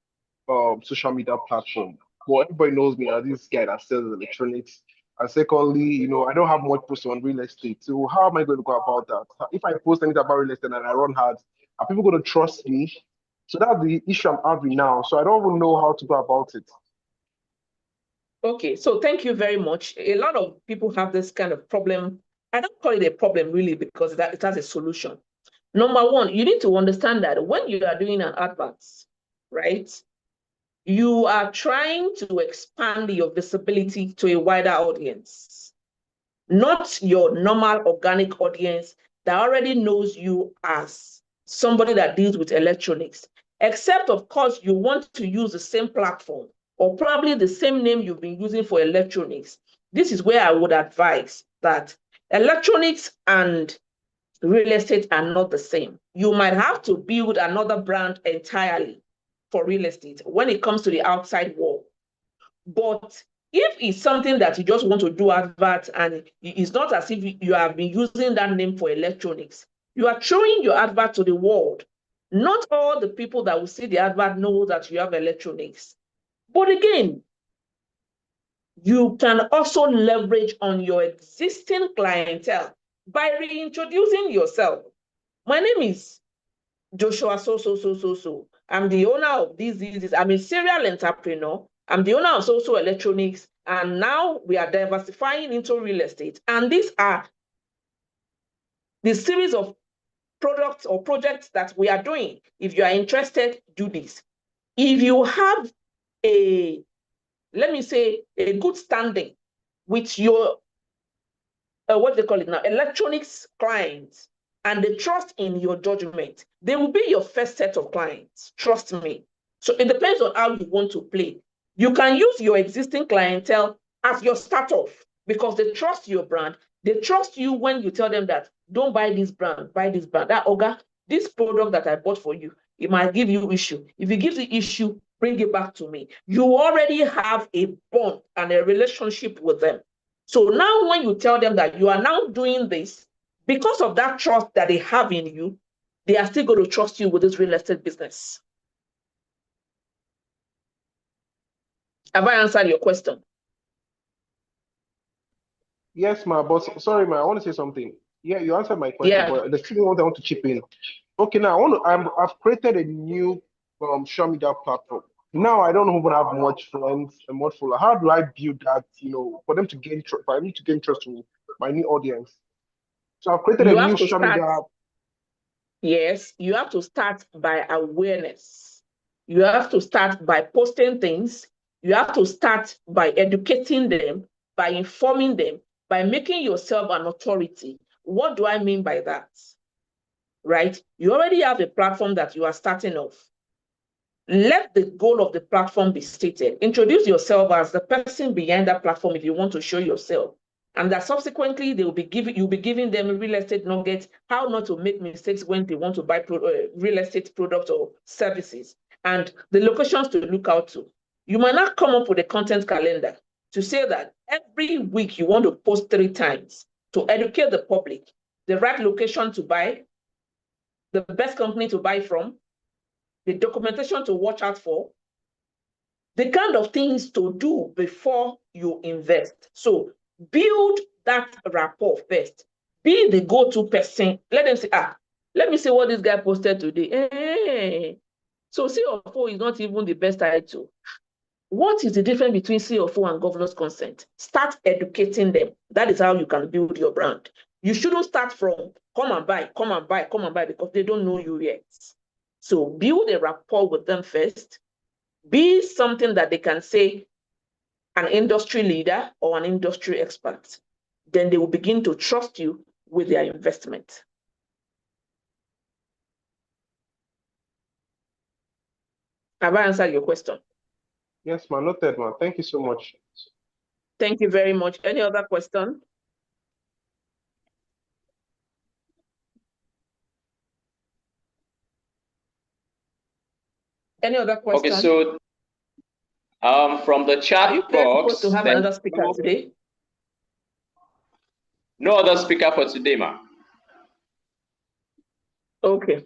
social media platform. Well, everybody knows me as this guy that sells electronics. And secondly, I don't have much post on real estate. So how am I going to go about that? If I post anything about real estate and I run ads, are people going to trust me? So that's the issue I'm having now. So I don't even know how to go about it. Okay, so thank you very much. A lot of people have this kind of problem. I don't call it a problem really, because it has a solution. Number one, you need to understand that when you are doing an advert, right, you are trying to expand your visibility to a wider audience, not your normal organic audience that already knows you as somebody that deals with electronics, except of course you want to use the same platform or probably the same name you've been using for electronics. This is where I would advise that electronics and real estate are not the same. You might have to build another brand entirely for real estate when it comes to the outside world. But if it's something that you just want to do advert and it's not as if you have been using that name for electronics, you are showing your advert to the world. Not all the people that will see the advert know that you have electronics. But again, you can also leverage on your existing clientele by reintroducing yourself. My name is Joshua so. I'm the owner of these. I'm a serial entrepreneur. I'm the owner of So Electronics. And now we are diversifying into real estate. And these are the series of products or projects that we are doing. If you are interested, do this. If you have let me say, a good standing with your, what they call it now, electronics clients, and they trust in your judgment, they will be your first set of clients. Trust me. So it depends on how you want to play. You can use your existing clientele as your start off. because they trust your brand. They trust you when you tell them that don't buy this brand, buy this brand. That Oga, this product that I bought for you, it might give you issue. If it gives you issue, bring it back to me. You already have a bond and a relationship with them. So now when you tell them that you are now doing this, because of that trust that they have in you, they are still going to trust you with this real estate business. Have I answered your question? Yes, ma. But sorry, ma. I want to say something. Yeah, you answered my question, but there's still one I want to chip in. Okay, now I've created a new social media platform. Now I don't even have much friends and much followers. How do I build that? For them to gain trust. I need to gain trust with my new audience. So I've created a new social media. Yes, you have to start by awareness. You have to start by posting things. You have to start by educating them, by informing them, by making yourself an authority. What do I mean by that? Right? You already have a platform that you are starting off. Let the goal of the platform be stated. Introduce yourself as the person behind that platform if you want to show yourself. And that subsequently you'll be giving them real estate nuggets, how not to make mistakes when they want to buy real estate products or services, and the locations to look out to. You might not come up with a content calendar to say that every week you want to post 3 times to educate the public, the right location to buy, the best company to buy from, the documentation to watch out for, the kind of things to do before you invest. So build that rapport first. Be the go-to person. Let them say, let me see what this guy posted today. Hey. So CFO is not even the best title. What is the difference between CFO and governor's consent? Start educating them. That is how you can build your brand. You shouldn't start from come and buy, because they don't know you yet. So build a rapport with them first. Be something that they can say, an industry leader or an industry expert. Then they will begin to trust you with their investment. Have I answered your question? Yes, ma'am. Noted, ma'am. Thank you so much. Thank you very much. Any other question? Any other question? Okay, so from the chat box, supposed to have another speaker today? No other speaker for today, ma'am. Okay.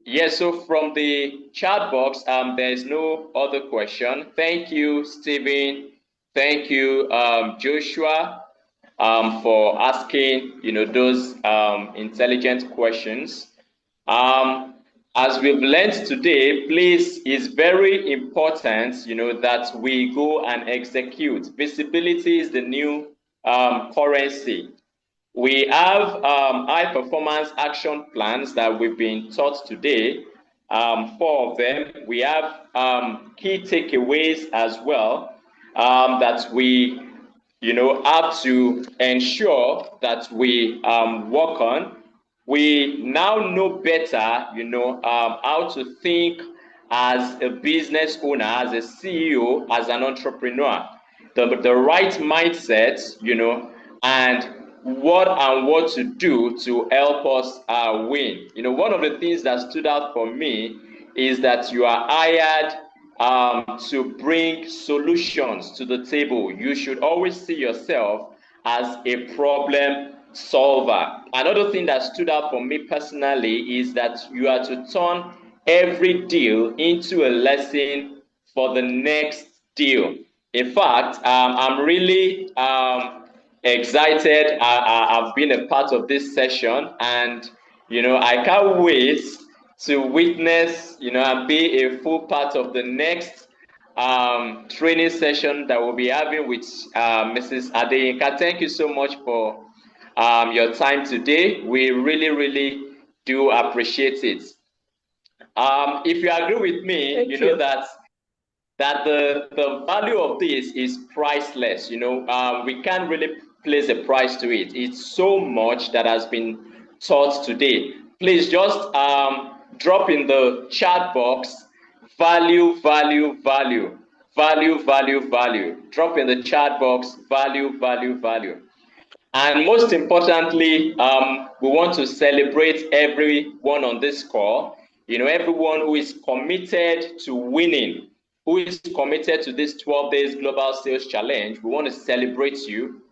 Yes, so from the chat box, there's no other question. Thank you, Stephen. Thank you, Joshua, for asking, those intelligent questions. As we've learned today, please, it's very important, that we go and execute. Visibility is the new currency. We have high performance action plans that we've been taught today. 4 of them. We have key takeaways as well that we, have to ensure that we work on. We now know better, how to think as a business owner, as a CEO, as an entrepreneur. The right mindset, and what to do to help us win. One of the things that stood out for me is that you are hired to bring solutions to the table. You should always see yourself as a problem solver. Another thing that stood out for me personally is that you are to turn every deal into a lesson for the next deal. In fact, I'm really excited. I've been a part of this session, and I can't wait to witness, and be a full part of the next training session that we'll be having with Mrs. Adeyinka. Thank you so much for your time today. We really, really do appreciate it. If you agree with me, you know that the value of this is priceless. We can't really place a price to it. It's so much that has been taught today. Please just drop in the chat box value, value, value. value, value, value. Drop in the chat box, value, value, value. And most importantly, we want to celebrate everyone on this call. You know, everyone who is committed to winning, who is committed to this 12 days global sales challenge. We want to celebrate you.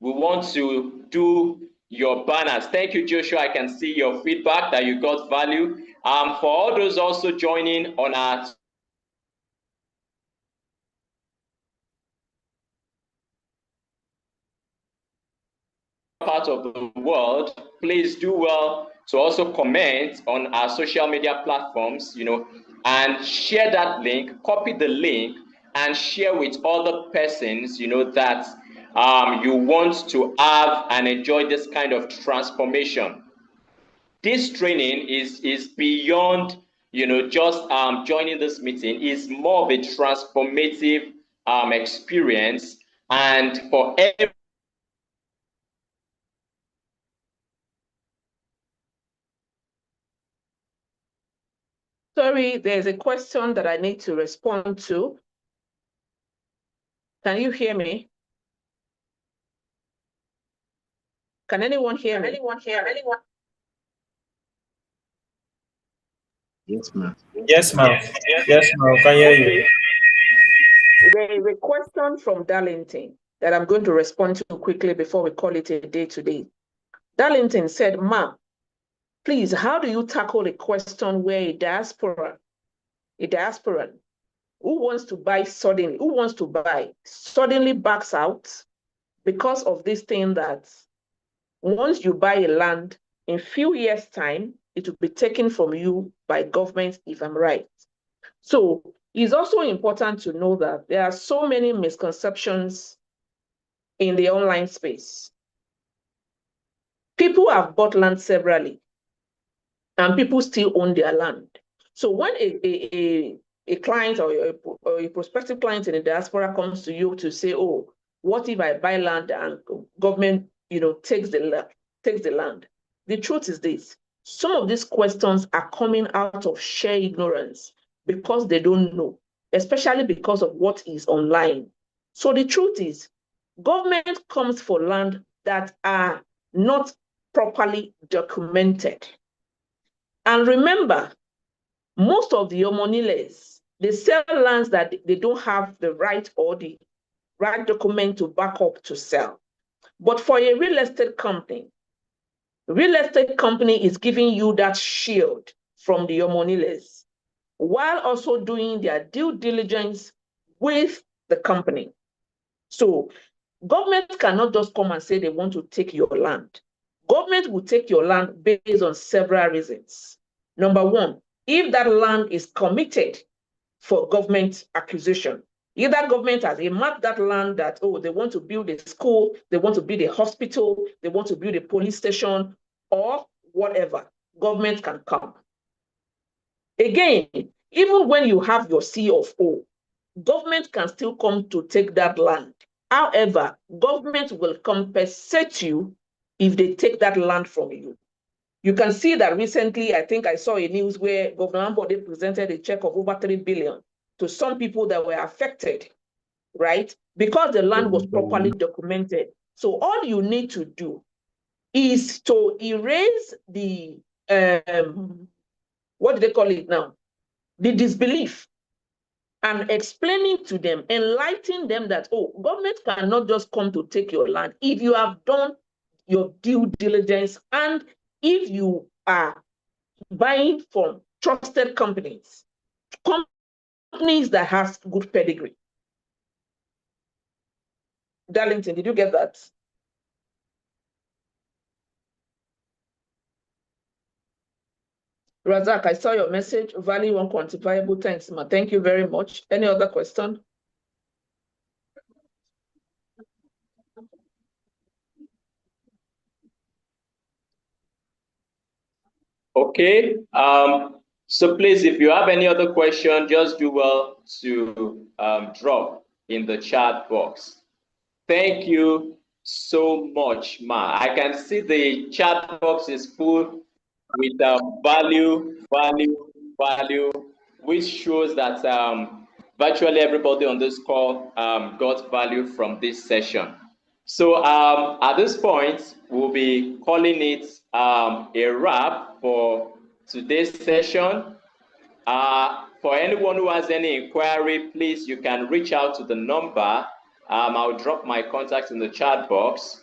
We want to do your banners. Thank you, Joshua. I can see your feedback that you got value. For all those also joining on our part of the world, please do well to also comment on our social media platforms, you know, and share that link, copy the link, and share with other persons, you know, that you want to have and enjoy this kind of transformation. This training is beyond, you know, just joining this meeting. Is more of a transformative experience, and for every Sorry, there's a question that I need to respond to. Can you hear me? Can anyone hear me? Anyone hear me? Anyone? Yes, ma'am. Yes, ma'am. Yes, ma'am. Can hear you. There is a question from Darlington that I'm going to respond to quickly before we call it a day today. Darlington said, "Ma'am, please, how do you tackle a question where a diasporan who wants to buy suddenly backs out because of this thing that once you buy a land, in few years' time, it will be taken from you by government, if I'm right." So it's also important to know that there are so many misconceptions in the online space. People have bought land severally, and people still own their land. So when a client or a prospective client in the diaspora comes to you to say, "Oh, what if I buy land and government, you know, takes the land?" The truth is this: some of these questions are coming out of sheer ignorance because they don't know, especially because of what is online. So the truth is, government comes for land that are not properly documented. And remember, most of the Omoniles, they sell lands that they don't have the right or the right document to back up to sell. But for a real estate company is giving you that shield from the Omoniles while also doing their due diligence with the company. So government cannot just come and say they want to take your land. Government will take your land based on several reasons. Number one, if that land is committed for government acquisition. Either government has marked that land that, oh, they want to build a school, they want to build a hospital, they want to build a police station, or whatever, government can come. Again, even when you have your C of O, government can still come to take that land. However, government will compensate you if they take that land from you. You can see that recently, I think I saw a news where Governor Ambode presented a check of over 3 billion to some people that were affected, right? Because the land was properly documented. So all you need to do is to erase the, what do they call it now? The disbelief, and explaining to them, enlightening them that, oh, government cannot just come to take your land if you have done your due diligence and if you are buying from trusted companies that has good pedigree. Darlington, did you get that? Razak, I saw your message. Value unquantifiable. Thanks, ma. Thank you very much. Any other question? Okay. So please, if you have any other question, just do well to drop in the chat box. Thank you so much, Ma. I can see the chat box is full with value, which shows that virtually everybody on this call got value from this session. So at this point, we'll be calling it a wrap for today's session. For anyone who has any inquiry, please, you can reach out to the number. I'll drop my contacts in the chat box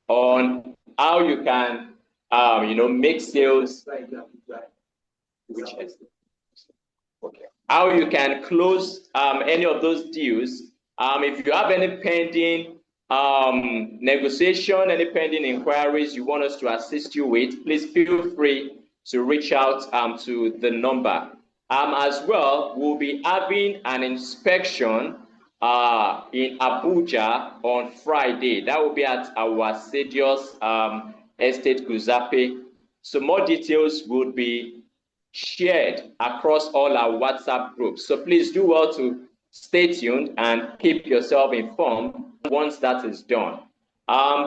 on how you can, make sales. How you can close any of those deals. If you have any pending negotiation, any pending inquiries you want us to assist you with, please feel free to reach out to the number. As well, we'll be having an inspection in Abuja on Friday. That will be at our Sedios Estate Guzape. So more details will be shared across all our WhatsApp groups. So please do well to stay tuned and keep yourself informed once that is done.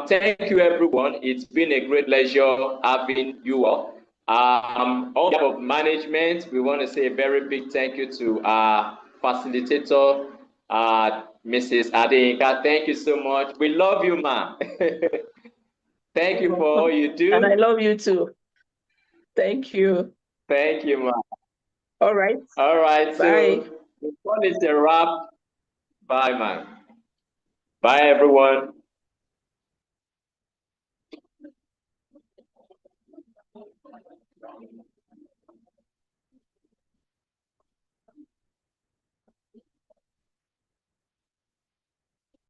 Thank you, everyone. It's been a great pleasure having you all. On behalf of management, we want to say a very big thank you to our facilitator, Mrs. Adeyinka. Thank you so much. We love you, ma. Thank you for all you do. And I love you too. Thank you. Thank you, ma. All right. All right. Bye. So the call is a wrap. Bye, man. Bye, everyone.